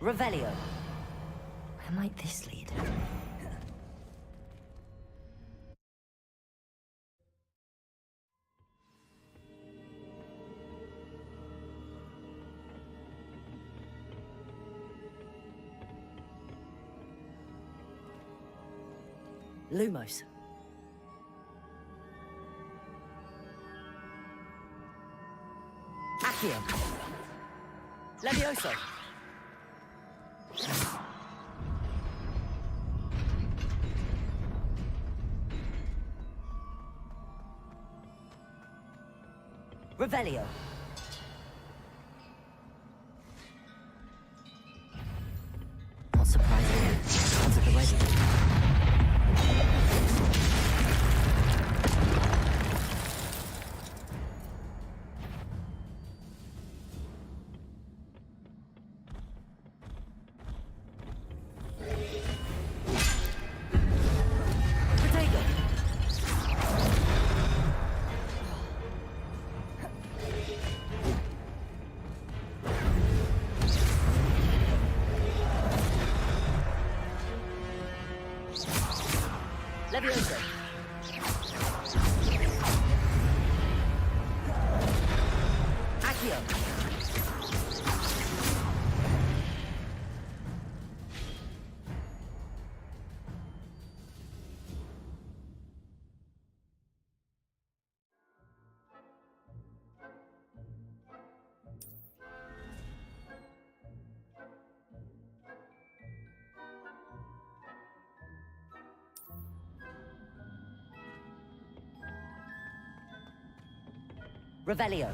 S2: Revelio.
S3: Where might this lead?
S2: Lumos. Accio. Levioso. Revelio.
S3: Not surprising. Sounds like a ready.
S2: Levioso. Accio. Revelio.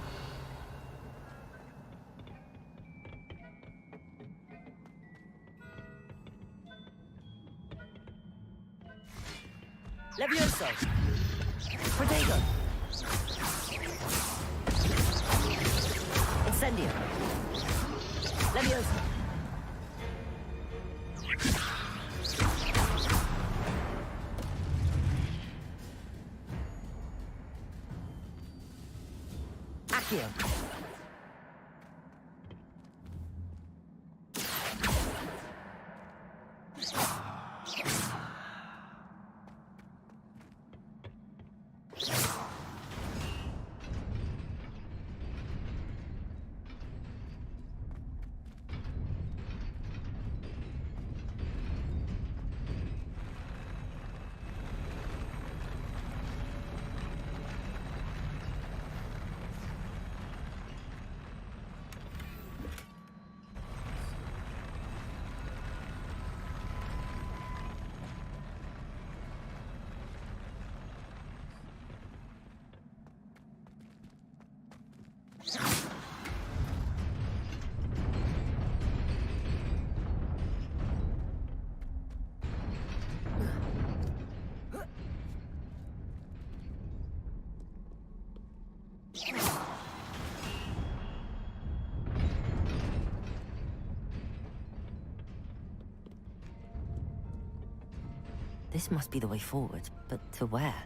S2: Levioso. Protego. Incendio. Levioso. Accio.
S3: This must be the way forward, but to where?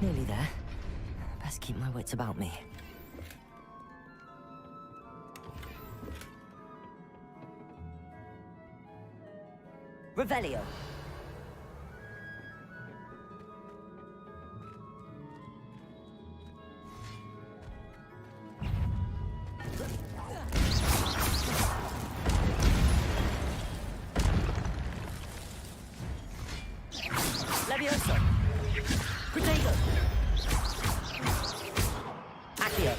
S3: Nearly there. Best keep my wits about me.
S2: Revelio. Levioso. Protego. Accio.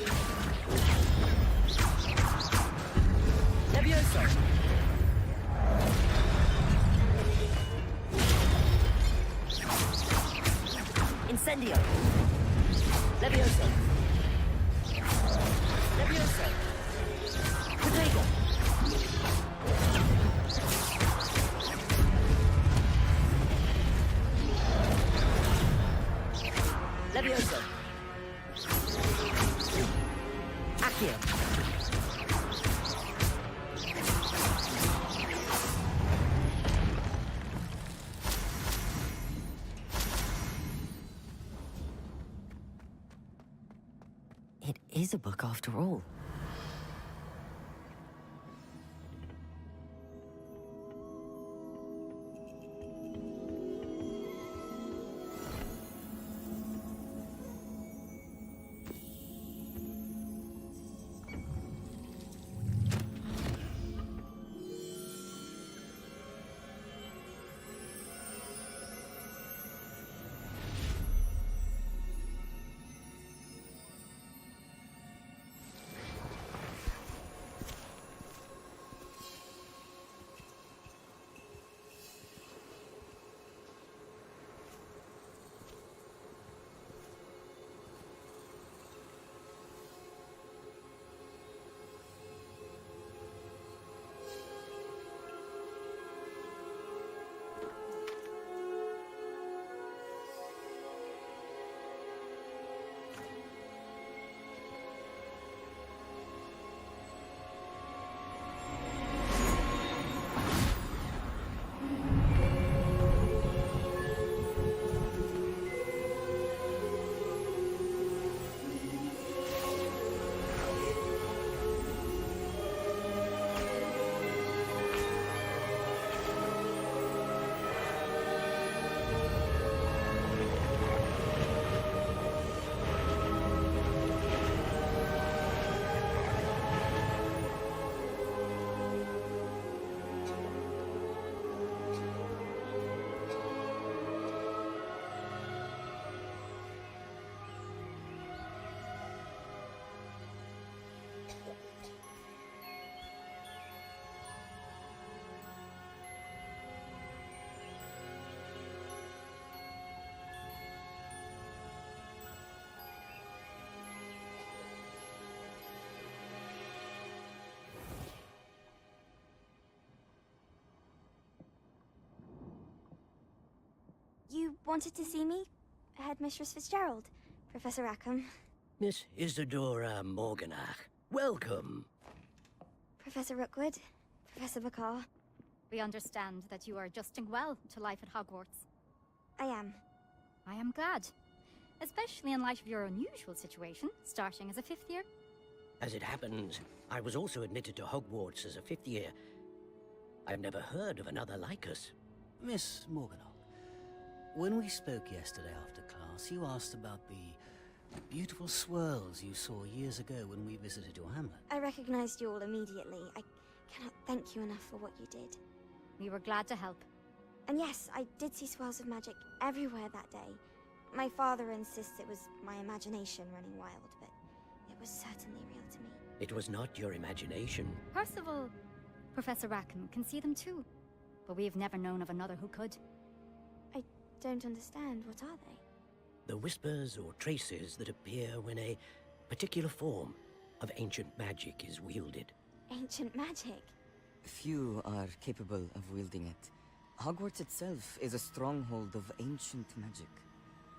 S2: Levioso. Incendio. Levioso. Levioso. Protego. Levioso. Accio.
S3: It is a book after all.
S17: You wanted to see me? Headmistress Fitzgerald, Professor Rackham.
S1: Miss Isadora Morganach, welcome.
S17: Professor Rookwood, Professor Bakar.
S16: We understand that you are adjusting well to life at Hogwarts.
S17: I am.
S16: I am glad. Especially in light of your unusual situation, starting as a 5th year.
S1: As it happens, I was also admitted to Hogwarts as a 5th year. I've never heard of another like us.
S5: Miss Morganach, when we spoke yesterday after class, you asked about the beautiful swirls you saw years ago when we visited your hamlet.
S17: I recognized you all immediately. I cannot thank you enough for what you did.
S16: We were glad to help.
S17: And yes, I did see swirls of magic everywhere that day. My father insists it was my imagination running wild, but it was certainly real to me.
S1: It was not your imagination.
S16: Percival, Professor Rackham can see them too. But we have never known of another who could.
S17: I don't understand. What are they?
S1: The whispers or traces that appear when a particular form of ancient magic is wielded.
S17: Ancient magic?
S20: Few are capable of wielding it. Hogwarts itself is a stronghold of ancient magic.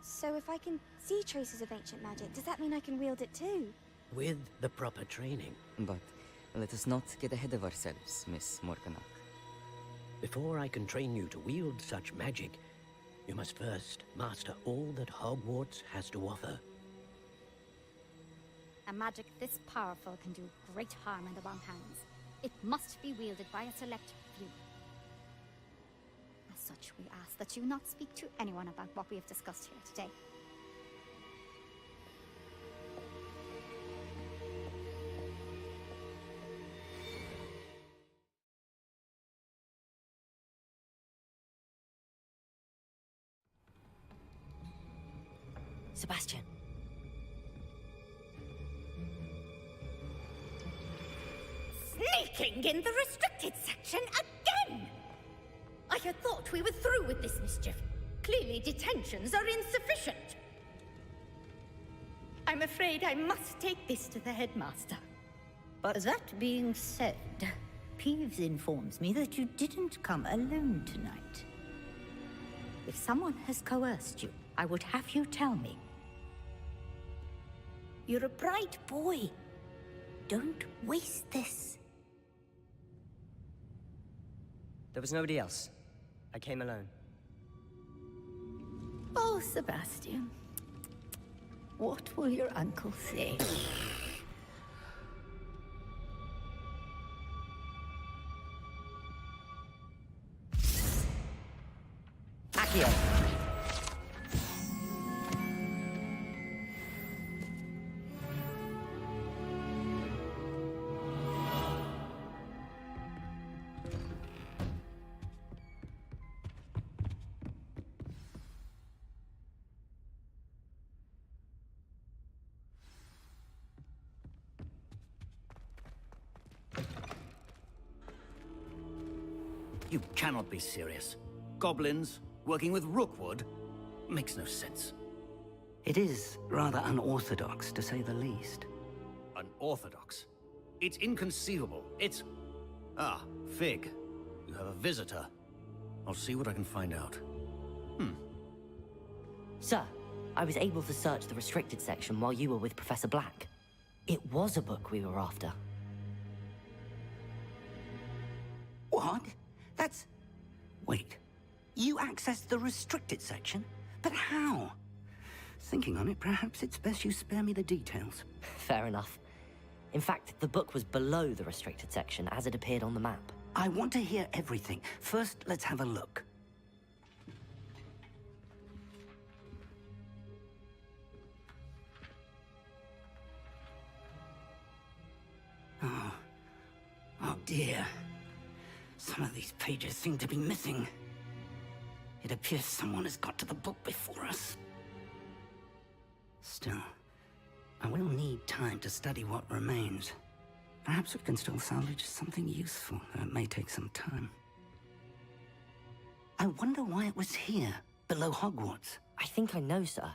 S17: So if I can see traces of ancient magic, does that mean I can wield it too?
S1: With the proper training.
S20: But let us not get ahead of ourselves, Miss Morganach.
S1: Before I can train you to wield such magic, you must first master all that Hogwarts has to offer.
S16: A magic this powerful can do great harm in the wrong hands. It must be wielded by a select few. As such, we ask that you not speak to anyone about what we have discussed here today.
S3: Sebastian.
S11: Sneaking in the restricted section again! I had thought we were through with this mischief. Clearly detentions are insufficient. I'm afraid I must take this to the headmaster.
S21: But that being said, Peeves informs me that you didn't come alone tonight. If someone has coerced you, I would have you tell me. You're a bright boy. Don't waste this.
S15: There was nobody else. I came alone.
S21: Oh, Sebastian. What will your uncle say?
S3: Accio.
S5: You cannot be serious. Goblins working with Rookwood? Makes no sense.
S2: It is rather unorthodox, to say the least.
S5: Unorthodox? It's inconceivable. It's... Ah, Fig. You have a visitor. I'll see what I can find out.
S3: Sir, I was able to search the restricted section while you were with Professor Black. It was a book we were after.
S2: What? That's... Wait. You accessed the restricted section? But how? Thinking on it, perhaps it's best you spare me the details.
S3: Fair enough. In fact, the book was below the restricted section as it appeared on the map.
S2: I want to hear everything. First, let's have a look. Oh dear. Some of these pages seem to be missing. It appears someone has got to the book before us. Still, I will need time to study what remains. Perhaps we can still salvage something useful, though it may take some time. I wonder why it was here, below Hogwarts.
S3: I think I know, sir.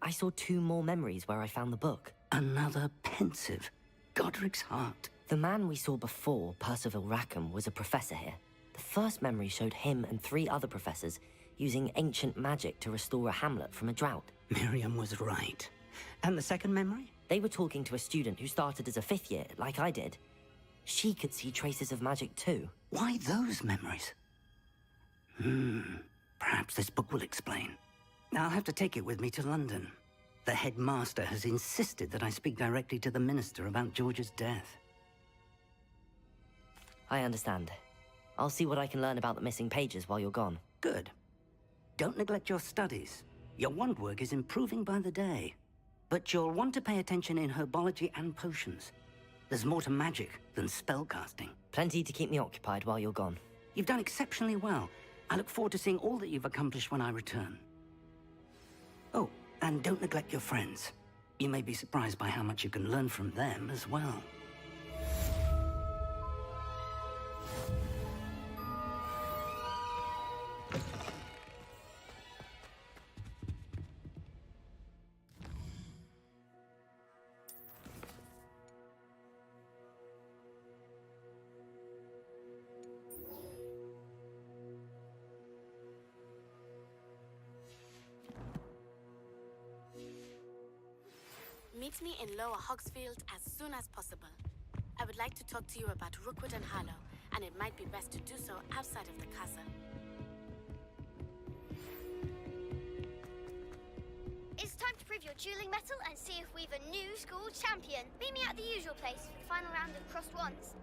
S3: I saw 2 more memories where I found the book.
S2: Another pensive. Godric's heart.
S3: The man we saw before, Percival Rackham, was a professor here. The first memory showed him and 3 other professors using ancient magic to restore a hamlet from a drought.
S2: Miriam was right. And the second memory?
S3: They were talking to a student who started as a 5th year, like I did. She could see traces of magic too.
S2: Why those memories? Perhaps this book will explain. I'll have to take it with me to London. The headmaster has insisted that I speak directly to the minister about George's death.
S3: I understand. I'll see what I can learn about the missing pages while you're gone.
S2: Good. Don't neglect your studies. Your wand work is improving by the day. But you'll want to pay attention in herbology and potions. There's more to magic than spellcasting.
S3: Plenty to keep me occupied while you're gone.
S2: You've done exceptionally well. I look forward to seeing all that you've accomplished when I return. Oh, and don't neglect your friends. You may be surprised by how much you can learn from them as well.
S12: Meet me in Lower Hogsfield as soon as possible. I would like to talk to you about Rookwood and Harlow, and it might be best to do so outside of the castle.
S6: It's time to prove your dueling mettle and see if we've a new school champion. Meet me at the usual place for the final round of crossed wands.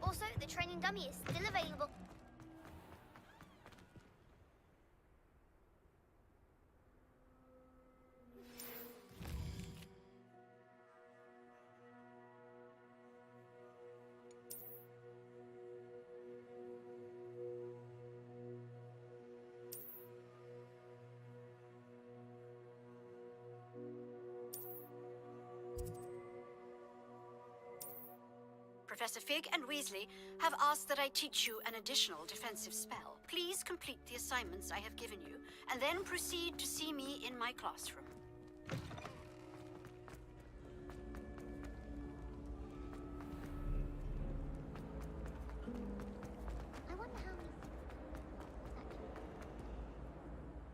S6: Also, the training dummy is still available.
S7: Professor Fig and Weasley have asked that I teach you an additional defensive spell. Please complete the assignments I have given you, and then proceed to see me in my classroom.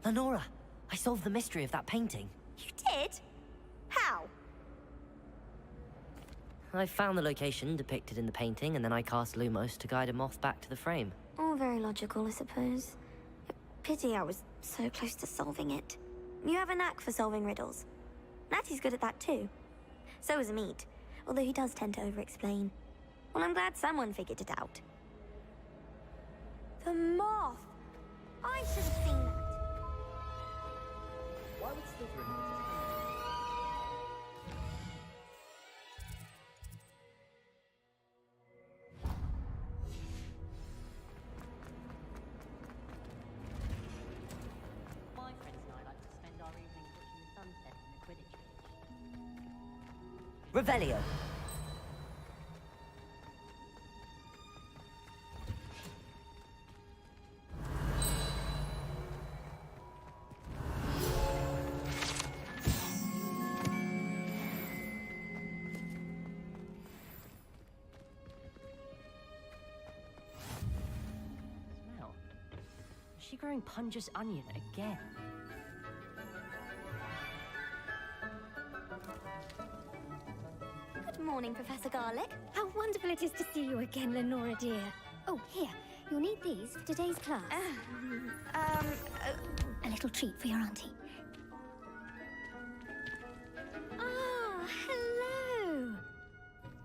S3: Lenora, I solved the mystery of that painting.
S17: You did? How?
S3: I found the location depicted in the painting, and then I cast Lumos to guide a moth back to the frame.
S17: All very logical, I suppose. Pity I was so close to solving it. You have a knack for solving riddles. Natty's good at that too. So is Amit, although he does tend to over-explain. Well, I'm glad someone figured it out. The moth! I should have seen that.
S3: Why would Slytherin
S4: My friends and I like to spend our evenings watching the sunset in the Quidditch pitch.
S3: Revelio.
S4: Smell. Is she growing Punja's onion again?
S10: Good morning, Professor Garlick. How wonderful it is to see you again, Lenora dear. Oh, here. You'll need these for today's class. A little treat for your auntie. Ah, hello.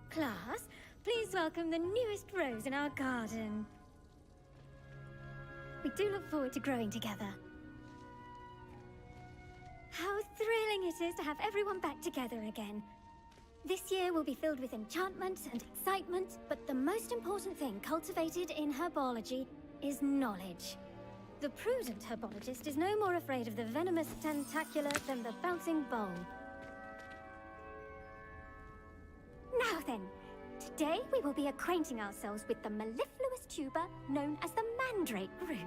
S10: Class, please welcome the newest rose in our garden. We do look forward to growing together. How thrilling it is to have everyone back together again. This year will be filled with enchantment and excitement, but the most important thing cultivated in herbology is knowledge. The prudent herbologist is no more afraid of the venomous tentacular than the bouncing bowl. Now then, today we will be acquainting ourselves with the mellifluous tuber known as the mandrake root.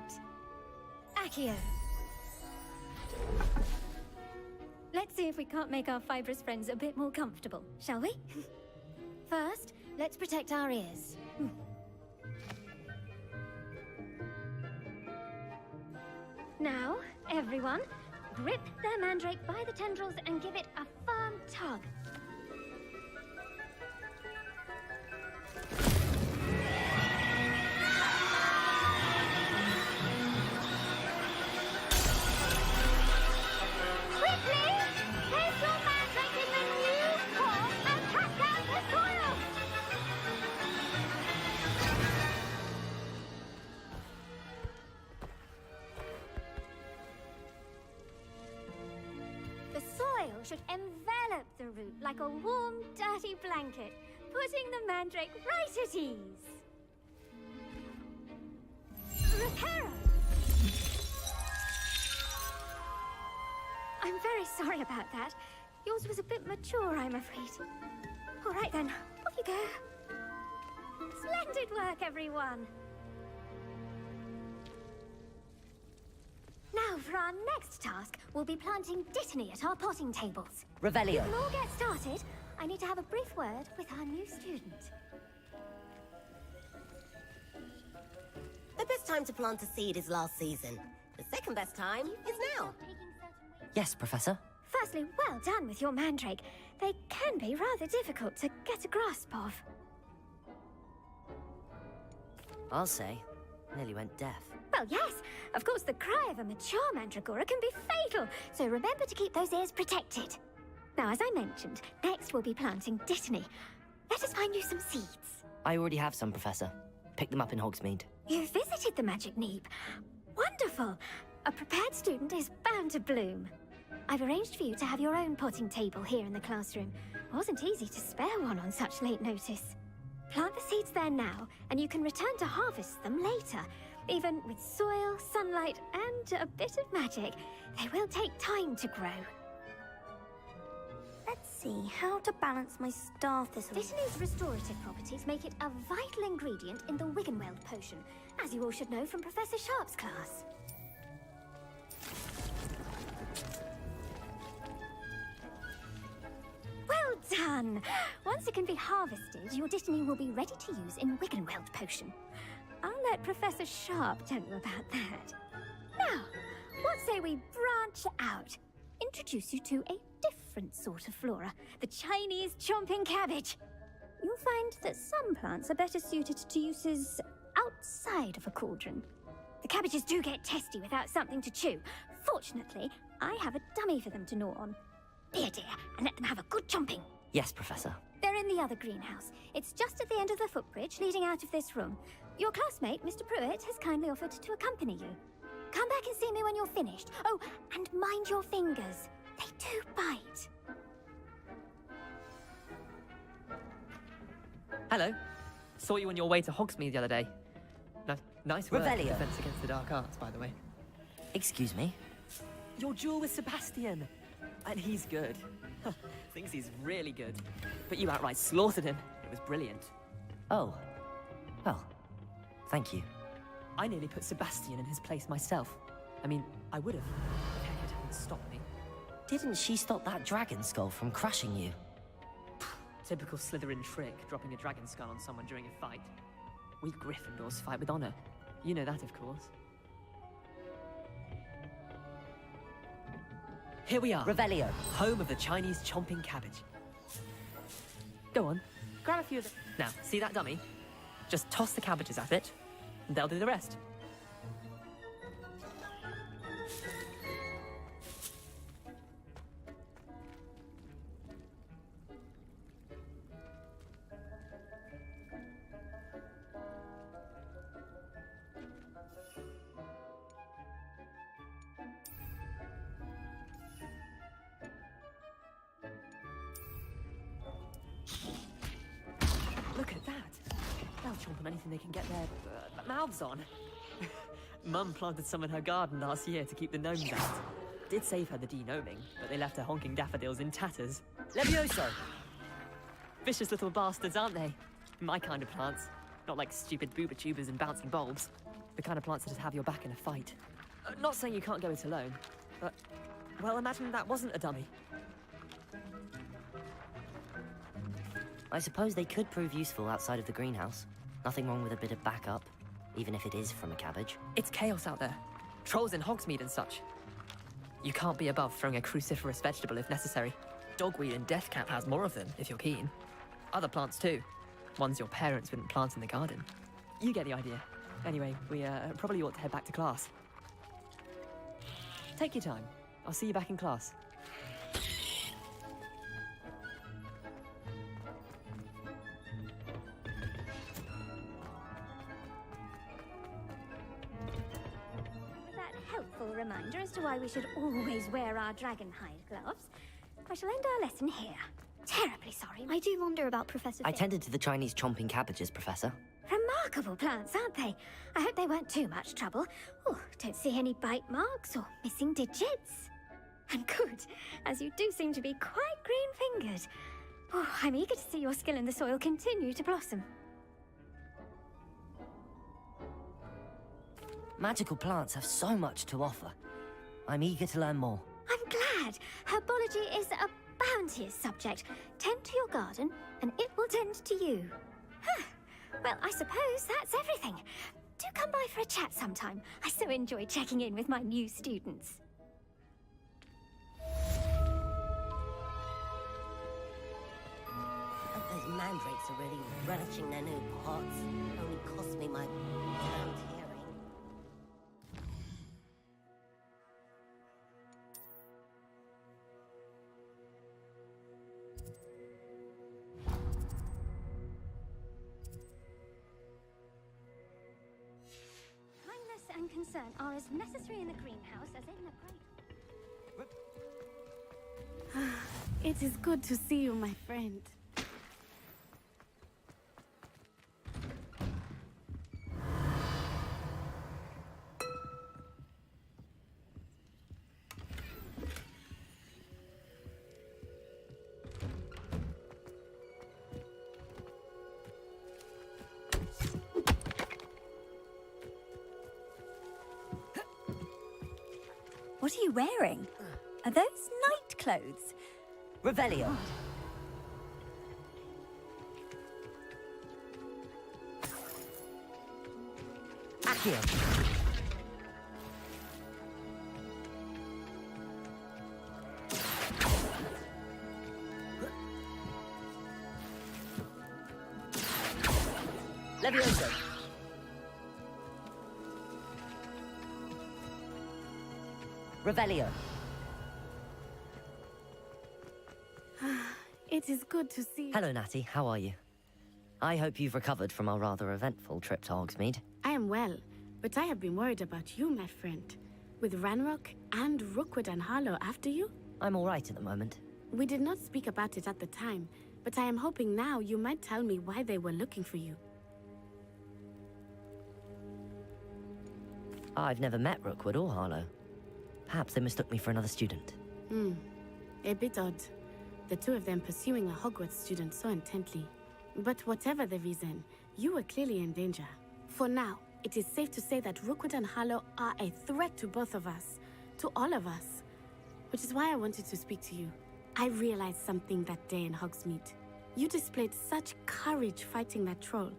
S10: Accio. Let's see if we can't make our fibrous friends a bit more comfortable, shall we? First, let's protect our ears. Now, everyone, grip their mandrake by the tendrils and give it a firm tug. Quickly! Place your mandrake in the new form and cast out the soil! The soil should envelop the root like a warm, dirty blanket, putting the mandrake right at ease. Reparo! I'm very sorry about that.
S6: Yours was a bit mature, I'm afraid. All right then, off you go. Splendid work, everyone. Now, for our next task, we'll be planting Dittany at our potting tables.
S3: Revelio.
S6: You can all get started. I need to have a brief word with our new student.
S19: The best time to plant a seed is last season. The second best time is now.
S3: Yes, Professor.
S6: Firstly, well done with your mandrake. They can be rather difficult to get a grasp of.
S3: I'll say. Nearly went deaf.
S6: Well, yes. Of course, the cry of a mature mandragora can be fatal, so remember to keep those ears protected. Now, as I mentioned, next we'll be planting Dittany. Let us find you some seeds.
S3: I already have some, Professor. Pick them up in Hogsmeade.
S6: You've visited the Magic Neep. Wonderful. A prepared student is bound to bloom. I've arranged for you to have your own potting table here in the classroom. Wasn't easy to spare one on such late notice. Plant the seeds there now, and you can return to harvest them later. Even with soil, sunlight, and a bit of magic, they will take time to grow.
S17: Let's see, how to balance my star thistle.
S6: Dittany's restorative properties make it a vital ingredient in the Wiggenweld potion, as you all should know from Professor Sharp's class. Well done! Once it can be harvested, your Dittany will be ready to use in Wiggenweld potion. I'll let Professor Sharp tell you about that. Now, what say we branch out? Introduce you to a different sort of flora, the Chinese chomping cabbage. You'll find that some plants are better suited to uses outside of a cauldron. The cabbages do get testy without something to chew. Fortunately, I have a dummy for them to gnaw on. Be a dear, and let them have a good chomping.
S3: Yes, Professor.
S6: They're in the other greenhouse. It's just at the end of the footbridge leading out of this room. Your classmate, Mr. Pruitt, has kindly offered to accompany you. Come back and see me when you're finished. Oh, and mind your fingers. They do bite.
S18: Hello. Saw you on your way to Hogsmeade the other day. Nice work.
S3: Revelio.
S18: Defense against the dark arts, by the way.
S3: Excuse me?
S18: Your duel with Sebastian. And he's good. Thinks he's really good. But you outright slaughtered him. It was brilliant.
S3: Oh. Well, thank you.
S18: I nearly put Sebastian in his place myself. I mean, I would have. If Hecate hadn't stopped me.
S3: Didn't she stop that dragon skull from crushing you?
S18: Typical Slytherin trick, dropping a dragon skull on someone during a fight. We Gryffindors fight with honor. You know that, of course. Here we are.
S3: Revelio.
S18: Home of the Chinese chomping cabbage. Go on, grab a few of them. Now, see that dummy? Just toss the cabbages at it, and they'll do the rest. Look at that. They'll chomp on anything they can get their mouths on. Mum planted some in her garden last year to keep the gnomes out. Did save her the de-gnoming, but they left her honking daffodils in tatters.
S3: Levioso!
S18: Vicious little bastards, aren't they? My kind of plants. Not like stupid booba tubers and bouncing bulbs. The kind of plants that just have your back in a fight. Not saying you can't go it alone, but... well, imagine that wasn't a dummy.
S3: I suppose they could prove useful outside of the greenhouse. Nothing wrong with a bit of backup, even if it is from a cabbage.
S18: It's chaos out there. Trolls in Hogsmeade and such. You can't be above throwing a cruciferous vegetable if necessary. Dogweed and deathcap has more of them, if you're keen. Other plants too. Ones your parents wouldn't plant in the garden. You get the idea. Anyway, we probably ought to head back to class. Take your time. I'll see you back in class.
S6: Reminder as to why we should always wear our dragonhide gloves. I shall end our lesson here. Terribly sorry. I do wonder about Professor
S3: I tended to the Chinese chomping cabbages, Professor.
S6: Remarkable plants, aren't they? I hope they weren't too much trouble. Oh, don't see any bite marks or missing digits.
S10: And good, as you do seem to be quite green-fingered. Oh, I'm eager to see your skill in the soil continue to blossom.
S3: Magical plants have so much to offer. I'm eager to learn more.
S10: I'm glad. Herbology is a bounteous subject. Tend to your garden, and it will tend to you. Huh. Well, I suppose that's everything. Do come by for a chat sometime. I so enjoy checking in with my new students.
S19: Those mandrakes are really relishing their new pots. Only cost me my damned hearing.
S10: Kindness and concern are as necessary in the greenhouse as in the cradle.
S12: It is good to see you, my friend.
S9: What are you wearing? Are those night clothes?
S2: Revelio. Accio. Levioso. Revelio.
S12: It is good to see you.
S3: Hello, Natty. How are you? I hope you've recovered from our rather eventful trip to Hogsmeade.
S12: I am well, but I have been worried about you, my friend. With Ranrock and Rookwood and Harlow after you?
S3: I'm all right at the moment.
S12: We did not speak about it at the time, but I am hoping now you might tell me why they were looking for you.
S3: I've never met Rookwood or Harlow. Perhaps they mistook me for another student.
S12: A bit odd. The two of them pursuing a Hogwarts student so intently. But whatever the reason, you were clearly in danger. For now, it is safe to say that Rookwood and Harlow are a threat to both of us. To all of us. Which is why I wanted to speak to you. I realized something that day in Hogsmeade. You displayed such courage fighting that troll.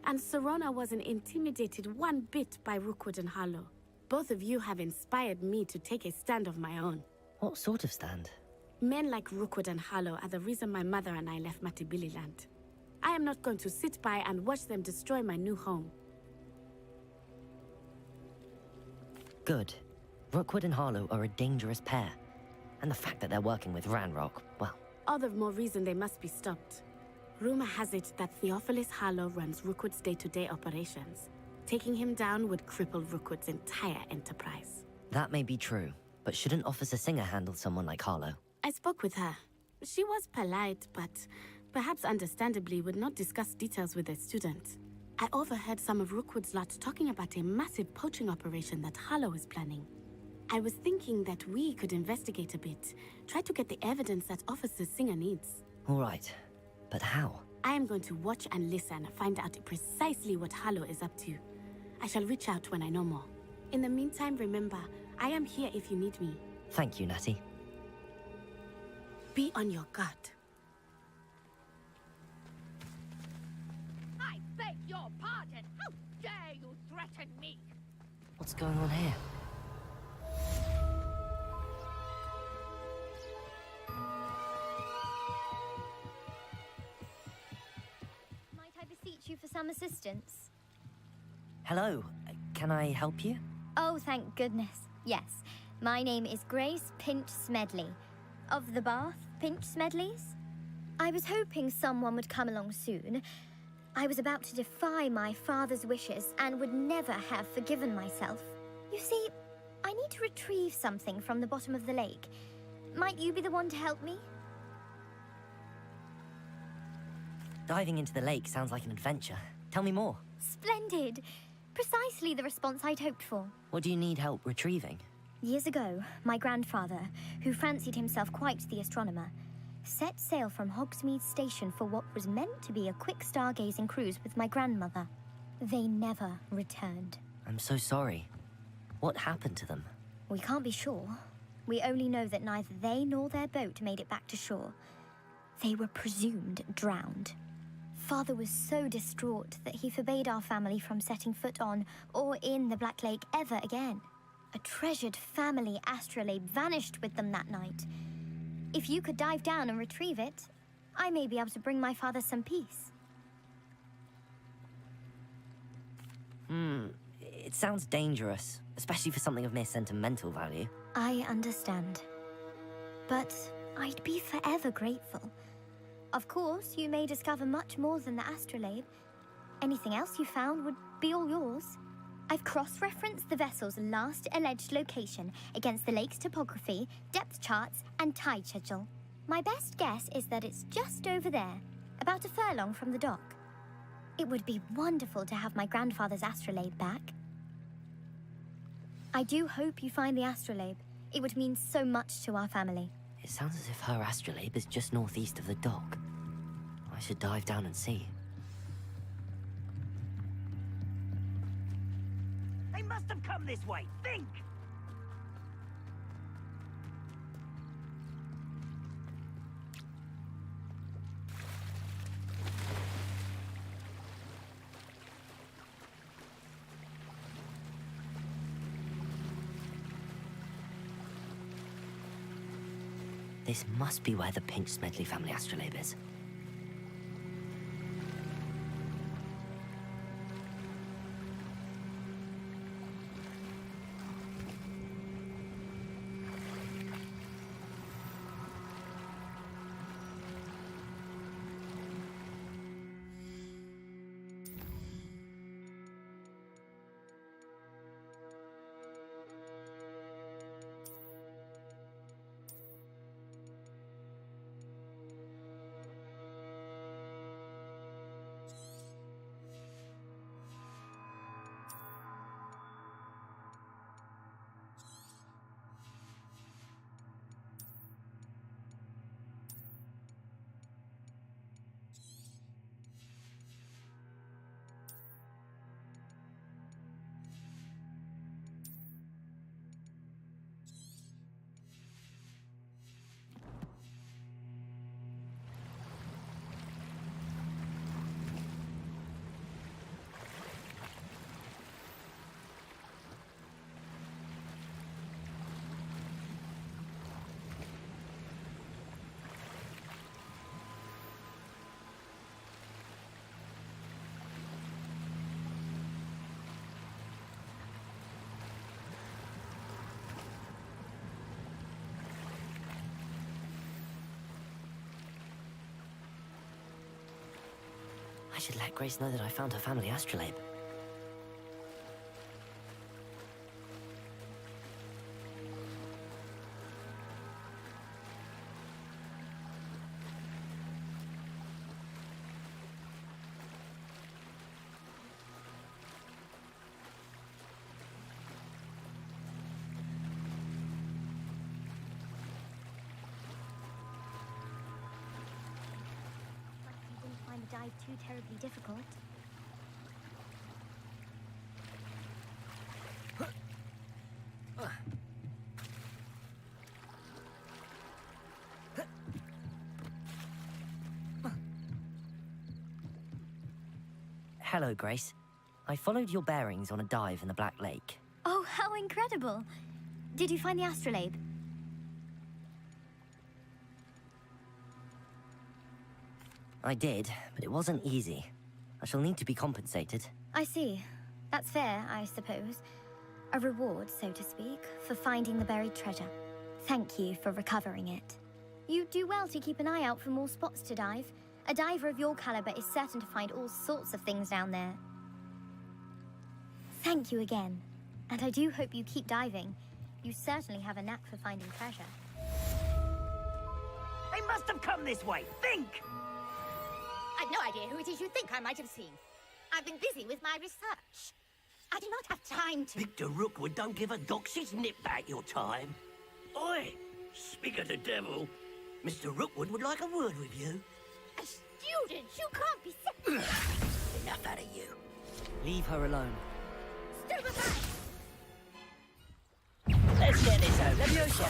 S12: And Serona wasn't intimidated one bit by Rookwood and Harlow. Both of you have inspired me to take a stand of my own.
S3: What sort of stand?
S12: Men like Rookwood and Harlow are the reason my mother and I left Matabeleland. I am not going to sit by and watch them destroy my new home.
S3: Good. Rookwood and Harlow are a dangerous pair. And the fact that they're working with Ranrock, well...
S12: All the more reason they must be stopped. Rumor has it that Theophilus Harlow runs Rookwood's day-to-day operations. Taking him down would cripple Rookwood's entire enterprise.
S3: That may be true, but shouldn't Officer Singer handle someone like Harlow?
S12: I spoke with her. She was polite, but perhaps understandably would not discuss details with a student. I overheard some of Rookwood's lot talking about a massive poaching operation that Harlow is planning. I was thinking that we could investigate a bit, try to get the evidence that Officer Singer needs.
S3: All right, but how?
S12: I am going to watch and listen, find out precisely what Harlow is up to. I shall reach out when I know more. In the meantime, remember, I am here if you need me.
S3: Thank you, Natty.
S12: Be on your guard.
S14: I beg your pardon. How dare you threaten me?
S3: What's going on here?
S10: Might I beseech you for some assistance?
S3: Hello, can I help you?
S10: Oh, thank goodness. Yes. My name is Grace Pinch Smedley. Of the Bath Pinch Smedleys? I was hoping someone would come along soon. I was about to defy my father's wishes and would never have forgiven myself. You see, I need to retrieve something from the bottom of the lake. Might you be the one to help me?
S3: Diving into the lake sounds like an adventure. Tell me more.
S10: Splendid! Precisely the response I'd hoped for.
S3: What do you need help retrieving?
S13: Years ago, my grandfather, who fancied himself quite the astronomer, set sail from Hogsmeade Station for what was meant to be a quick stargazing cruise with my grandmother. They never returned.
S3: I'm so sorry. What happened to them?
S13: We can't be sure. We only know that neither they nor their boat made it back to shore. They were presumed drowned. Father was so distraught that he forbade our family from setting foot on or in the Black Lake ever again. A treasured family astrolabe vanished with them that night. If you could dive down and retrieve it, I may be able to bring my father some peace.
S3: It sounds dangerous, especially for something of mere sentimental value.
S13: I understand. But I'd be forever grateful. Of course, you may discover much more than the astrolabe. Anything else you found would be all yours. I've cross-referenced the vessel's last alleged location against the lake's topography, depth charts, and tide schedule. My best guess is that it's just over there, about a furlong from the dock. It would be wonderful to have my grandfather's astrolabe back. I do hope you find the astrolabe. It would mean so much to our family.
S3: It sounds as if her astrolabe is just northeast of the dock. I should dive down and see.
S2: They must have come this way. Think!
S3: This must be where the Pinch Smedley family astrolabe is. I should let Grace know that I found her family astrolabe.
S13: Dive too terribly difficult.
S3: Hello, Grace. I followed your bearings on a dive in the Black Lake.
S13: Oh, how incredible! Did you find the astrolabe?
S3: I did, but it wasn't easy. I shall need to be compensated.
S13: I see. That's fair, I suppose. A reward, so to speak, for finding the buried treasure. Thank you for recovering it. You do well to keep an eye out for more spots to dive. A diver of your caliber is certain to find all sorts of things down there. Thank you again. And I do hope you keep diving. You certainly have a knack for finding treasure.
S2: They must have come this way. Think!
S11: I've no idea who it is you think I might have seen. I've been busy with my research. I do not have time to...
S1: Victor Rookwood don't give a doxy's nip back your time. Oi! Speak of the devil. Mr. Rookwood would like a word with you.
S11: A student? You can't be...
S1: Enough out of you.
S3: Leave her alone.
S11: Stupefy!
S1: Let's get this out. Leviosa!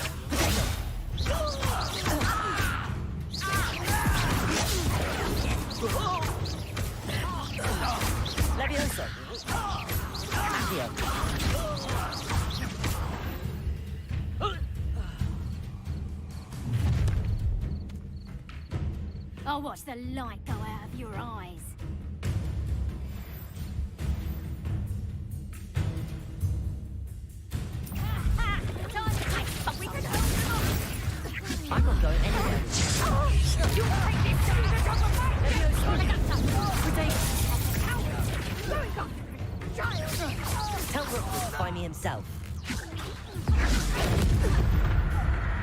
S3: Leviosa! Accio!
S10: I'll watch the light go out of your eyes.
S3: I'm not going anywhere.
S10: You take this to the top of my
S3: Tell Rookwood to find me himself.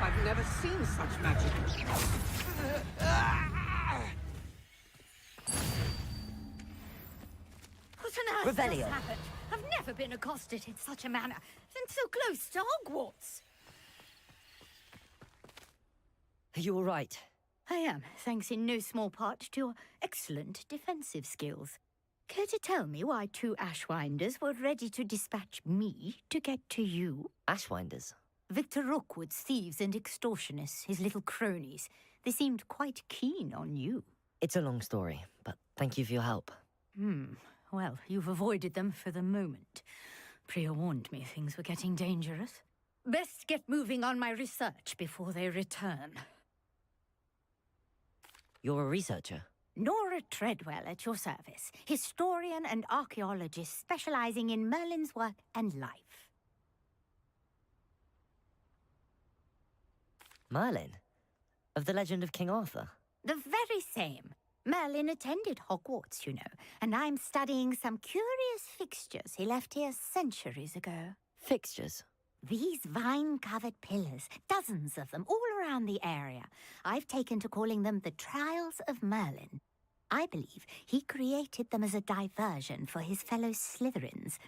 S8: I've never seen such magic.
S11: What on earth
S3: Revelio.
S11: just happened? I've never been accosted in such a manner, and so close to Hogwarts.
S3: Are you all right?
S11: I am, thanks in no small part to your excellent defensive skills. Care to tell me why 2 Ashwinders were ready to dispatch me to get to you?
S3: Ashwinders?
S11: Victor Rookwood's thieves and extortionists, his little cronies. They seemed quite keen on you.
S3: It's a long story, but thank you for your help.
S11: Well, you've avoided them for the moment. Priya warned me things were getting dangerous. Best get moving on my research before they return.
S3: You're a researcher?
S11: Nora Treadwell at your service, historian and archaeologist specializing in Merlin's work and life.
S3: Merlin? Of the legend of King Arthur?
S11: The very same. Merlin attended Hogwarts, you know, and I'm studying some curious fixtures he left here centuries ago.
S3: Fixtures?
S11: These vine-covered pillars, dozens of them, all around the area. I've taken to calling them the Trials of Merlin. I believe he created them as a diversion for his fellow Slytherins.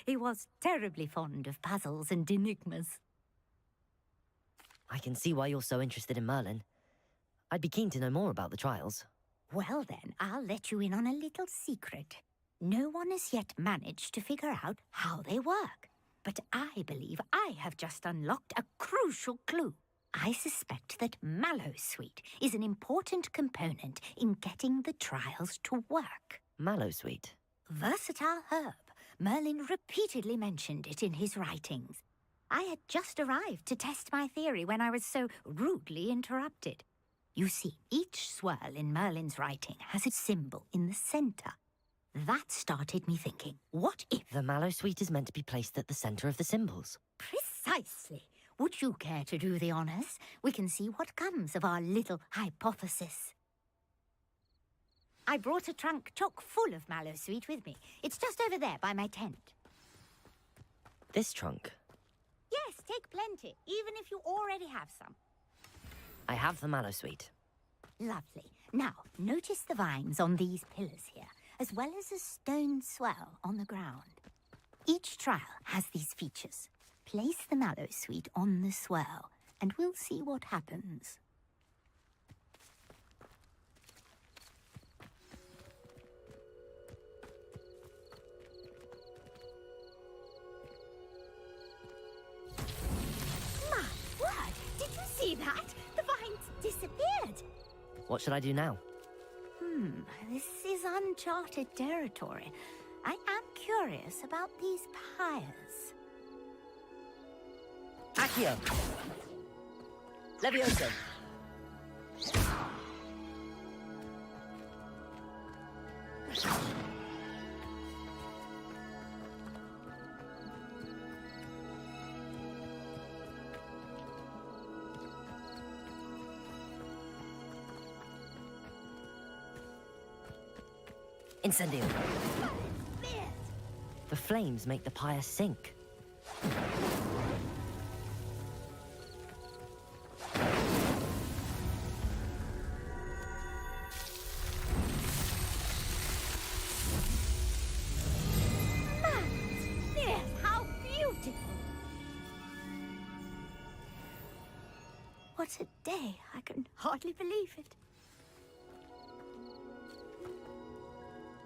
S11: He was terribly fond of puzzles and enigmas.
S3: I can see why you're so interested in Merlin. I'd be keen to know more about the trials.
S11: Well then, I'll let you in on a little secret. No one has yet managed to figure out how they work. But I believe I have just unlocked a crucial clue. I suspect that Mallowsweet is an important component in getting the trials to work.
S3: Mallowsweet?
S11: Versatile herb. Merlin repeatedly mentioned it in his writings. I had just arrived to test my theory when I was so rudely interrupted. You see, each swirl in Merlin's writing has a symbol in the center. That started me thinking, what if...
S3: The Mallowsweet is meant to be placed at the center of the symbols.
S11: Precisely. Would you care to do the honors? We can see what comes of our little hypothesis. I brought a trunk chock full of Mallowsweet with me. It's just over there by my tent.
S3: This trunk?
S11: Yes, take plenty, even if you already have some.
S3: I have the Mallowsweet.
S11: Lovely. Now, notice the vines on these pillars here, as well as a stone swell on the ground. Each trial has these features. Place the Mallowsweet on the swell, and we'll see what happens. My word! Did you see that? The vines disappeared!
S3: What should I do now?
S11: This is uncharted territory. I am curious about these pyres.
S3: Accio! Leviosa! Incendio! The flames make the pyre sink.
S11: What a day. I can hardly believe it.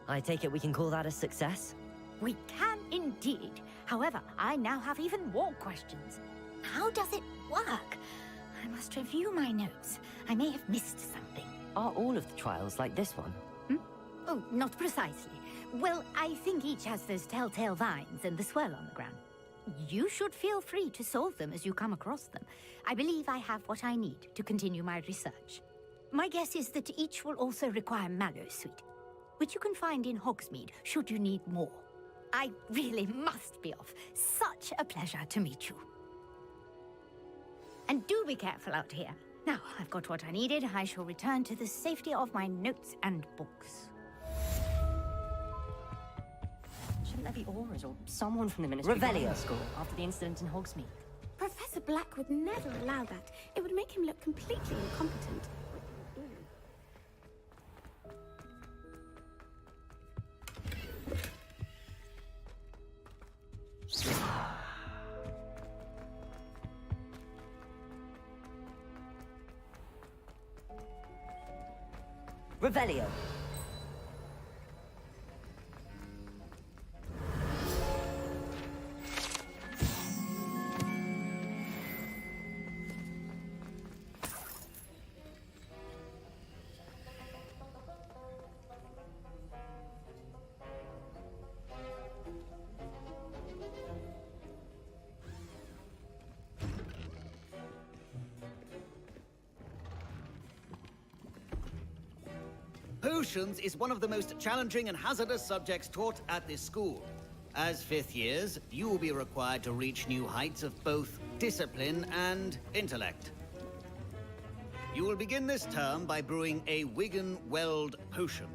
S3: I take it we can call that a success?
S11: We can indeed. However, I now have even more questions. How does it work? I must review my notes. I may have missed something.
S3: Are all of the trials like this one?
S11: Oh, not precisely. Well, I think each has those telltale vines and the swirl on the ground. You should feel free to solve them as you come across them. I believe I have what I need to continue my research. My guess is that each will also require mallow sweet, which you can find in Hogsmeade should you need more. I really must be off. Such a pleasure to meet you. And do be careful out here. Now, I've got what I needed. I shall return to the safety of my notes and books.
S4: Shouldn't there be auras or someone from the Ministry
S3: Revelio.
S4: of school after the incident in Hogsmeade?
S12: Professor Black would never allow that. It would make him look completely incompetent.
S3: Revelio.
S20: Potions is one of the most challenging and hazardous subjects taught at this school. As fifth years, you will be required to reach new heights of both discipline and intellect. You will begin this term by brewing a Wiggenweld potion.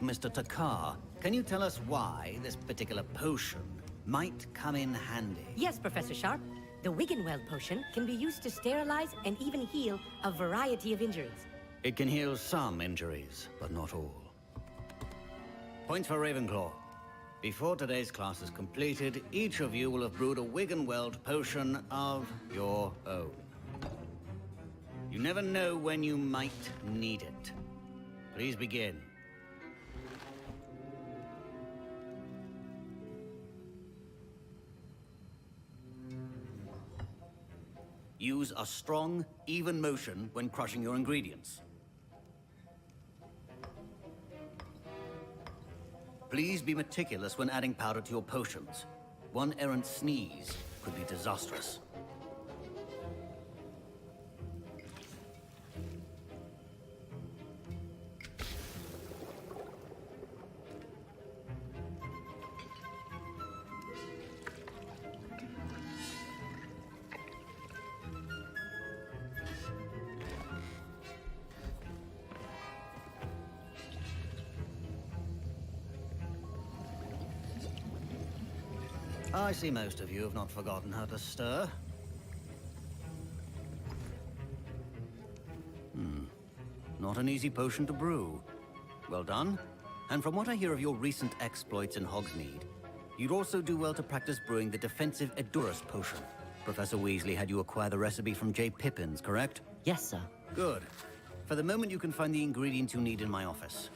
S20: Mr. Takar, can you tell us why this particular potion might come in handy?
S22: Yes, Professor Sharp. The Wiggenweld potion can be used to sterilize and even heal a variety of injuries.
S20: It can heal some injuries, but not all. Point for Ravenclaw. Before today's class is completed, each of you will have brewed a Wiggenweld potion of your own. You never know when you might need it. Please begin. Use a strong, even motion when crushing your ingredients. Please be meticulous when adding powder to your potions. One errant sneeze could be disastrous. I see most of you have not forgotten how to stir. Not an easy potion to brew. Well done. And from what I hear of your recent exploits in Hogsmeade, you'd also do well to practice brewing the defensive Edurus potion. Professor Weasley had you acquire the recipe from J. Pippins, correct?
S3: Yes, sir.
S20: Good. For the moment, you can find the ingredients you need in my office.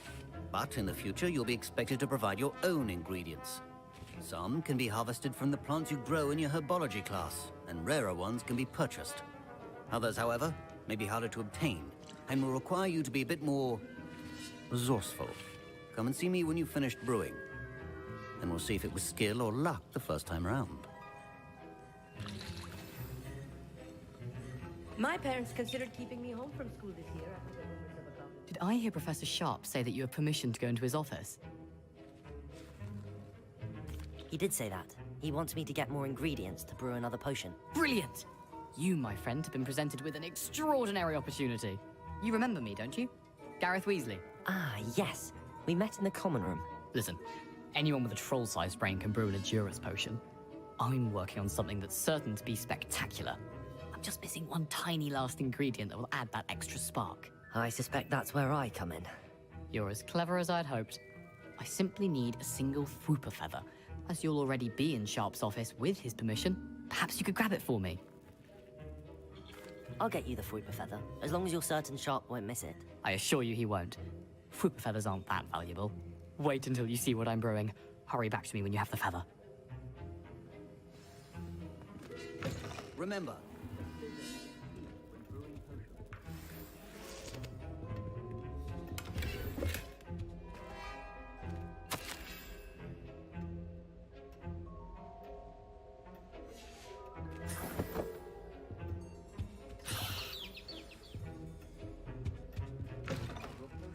S20: But in the future, you'll be expected to provide your own ingredients. Some can be harvested from the plants you grow in your herbology class, and rarer ones can be purchased. Others, however, may be harder to obtain, and will require you to be a bit more resourceful. Come and see me when you've finished brewing, and we'll see if it was skill or luck the first time around.
S22: My parents considered keeping me home from school this year after the rumors of a club.
S23: Did I hear Professor Sharp say that you have permission to go into his office?
S3: He did say that. He wants me to get more ingredients to brew another potion.
S23: Brilliant! You, my friend, have been presented with an extraordinary opportunity. You remember me, don't you? Gareth Weasley.
S3: Ah, yes. We met in the common room.
S23: Listen, anyone with a troll-sized brain can brew an Edurus potion. I'm working on something that's certain to be spectacular. I'm just missing one tiny last ingredient that will add that extra spark.
S3: I suspect that's where I come in.
S23: You're as clever as I'd hoped. I simply need a single Fwooper feather. As you'll already be in Sharp's office with his permission, perhaps you could grab it for me.
S3: I'll get you the Fruit Feather, as long as you're certain Sharp won't miss it.
S23: I assure you he won't. Fruit feathers aren't that valuable. Wait until you see what I'm brewing. Hurry back to me when you have the feather.
S20: Remember,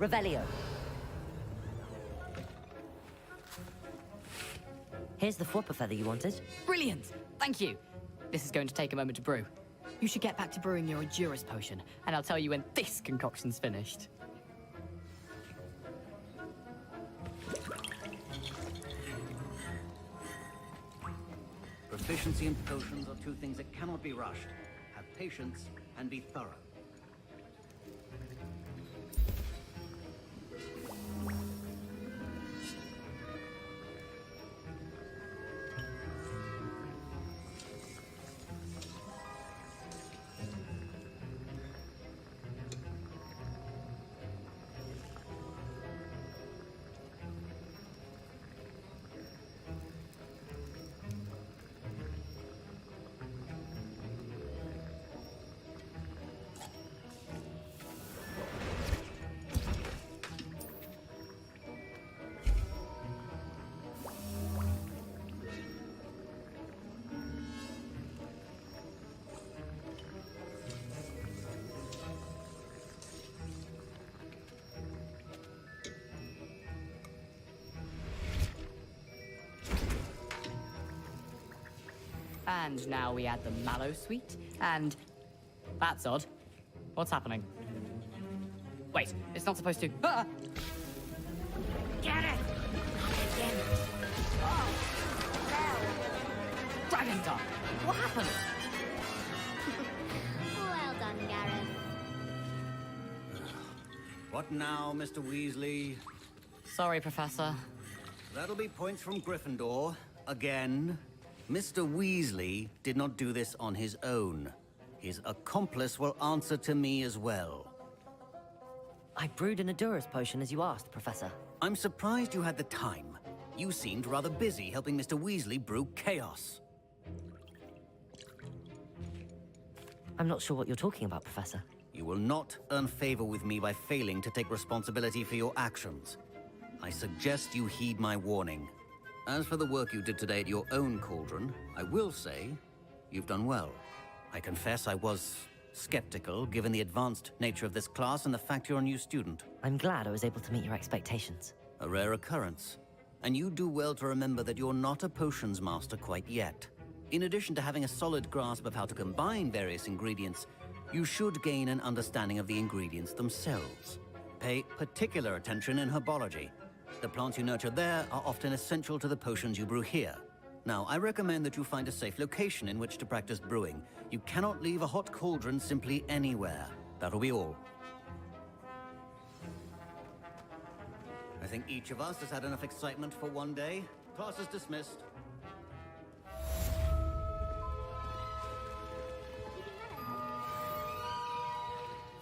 S3: Revelio. Here's the Fwooper Feather you wanted.
S23: Brilliant! Thank you! This is going to take a moment to brew. You should get back to brewing your Edurus potion, and I'll tell you when this concoction's finished.
S20: proficiency and potions are two things that cannot be rushed. Have patience and be thorough.
S23: And now we add the mallow sweet, and... That's odd. What's happening? Wait, it's not supposed to... Ah!
S14: Get it! Again.
S23: Dragon Dog! What happened?
S10: Well done, Gareth.
S20: What now, Mr. Weasley?
S23: Sorry, Professor.
S20: That'll be points from Gryffindor. Again. Mr. Weasley did not do this on his own. His accomplice will answer to me as well.
S3: I brewed an Edurus potion as you asked, Professor.
S20: I'm surprised you had the time. You seemed rather busy helping Mr. Weasley brew chaos.
S3: I'm not sure what you're talking about, Professor.
S20: You will not earn favor with me by failing to take responsibility for your actions. I suggest you heed my warning. As for the work you did today at your own cauldron, I will say you've done well. I confess I was skeptical, given the advanced nature of this class and the fact you're a new student.
S3: I'm glad I was able to meet your expectations.
S20: A rare occurrence. And you do well to remember that you're not a potions master quite yet. In addition to having a solid grasp of how to combine various ingredients, you should gain an understanding of the ingredients themselves. Pay particular attention in herbology. The plants you nurture there are often essential to the potions you brew here. Now, I recommend that you find a safe location in which to practice brewing. You cannot leave a hot cauldron simply anywhere. That'll be all. I think each of us has had enough excitement for one day. Class is dismissed.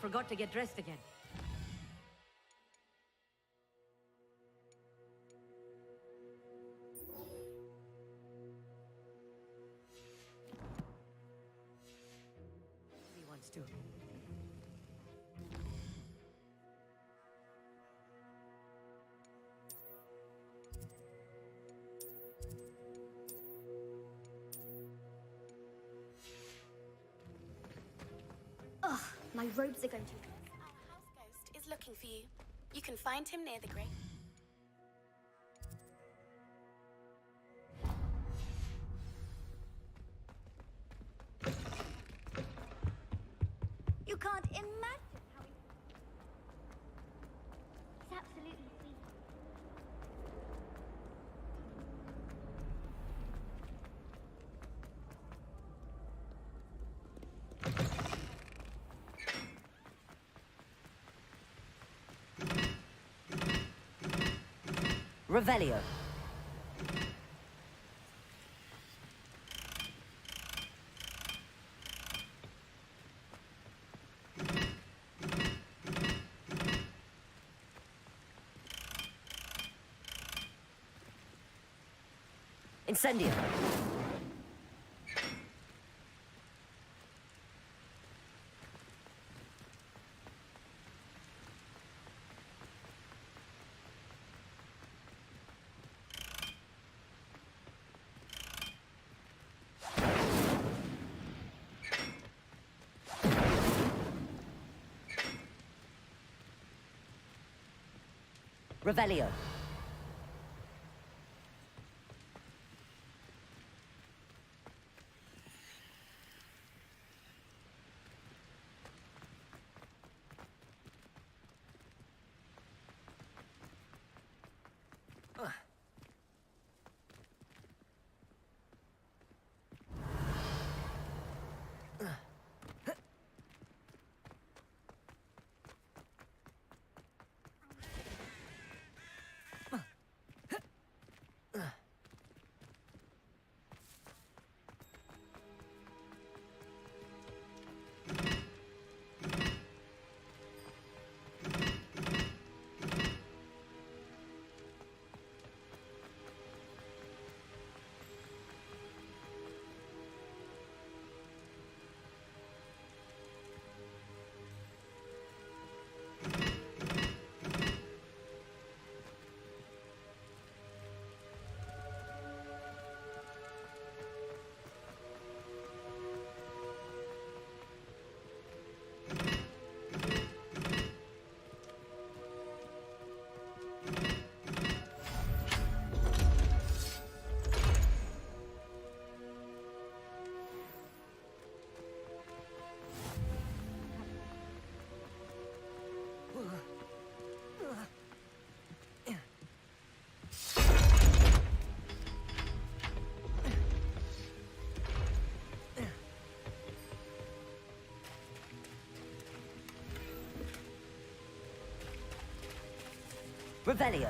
S14: Forgot to get dressed again. He wants to.
S13: Ugh, my robes are going to...
S12: Our house ghost is looking for you. You can find him near the grate.
S13: You can't imagine how he... He's absolutely sweet.
S3: Revelio.
S22: Incendio. Revelio. Revelio.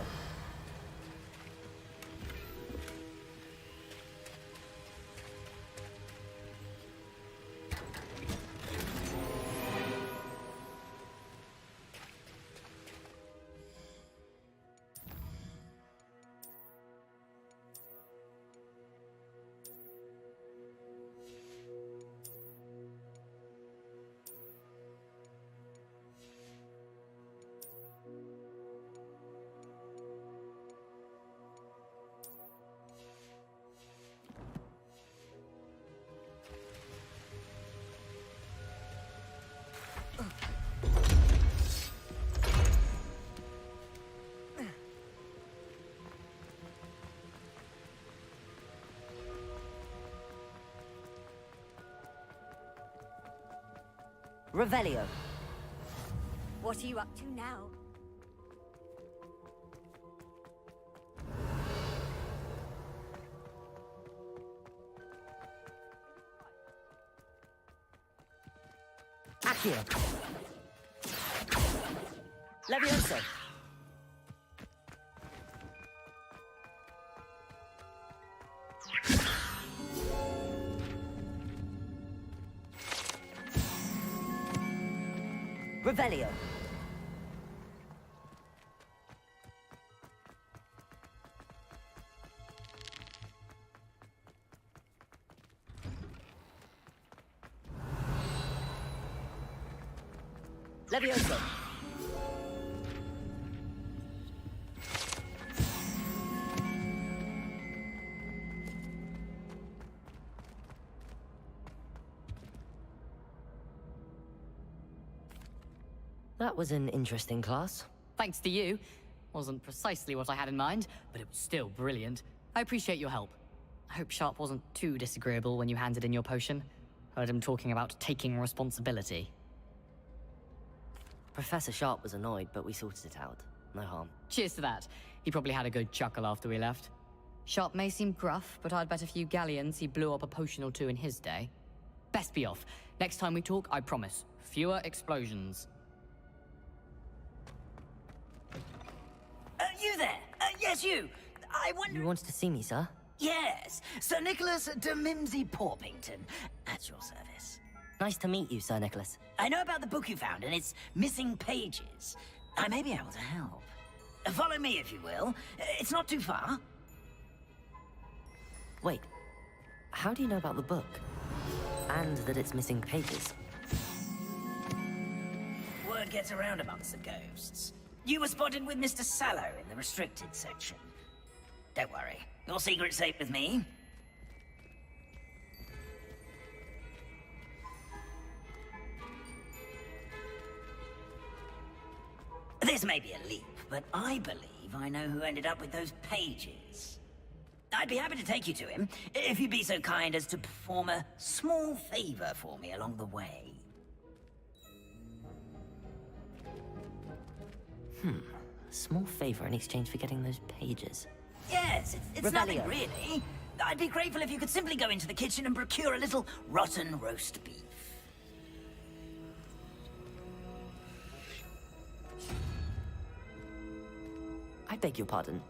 S22: Revelio.
S11: What are you up to now?
S22: Accio. Levioso. Revelio. Levioso. That was an interesting class.
S23: Thanks to you. Wasn't precisely what I had in mind, but it was still brilliant. I appreciate your help. I hope Sharp wasn't too disagreeable when you handed in your potion. Heard him talking about taking responsibility.
S3: Professor Sharp was annoyed, but we sorted it out. No harm.
S23: Cheers to that. He probably had a good chuckle after we left. Sharp may seem gruff, but I'd bet a few galleons he blew up a potion or two in his day. Best be off. Next time we talk, I promise. Fewer explosions.
S2: You there? Yes, you. I wonder...
S3: You wanted to see me, sir?
S2: Yes, Sir Nicholas de Mimsy Porpington, at your service.
S3: Nice to meet you, Sir Nicholas.
S2: I know about the book you found and its missing pages. I may be able to help. Follow me, if you will. It's not too far.
S3: Wait, how do you know about the book? And that it's missing pages?
S2: Word gets around amongst the ghosts. You were spotted with Mr. Sallow in the restricted section. Don't worry, your secret's safe with me. This may be a leap, but I believe I know who ended up with those pages. I'd be happy to take you to him, if you'd be so kind as to perform a small favor for me along the way.
S3: A small favor in exchange for getting those pages.
S2: Yes, it's nothing really. I'd be grateful if you could simply go into the kitchen and procure a little rotten roast beef.
S3: I beg your pardon.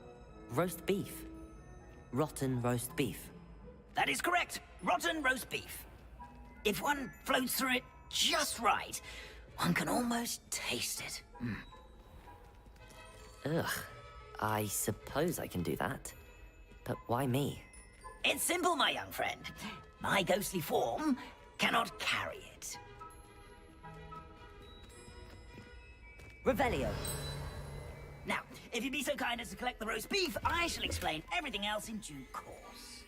S3: Roast beef. Rotten roast beef.
S2: That is correct. Rotten roast beef. If one floats through it just right, one can almost taste it.
S3: Ugh. I suppose I can do that. But why me?
S2: It's simple, my young friend. My ghostly form cannot carry it. Revelio. Now, if you'd be so kind as to collect the roast beef, I shall explain everything else in due course.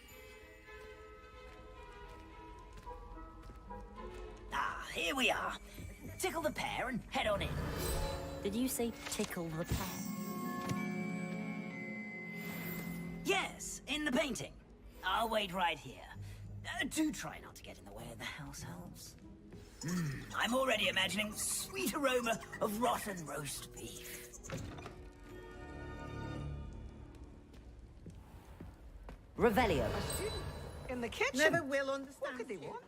S2: Ah, here we are. Tickle the pear and head on in.
S3: Did you say tickle the pear?
S2: Yes, in the painting. I'll wait right here. Do try not to get in the way of the house elves. I'm already imagining sweet aroma of rotten roast beef.
S3: Revelio.
S8: In the kitchen.
S15: Never will understand.
S8: What could they want?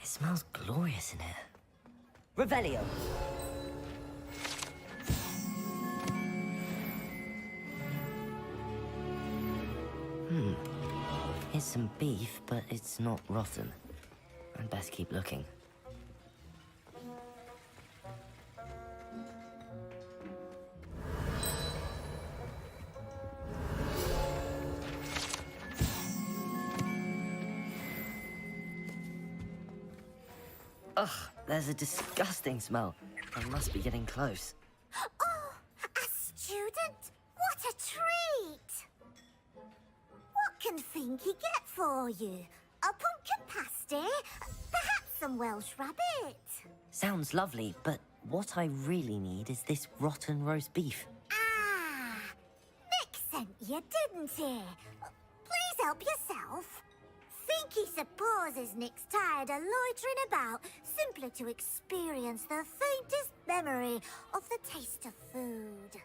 S3: It smells glorious in here.
S2: Revelio.
S3: Here's some beef, but it's not rotten. I'd best keep looking. Ugh, there's a disgusting smell. I must be getting close.
S11: Oh, a student? What a treat! What can Finky get for you? A pumpkin pasty? Perhaps some Welsh rabbit?
S3: Sounds lovely, but what I really need is this rotten roast beef.
S11: Ah, Nick sent you, didn't he? Please help yourself. Finky supposes Nick's tired of loitering about, simply to experience the faintest memory of the taste of food.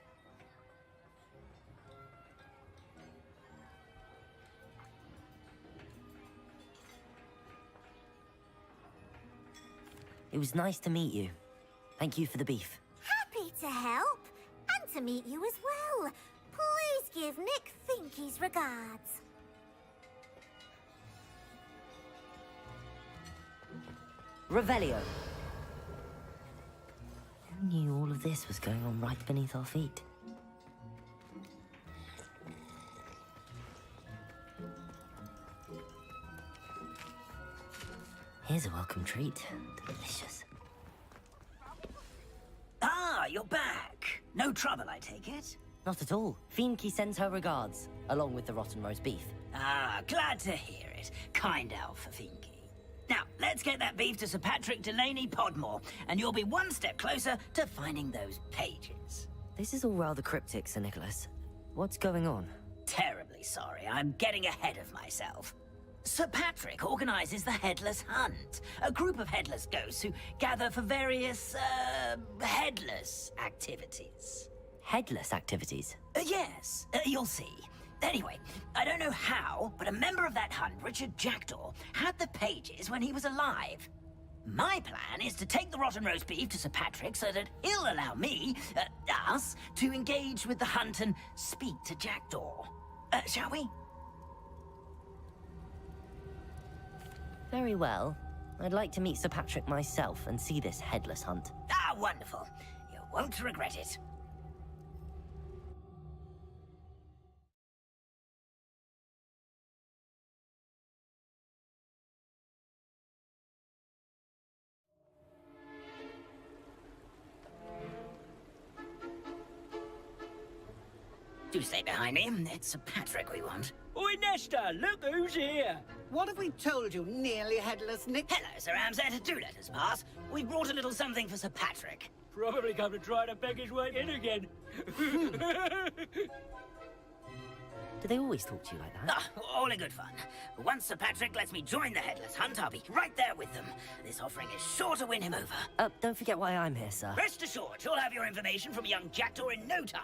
S3: It was nice to meet you. Thank you for the beef.
S11: Happy to help, and to meet you as well. Please give Nick Finky's regards.
S3: Revelio. Who knew all of this was going on right beneath our feet? Here's a welcome treat. Delicious.
S2: Ah, you're back. No trouble, I take it?
S3: Not at all. Finky sends her regards, along with the rotten roast beef.
S2: Ah, glad to hear it. Kind elf for Finky. Now, let's get that beef to Sir Patrick Delaney Podmore, and you'll be one step closer to finding those pages.
S3: This is all rather cryptic, Sir Nicholas. What's going on?
S2: Terribly sorry, I'm getting ahead of myself. Sir Patrick organizes the Headless Hunt, a group of headless ghosts who gather for various, headless activities.
S3: Headless activities?
S2: Yes, you'll see. Anyway, I don't know how, but a member of that hunt, Richard Jackdaw, had the pages when he was alive. My plan is to take the rotten roast beef to Sir Patrick so that he'll allow me, us, to engage with the hunt and speak to Jackdaw. Shall we?
S3: Very well. I'd like to meet Sir Patrick myself and see this headless hunt.
S2: Ah, wonderful. You won't regret it. Do stay behind me. It's Sir Patrick we want.
S15: Oi, Nesta, look who's here.
S16: What have we told you, nearly headless Nick?
S2: Hello, Sir Ramsay. Do let us pass. We've brought a little something for Sir Patrick.
S15: Probably come to try to beg his way in again.
S3: Do they always talk to you like that?
S2: Ah, all in good fun. Once Sir Patrick lets me join the headless hunt, I'll be right there with them. This offering is sure to win him over.
S3: Don't forget why I'm here, sir.
S2: Rest assured, you'll have your information from young Jackdaw in no time.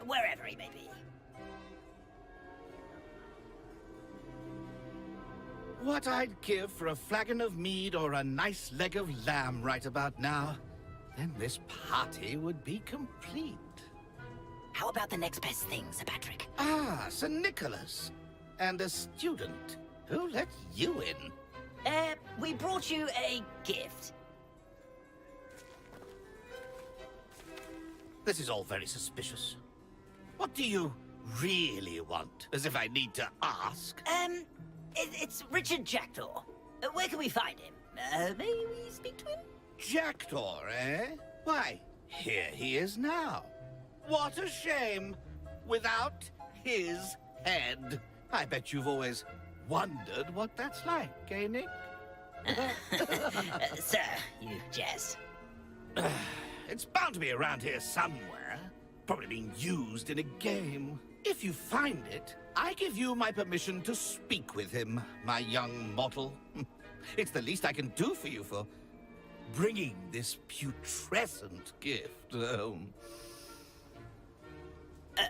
S2: Wherever he may be.
S21: What I'd give for a flagon of mead or a nice leg of lamb right about now. Then this party would be complete.
S2: How about the next best thing, Sir Patrick?
S21: Ah, Sir Nicholas. And a student. Who let you in?
S2: We brought you a gift.
S21: This is all very suspicious. What do you really want? As if I need to ask.
S2: It's Richard Jackdaw. Where can we find him? May we speak to him?
S21: Jackdaw, eh? Why, here he is now. What a shame. Without his head. I bet you've always wondered what that's like, eh, Nick?
S2: Sir, you jest.
S21: It's bound to be around here somewhere. Probably being used in a game. If you find it, I give you my permission to speak with him, my young mortal. It's the least I can do for you for bringing this putrescent gift home.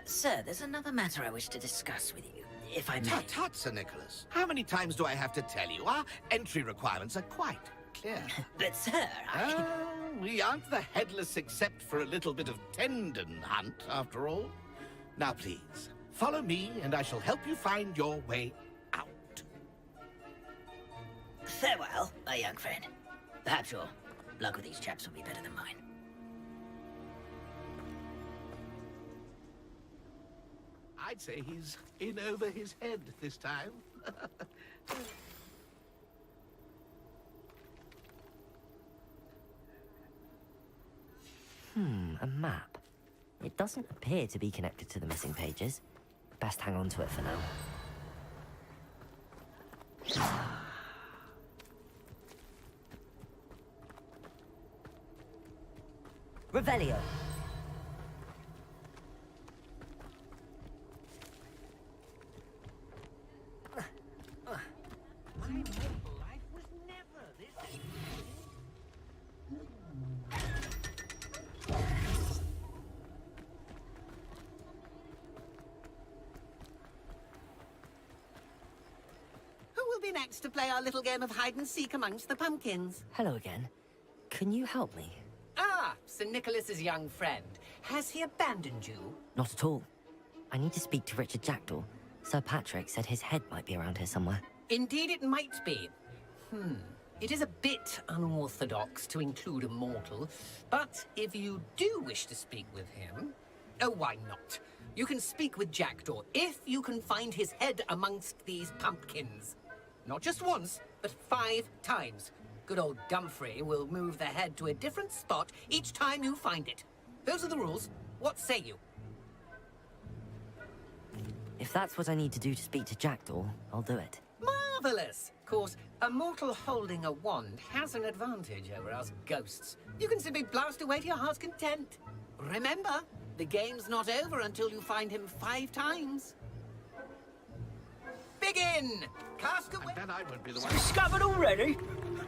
S2: Sir, there's another matter I wish to discuss with you, if I may.
S21: Tut, tut, Sir Nicholas. How many times do I have to tell you? Our entry requirements are quite clear.
S2: But, sir,
S21: we aren't the headless except for a little bit of tendon hunt, after all. Now, please, follow me, and I shall help you find your way out.
S2: Farewell, my young friend. Perhaps your luck with these chaps will be better than mine.
S21: I'd say he's in over his head this time.
S3: A map. It doesn't appear to be connected to the missing pages. Best hang on to it for now.
S2: Revelio.
S16: Next to play our little game of hide-and-seek amongst the pumpkins.
S3: Hello again. Can you help me?
S16: Ah, Sir Nicholas's young friend. Has he abandoned you?
S3: Not at all. I need to speak to Richard Jackdaw. Sir Patrick said his head might be around here somewhere.
S16: Indeed it might be. It is a bit unorthodox to include a mortal, but if you do wish to speak with him... Oh, why not? You can speak with Jackdaw if you can find his head amongst these pumpkins. Not just once, but 5 times. Good old Dumfrey will move the head to a different spot each time you find it. Those are the rules. What say you?
S3: If that's what I need to do to speak to Jackdaw, I'll do it.
S16: Marvelous! Of course, a mortal holding a wand has an advantage over us ghosts. You can simply blast away to your heart's content. Remember, the game's not over until you find him 5 times. Begin! Cast away.
S21: And then I won't be the one.
S15: Discovered already?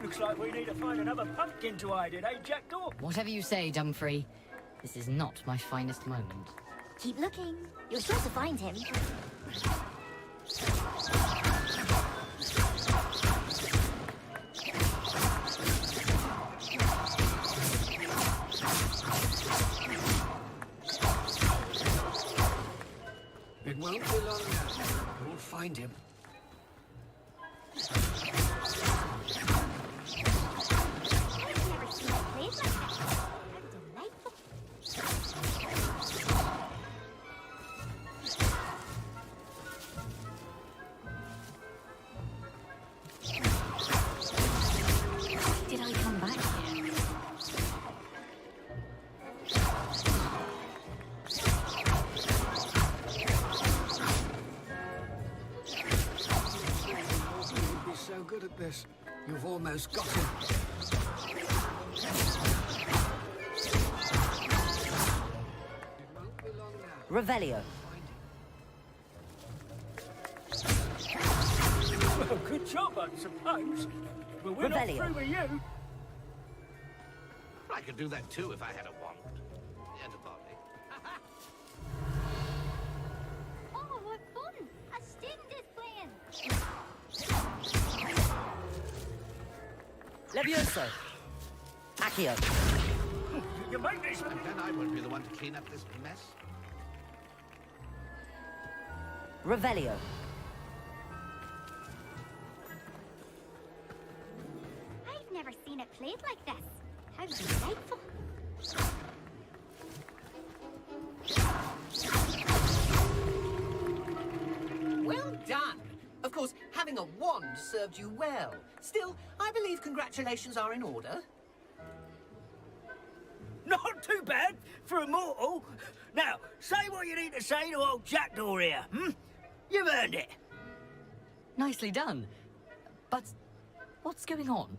S15: Looks like we need to find another pumpkin to hide in, eh, Jackdaw?
S23: Whatever you say, Dumfrey. This is not my finest moment.
S13: Keep looking. You're sure to find him.
S15: It won't be long now. We'll find him.
S11: Did I come back here?
S15: You'd be so good at this. You've almost got him.
S2: Revelio.
S15: Well, good job, I suppose. But we're not
S2: Revelio.
S15: through with you.
S21: I could do that too if I had a wand. And a body.
S10: Oh, what fun! A student is playing.
S2: Levioso. Accio.
S15: You make this.
S21: And then I won't be the one to clean up this mess.
S2: Revelio.
S10: I've never seen it played like this. How delightful.
S16: Well done. Of course, having a wand served you well. Still, I believe congratulations are in order.
S15: Not too bad for a mortal. Now, say what you need to say to old Jackdaw here, hmm? You've earned it.
S23: Nicely done. But what's going on?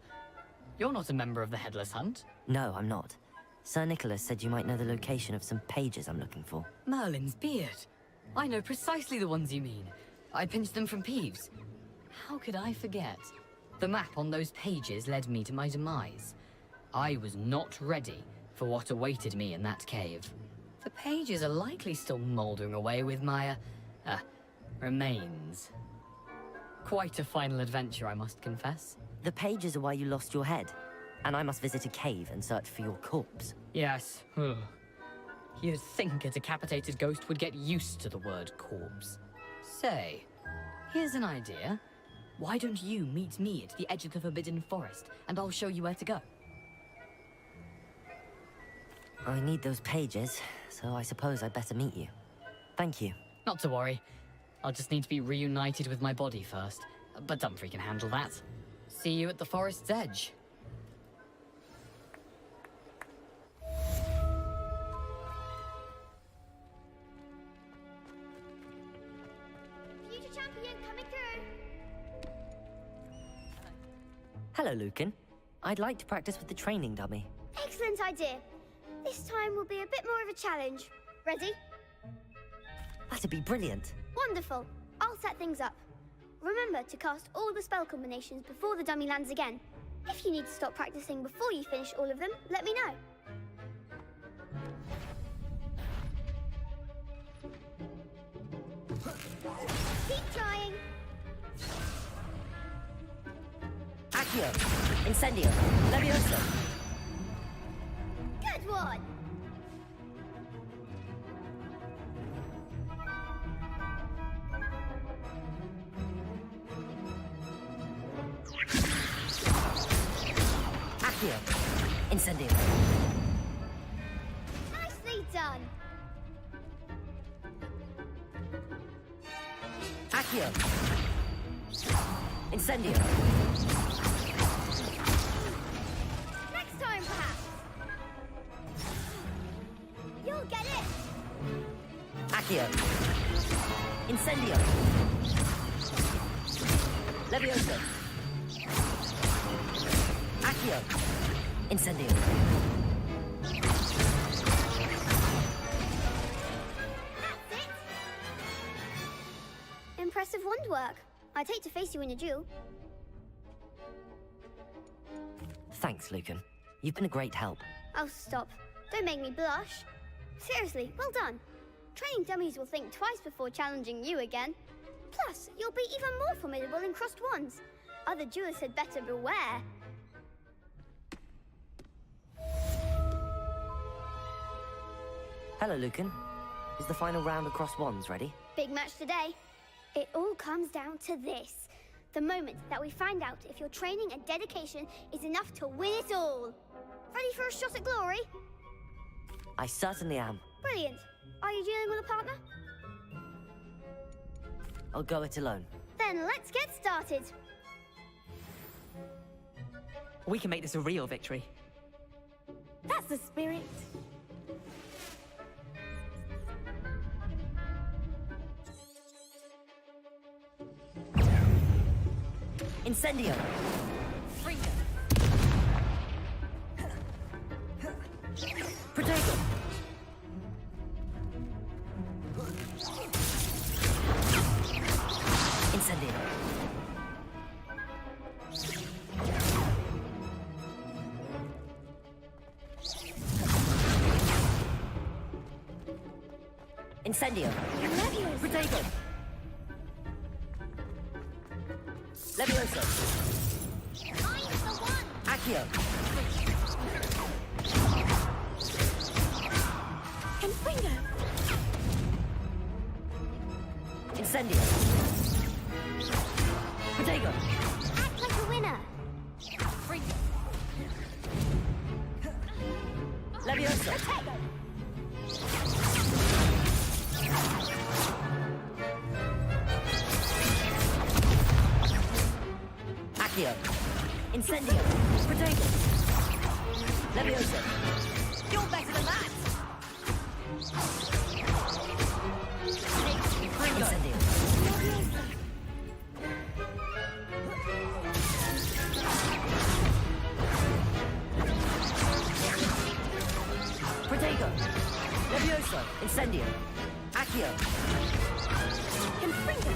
S23: You're not a member of the Headless Hunt.
S3: No, I'm not. Sir Nicholas said you might know the location of some pages I'm looking for.
S23: Merlin's beard. I know precisely the ones you mean. I pinched them from Peeves. How could I forget? The map on those pages led me to my demise. I was not ready for what awaited me in that cave. The pages are likely still mouldering away with my, remains. Quite a final adventure, I must confess.
S3: The pages are why you lost your head, and I must visit a cave and search for your corpse.
S23: Yes. Ugh. You'd think a decapitated ghost would get used to the word corpse. Say, here's an idea. Why don't you meet me at the edge of the Forbidden Forest, and I'll show you where to go?
S3: I need those pages, so I suppose I'd better meet you. Thank you.
S23: Not to worry. I'll just need to be reunited with my body first. But Dumfries can handle that. See you at the forest's edge.
S6: Future champion coming through.
S3: Hello, Lucan. I'd like to practice with the training dummy.
S6: Excellent idea. This time will be a bit more of a challenge. Ready?
S3: That'd be brilliant.
S6: Wonderful. I'll set things up. Remember to cast all the spell combinations before the dummy lands again. If you need to stop practicing before you finish all of them, let me know. Keep trying.
S2: Accio. Incendio. Levioso.
S6: Good one.
S2: Accio. Incendio.
S6: Nicely done.
S2: Accio. Incendio.
S6: Next time, perhaps. You'll get it.
S2: Accio. Incendio. Levioso. Accio. Incendio.
S6: That's it. Impressive wand work. I'd hate to face you in a duel.
S3: Thanks, Lucan. You've been a great help.
S6: Oh, stop. Don't make me blush. Seriously, well done. Training dummies will think twice before challenging you again. Plus, you'll be even more formidable in crossed wands. Other duelists had better beware.
S3: Hello, Lucan. Is the final round across wands ready?
S6: Big match today. It all comes down to this. The moment that we find out if your training and dedication is enough to win it all. Ready for a shot at glory?
S3: I certainly am.
S6: Brilliant. Are you dealing with a partner?
S3: I'll go it alone.
S6: Then let's get started.
S18: We can make this a real victory.
S12: That's the spirit.
S3: Incendio! Protego! Incendio! Incendio! Protego! Levioso! Accio!
S12: Confringo!
S3: Incendio! Protego!
S6: Act like a winner.
S3: Levioso! Accio! Incendio! Protego! Levioso!
S14: You're better than that!
S3: Incendio! Protego! Levioso! Incendio! Accio!
S12: Confringo!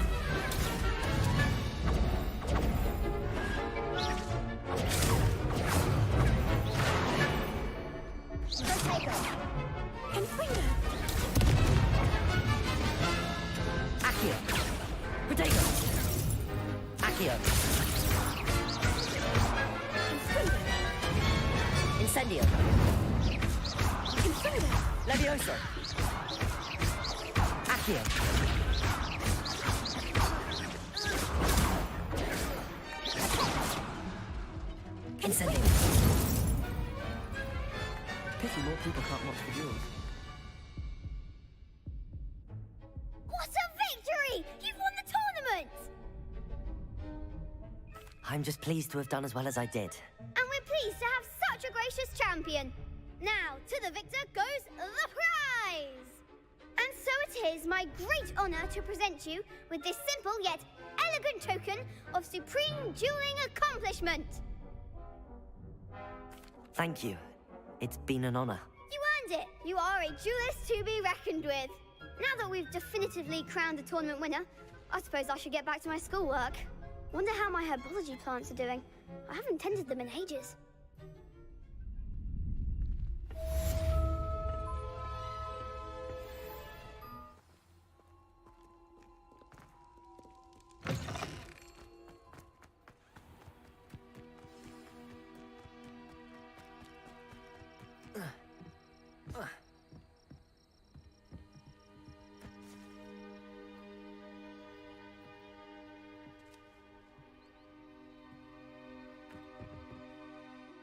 S12: Confringo!
S3: Accio! Protego! Accio! Incendio!
S12: Confringo!
S3: Levioso! Accio! Incendio!
S18: Pity more people can't watch the duels.
S6: What a victory! You've won the tournament!
S3: I'm just pleased to have done as well as I did.
S6: And we're pleased to have such a gracious champion. Now, to the victor goes the prize! And so it is my great honor to present you with this simple yet elegant token of supreme dueling accomplishment.
S3: Thank you. It's been an honor.
S6: You earned it. You are a duelist to be reckoned with. Now that we've definitively crowned the tournament winner, I suppose I should get back to my schoolwork. Wonder how my herbology plants are doing. I haven't tended them in ages.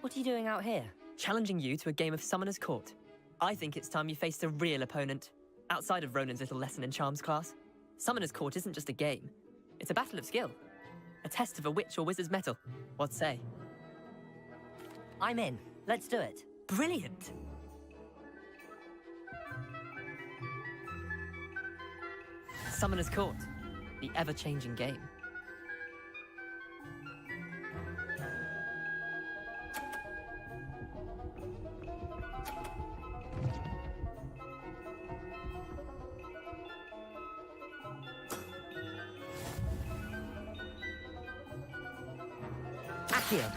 S3: What are you doing out here?
S18: Challenging you to a game of Summoner's Court. I think it's time you faced a real opponent. Outside of Ronan's little lesson in charms class. Summoner's Court isn't just a game. It's a battle of skill. A test of a witch or wizard's mettle. What say?
S3: I'm in. Let's do it.
S18: Brilliant! Summoner's Court. The ever-changing game.
S3: Accio!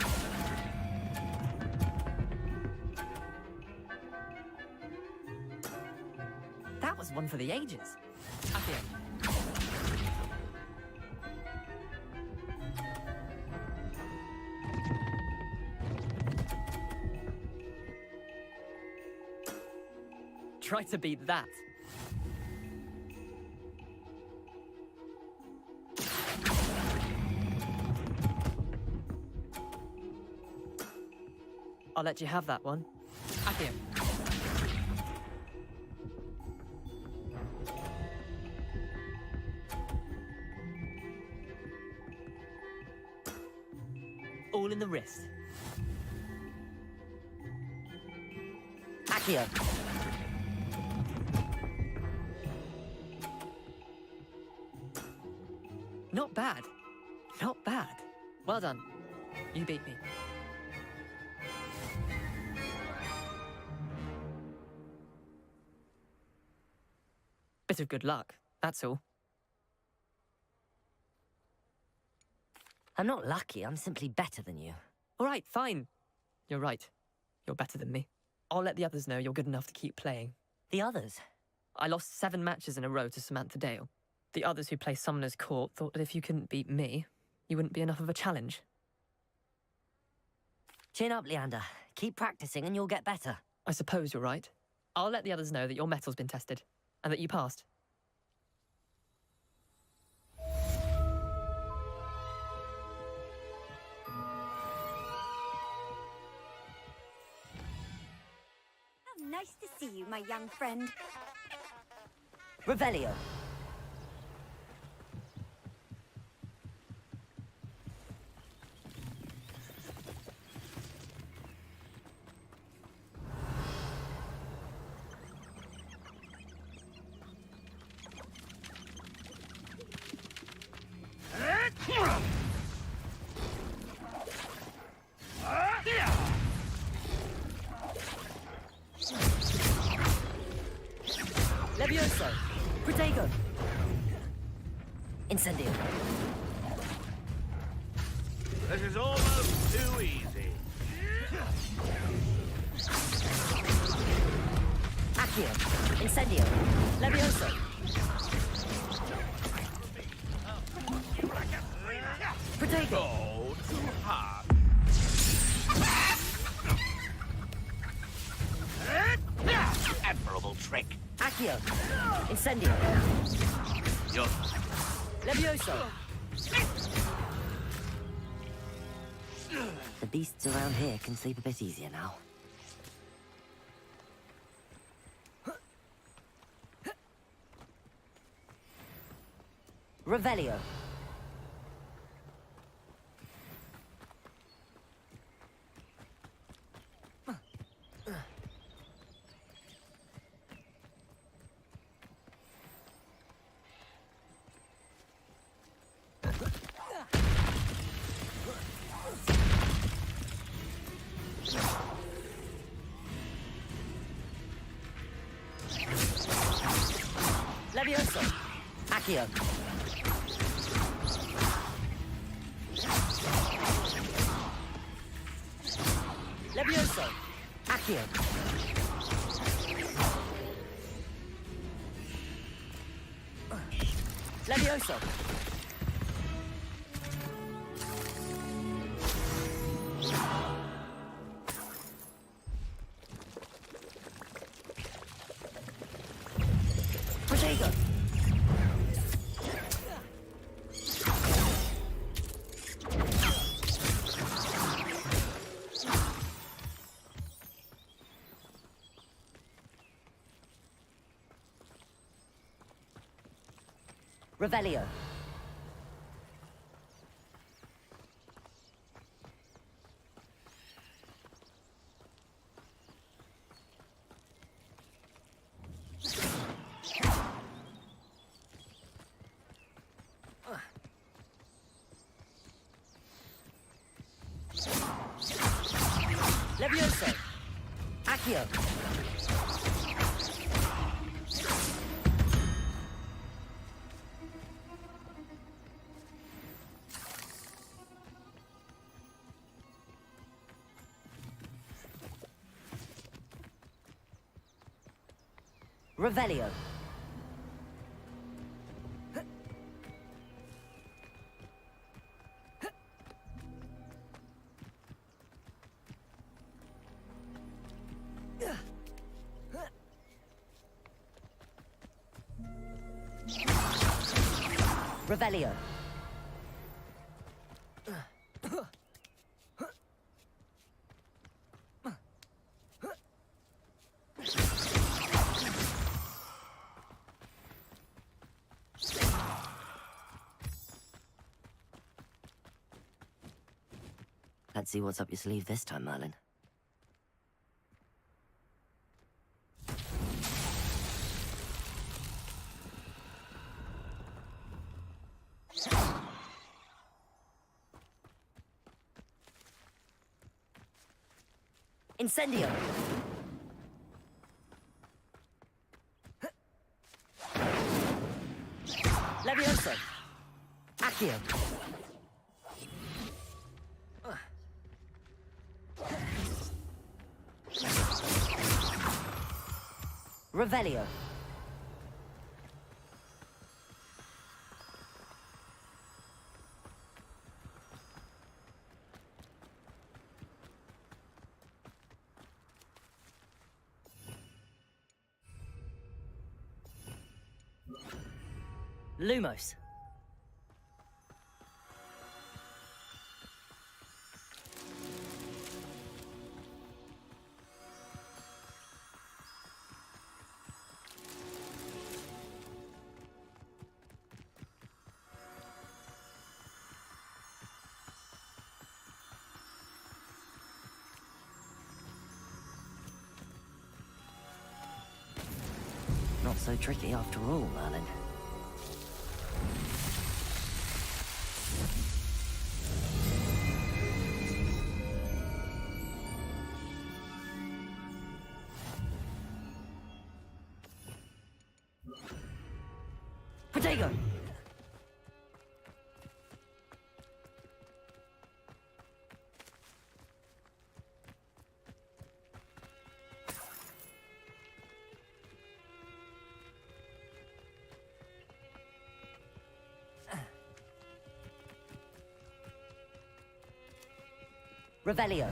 S18: That was one for the ages. Accio. Try to beat that. I'll let you have that one. Accio. All in the wrist.
S2: Accio.
S18: Not bad. Not bad. Well done. You beat me. Bit of good luck, that's all.
S3: I'm not lucky, I'm simply better than you.
S18: All right, fine. You're right. You're better than me. I'll let the others know you're good enough to keep playing.
S3: The others?
S18: I lost 7 matches in a row to Samantha Dale. The others who play Summoner's Court thought that if you couldn't beat me, you wouldn't be enough of a challenge.
S3: Chin up, Leander. Keep practicing and you'll get better.
S18: I suppose you're right. I'll let the others know that your metal's been tested, and that you passed.
S9: How nice to see you, my young friend.
S3: Revelio. Levioso. Protego. Incendio.
S21: This is almost too easy.
S3: Accio. Incendio. Levioso. Protego.
S21: Oh, too hard. Admirable trick.
S3: Accio. Incendio.
S21: You're...
S3: Levioso. The beasts around here can sleep a bit easier now. Revelio. Levioso. Accio. Levioso. Accio. Levioso. Protego. Revelio. Levioso. Accio. Revelio. Revelio. Let's see what's up your sleeve this time, Merlin.
S22: Incendio! Levioso! Accio! Revelio! Lumos.
S3: Not so tricky after all, Merlin.
S22: Potato! Revelio.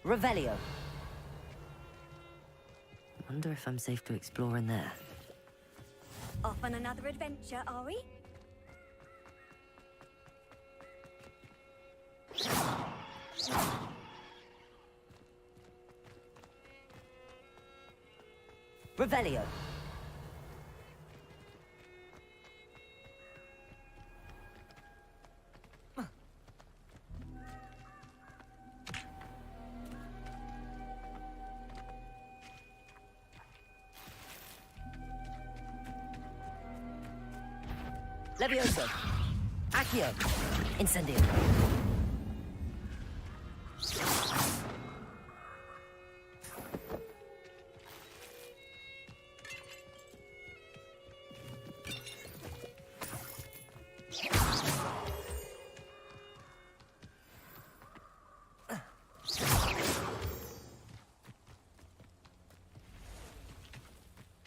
S22: Revelio.
S3: Wonder if I'm safe to explore in there.
S9: Off on another adventure, are we?
S22: Revelio. Levioso. Accio. Incendio.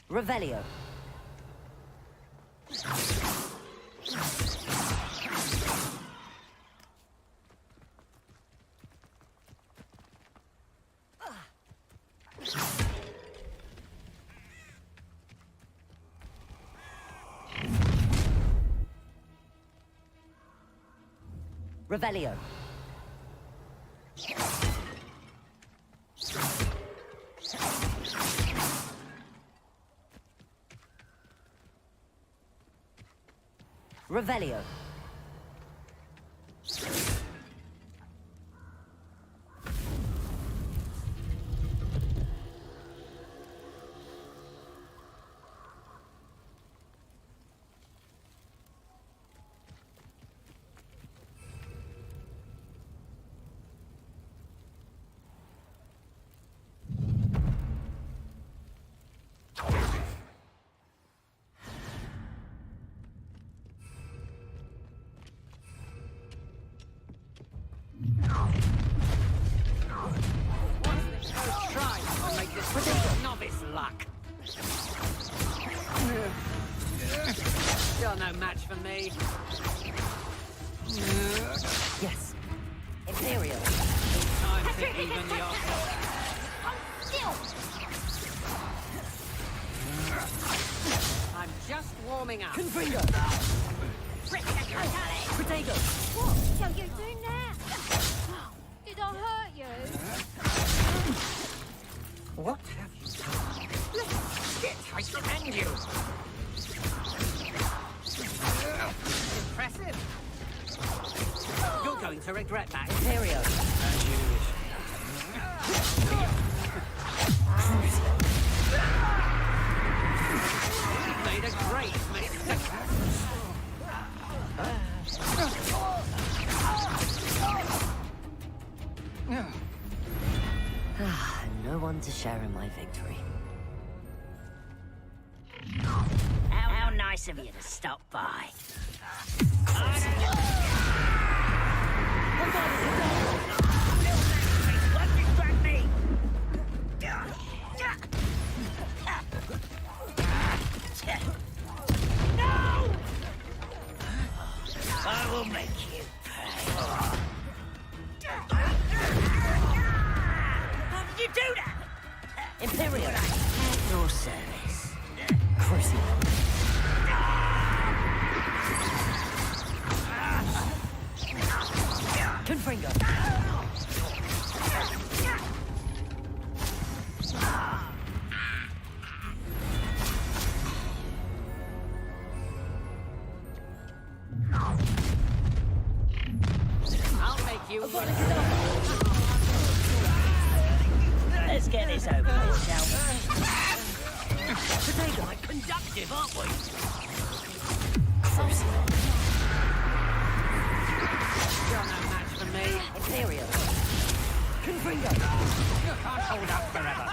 S22: Revelio. Revelio. Revelio.
S16: Novice luck. You're no match for me.
S2: Yes. Imperial.
S5: Time to even the odds. I'm just warming up.
S2: Confringo. Protego.
S10: What shall you do now? Did I hurt you?
S16: What have you done? Shit, I command you. Impressive.
S5: You're going to regret that.
S2: Imperio.
S5: As you wish. You've made a great mistake.
S2: No one to share in my victory.
S14: How nice of you to stop by.
S15: No! I will make you pay. How did you do that?
S2: Imperial.
S15: At your service.
S2: Crucible. Confringo.
S5: I'll make you.
S15: Let's get this over with, shall we?
S2: Potato.
S15: Quite conductive, aren't we?
S5: You're no match for me.
S2: Imperial. Confringo.
S5: You can't hold up forever.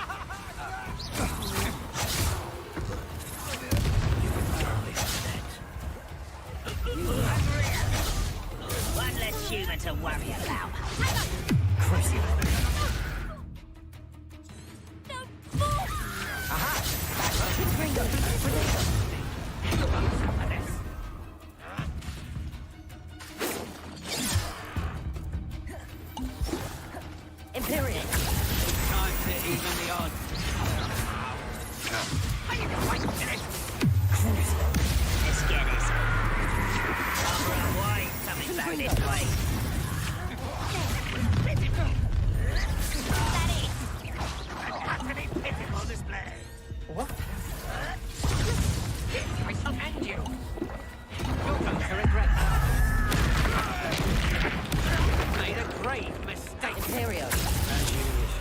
S14: One less human to worry about.
S2: Imperial.
S5: Time to even the odds.
S14: Let's get this. Barbara White coming back this way.
S15: Pitiful display.
S16: What?
S5: I command you. You're going to regret that. Made a grave mistake.
S2: Imperial.
S5: As you wish.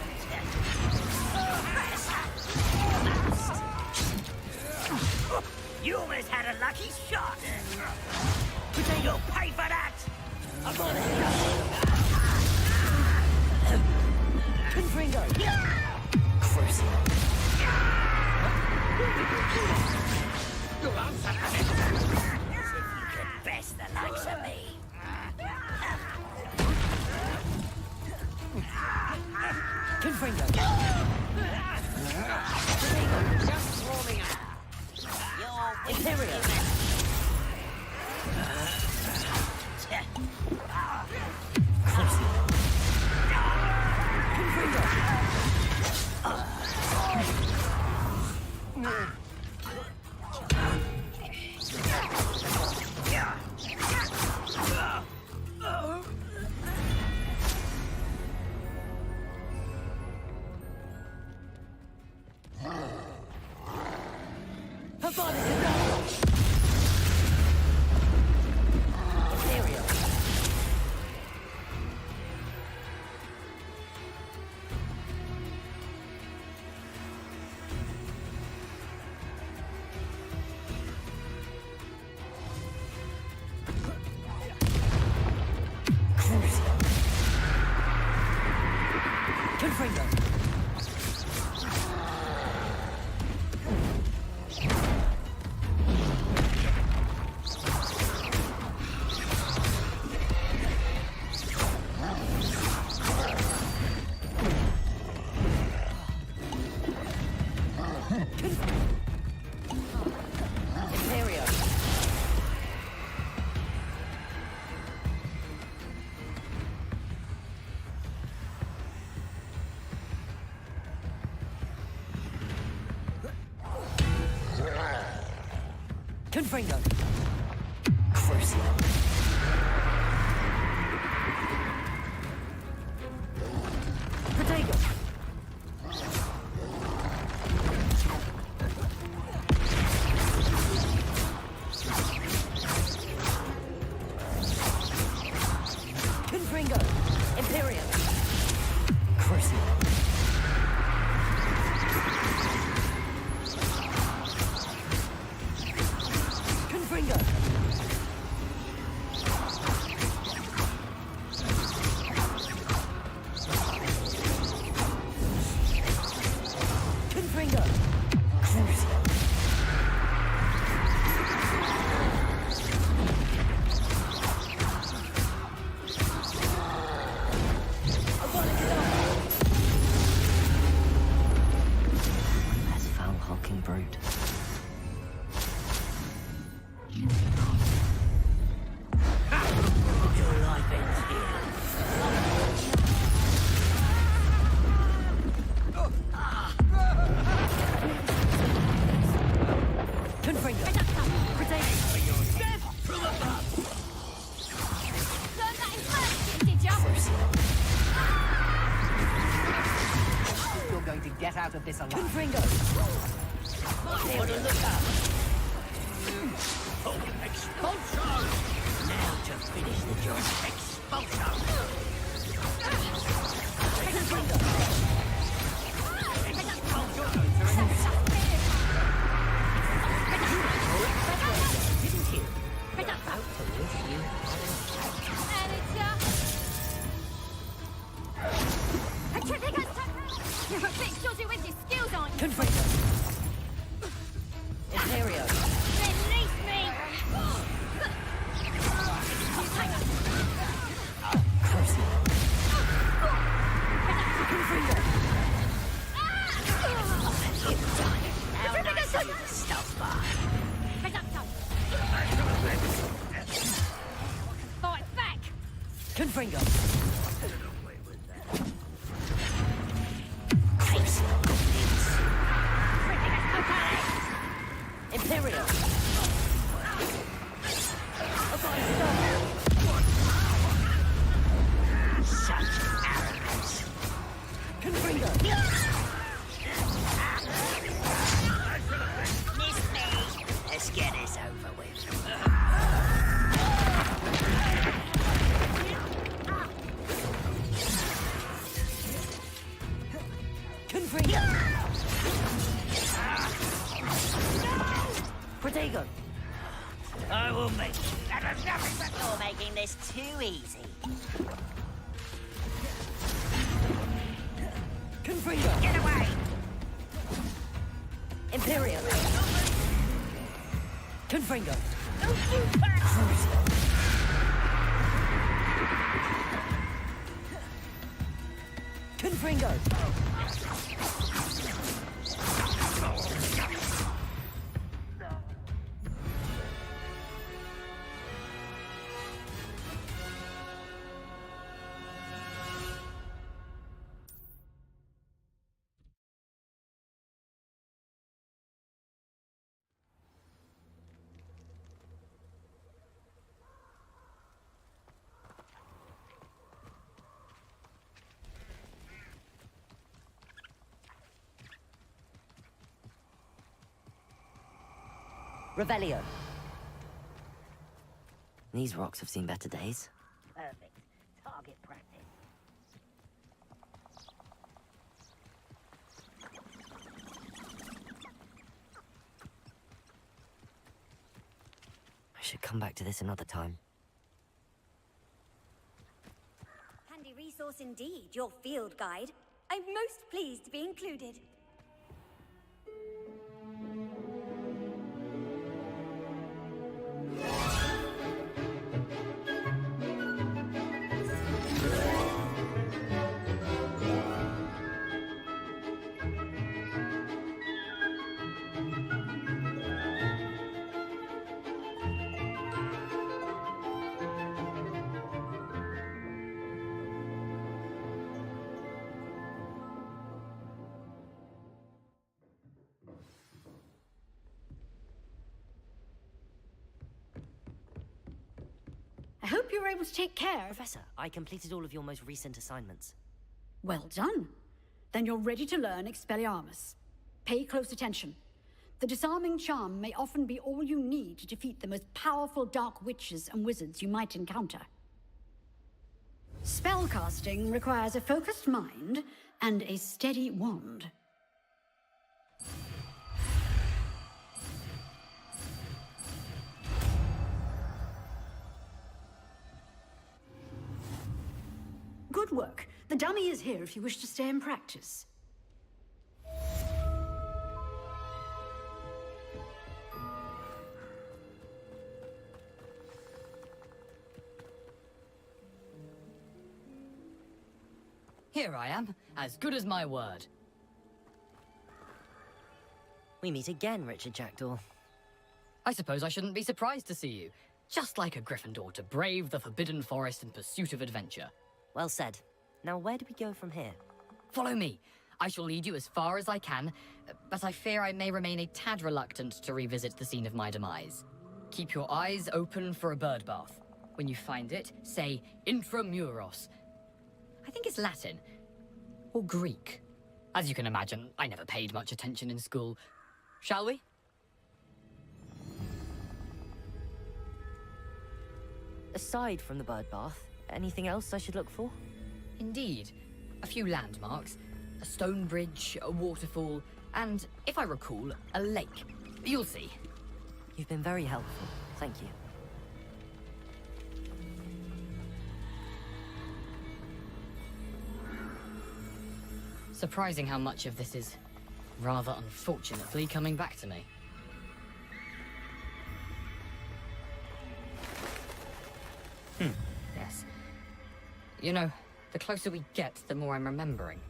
S15: You almost had a lucky shot. You'll pay for that.
S2: Confringo.
S15: You'll answer that. As if you could best the likes of me.
S2: Confringo.
S5: Just warming up.
S2: Imperial. Imperial. Confringo. Imperial. Confringo. Crucial. Protego. Confringo. Imperial. Crucial. Confringo. Confringo. Crucial.
S3: Let's foul hulking brute.
S2: Your life ends here. Confringo. Protego. Death from above.
S10: Learn that in first, did ya?
S16: You're going to get out of this alive.
S2: Confringo. What a look up.
S15: Oh, expulsion! Now to finish the job. Expulsion!
S10: You're a bit dodgy with your skills, aren't you?
S2: Confringo. Imperio.
S10: Release me!
S2: Crucial. Confringo.
S15: Now nice of you to stop by.
S10: Fight back!
S2: Confringo. Imperio.
S15: Such arrogance.
S2: Confringo.
S15: Miss me. Let's get this over with.
S2: Confringo. Protego.
S15: I will make you. That was nothing but you're making this too easy.
S2: Confringo.
S15: Get away!
S2: Imperial. Confringo. Confringo. Revelio.
S3: These rocks have seen better days.
S15: Perfect. Target practice.
S3: I should come back to this another time.
S9: Handy resource indeed, your field guide. I'm most pleased to be included.
S7: hope you were able to take care.
S3: Professor, I completed all of your most recent assignments.
S7: Well done. Then you're ready to learn Expelliarmus. Pay close attention. The disarming charm may often be all you need to defeat the most powerful dark witches and wizards you might encounter. Spellcasting requires a focused mind and a steady wand. Good work. The dummy is here if you wish to stay and practice.
S23: Here I am, as good as my word.
S3: We meet again, Richard Jackdaw.
S23: I suppose I shouldn't be surprised to see you. Just like a Gryffindor to brave the Forbidden Forest in pursuit of adventure.
S3: Well said. Now where do we go from here?
S23: Follow me. I shall lead you as far as I can, but I fear I may remain a tad reluctant to revisit the scene of my demise. Keep your eyes open for a bird bath. When you find it, say Intramuros. I think it's Latin. Or Greek. As you can imagine, I never paid much attention in school. Shall we?
S3: Aside from the bird bath, anything else I should look for?
S23: Indeed. A few landmarks. A stone bridge, a waterfall, and, if I recall, a lake. You'll see.
S3: You've been very helpful. Thank you.
S23: Surprising how much of this is, rather unfortunately, coming back to me. Yes. You know, the closer we get, the more I'm remembering.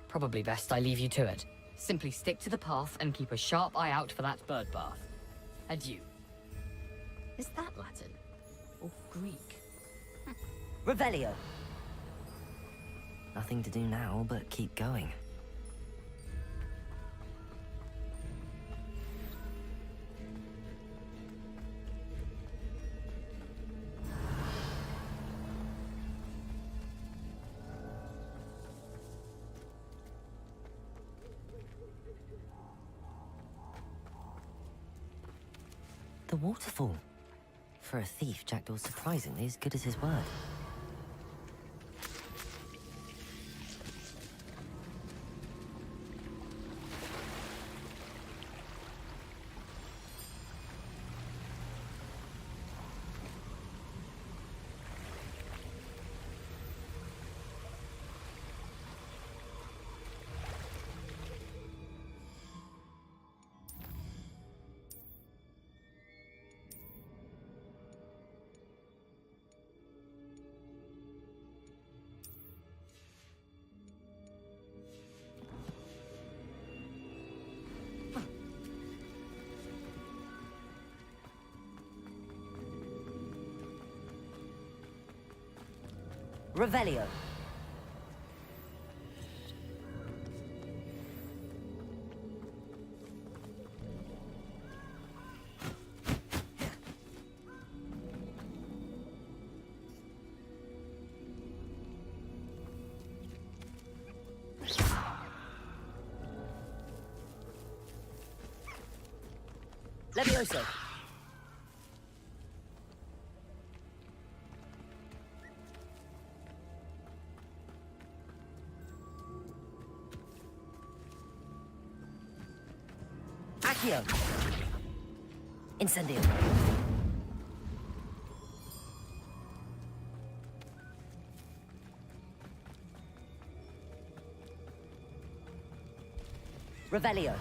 S23: Probably best I leave you to it. Simply stick to the path and keep a sharp eye out for that bird bath. Adieu. Is that Latin? Or Greek?
S3: Revelio! Nothing to do now but keep going. The waterfall. For a thief, Jackdaw's surprisingly as good as his word. Revelio. Levioso. Accio. Incendio. Revelio.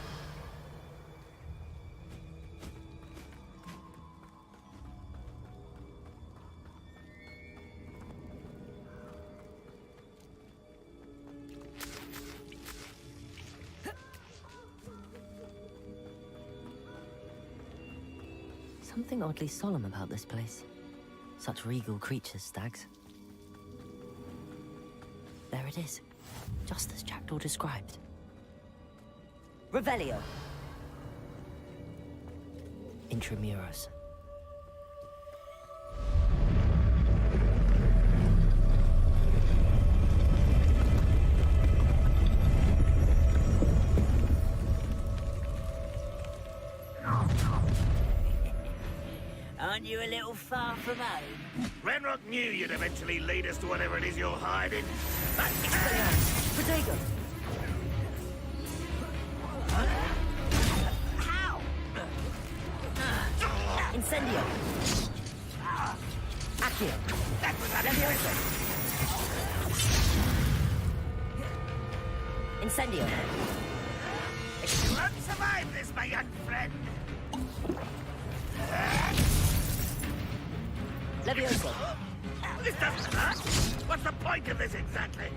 S3: Something oddly solemn about this place. Such regal creatures, stags. There it is, just as Jackdaw described. Revelio. Intramuros.
S15: Aren't you a little far from home?
S21: Renrock knew you'd eventually lead us to whatever it is you're hiding.
S2: Potato!
S15: How?
S2: Incendio! Accio! Levioso! Incendio!
S21: You won't survive this, my young friend.
S2: Levioso!
S21: This doesn't hurt. What's the point of this exactly?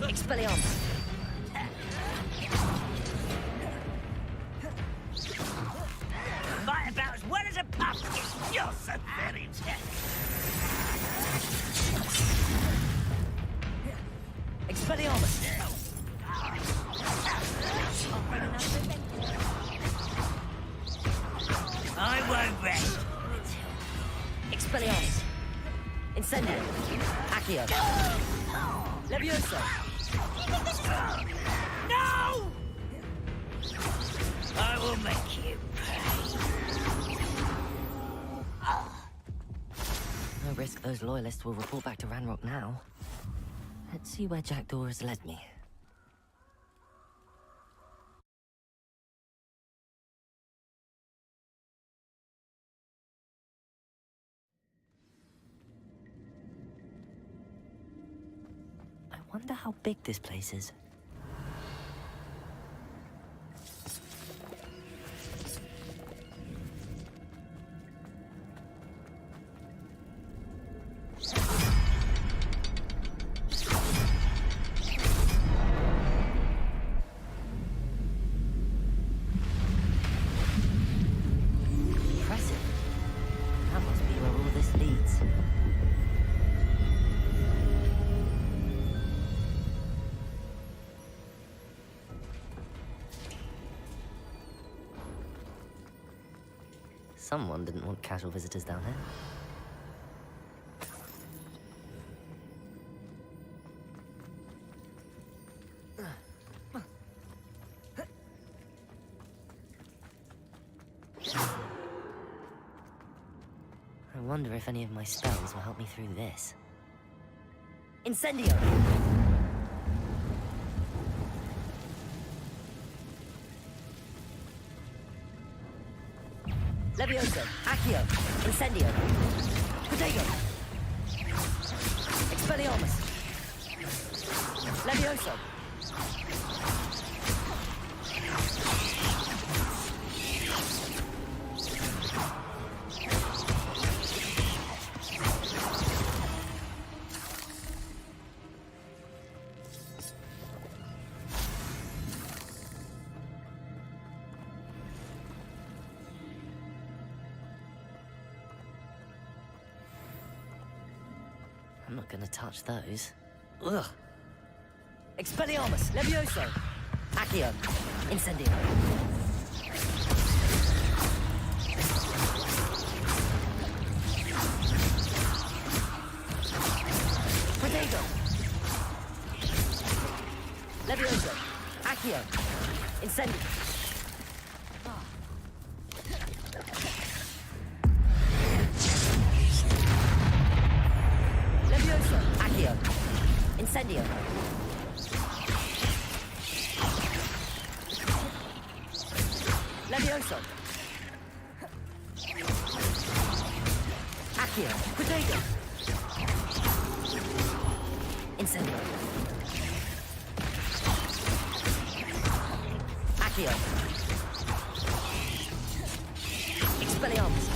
S2: Expelliarmus! Fight about as well as a pumpkin!
S21: You're so very
S2: Expelliarmus! I won't rest. Expelliarmus! Incendio! Accio! Levioso! No! I will make you pay.
S3: No risk those loyalists will report back to Ranrock now. Let's see where Jackdaw has led me. I wonder how big this place is. Impressive. That must be where all this leads. Someone didn't want casual visitors down there. I wonder if any of my spells will help me through this.
S2: Incendio! Levioso! Accio! Incendio! Potato! Expelliarmus! Levioso!
S3: I'm not gonna touch those.
S2: Ugh! Expelliarmus! Levioso! Accio! Incendio! Potato! Levioso! Accio! Incendio! Levioso! Accio! Incendio! Levioso! Accio! Potato! Incendio! Accio! Expelliarmus!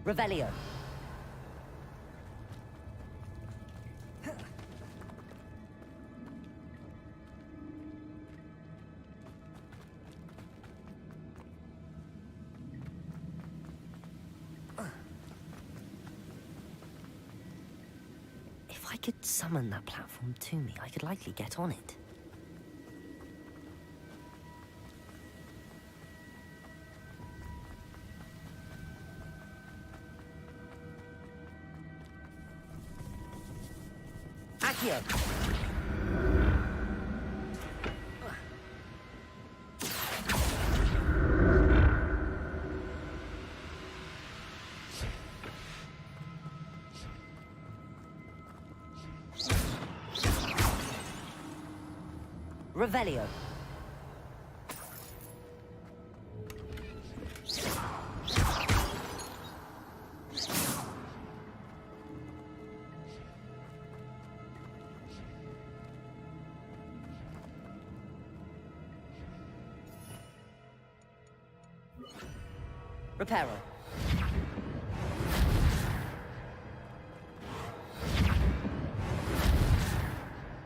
S2: Revelio.
S3: If I could summon that platform to me, I could likely get on it.
S2: Accio! Revelio. Reparo.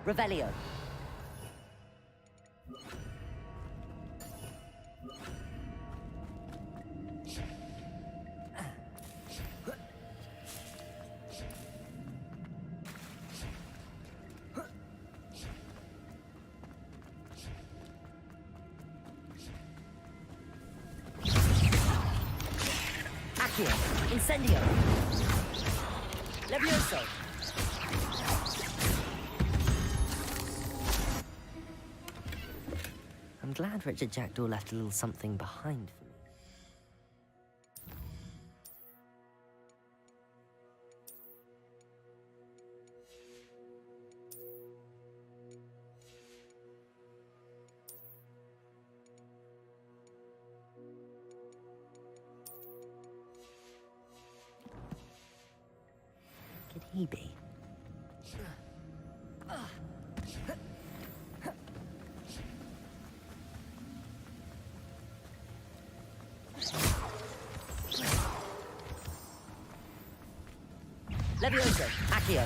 S2: Revelio. Incendio. Levioso.
S3: I'm glad Richard Jackdaw left a little something behind for me. Could he be?
S2: Levioso. Accio.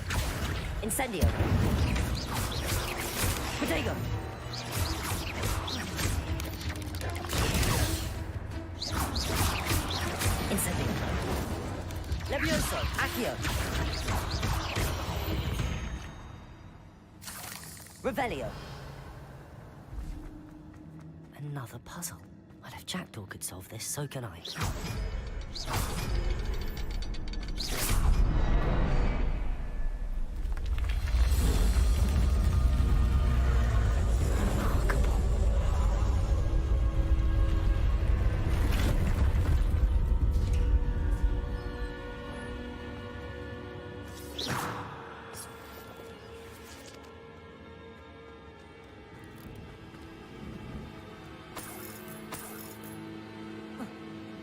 S2: Incendio. Protego. Incendio. Levioso. Accio. Revelio.
S3: Another puzzle. Well, if Jackdaw could solve this, so can I.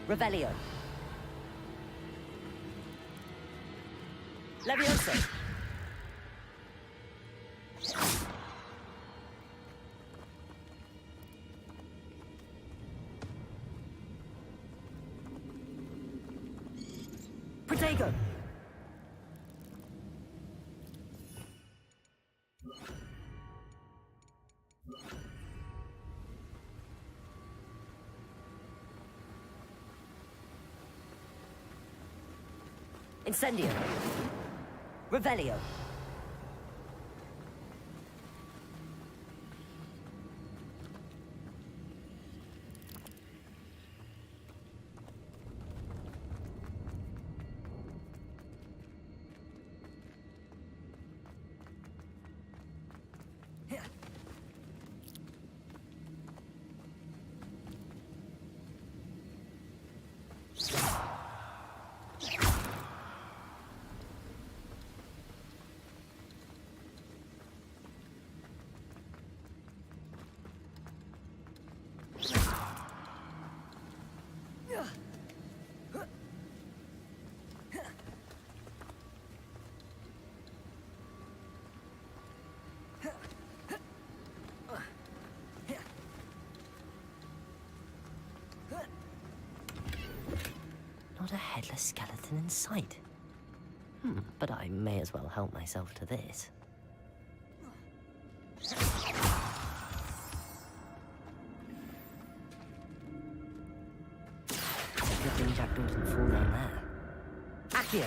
S2: Revelio. Levioso. Protego. Incendio. Revelio.
S3: Not a headless skeleton in sight. But I may as well help myself to this. Good thing Jackdaw didn't fall down there.
S2: Accio.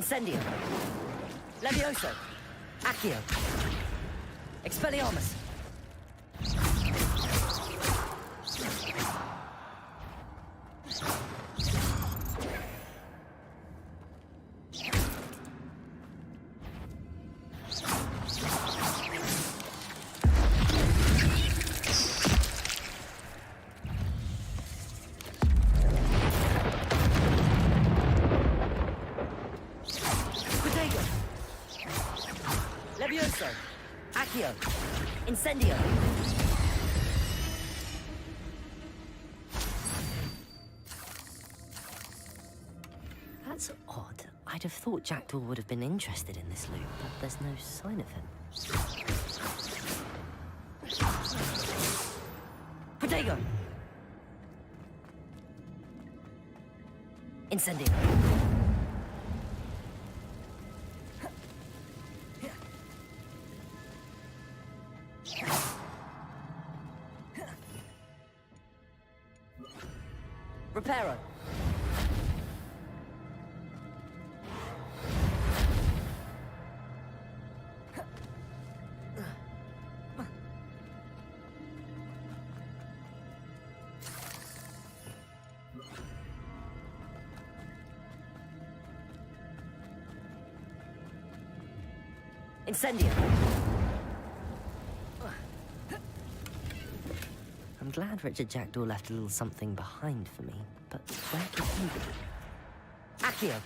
S2: Incendio. Levioso. Accio. Expelliarmus. Levioso. Accio. Incendio.
S3: That's odd. I'd have thought Jackdaw would have been interested in this loot, but there's no sign of him.
S2: Protego. Incendio. Reparo. Incendio.
S3: I'm glad Richard Jackdaw left a little something behind for me, but where could he be?
S2: Accio.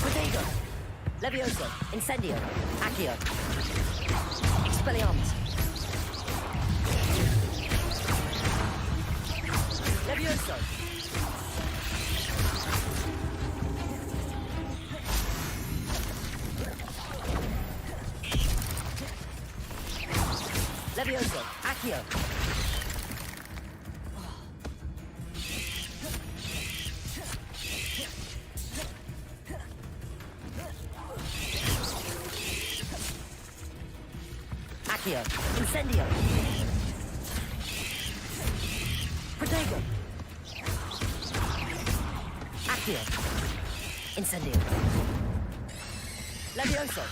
S2: Protego. Levioso. Incendio. Accio. Expelliarmus. Levioso. Levioso. Accio. Accio. Incendio. Protego. Accio. Incendio. Levioso.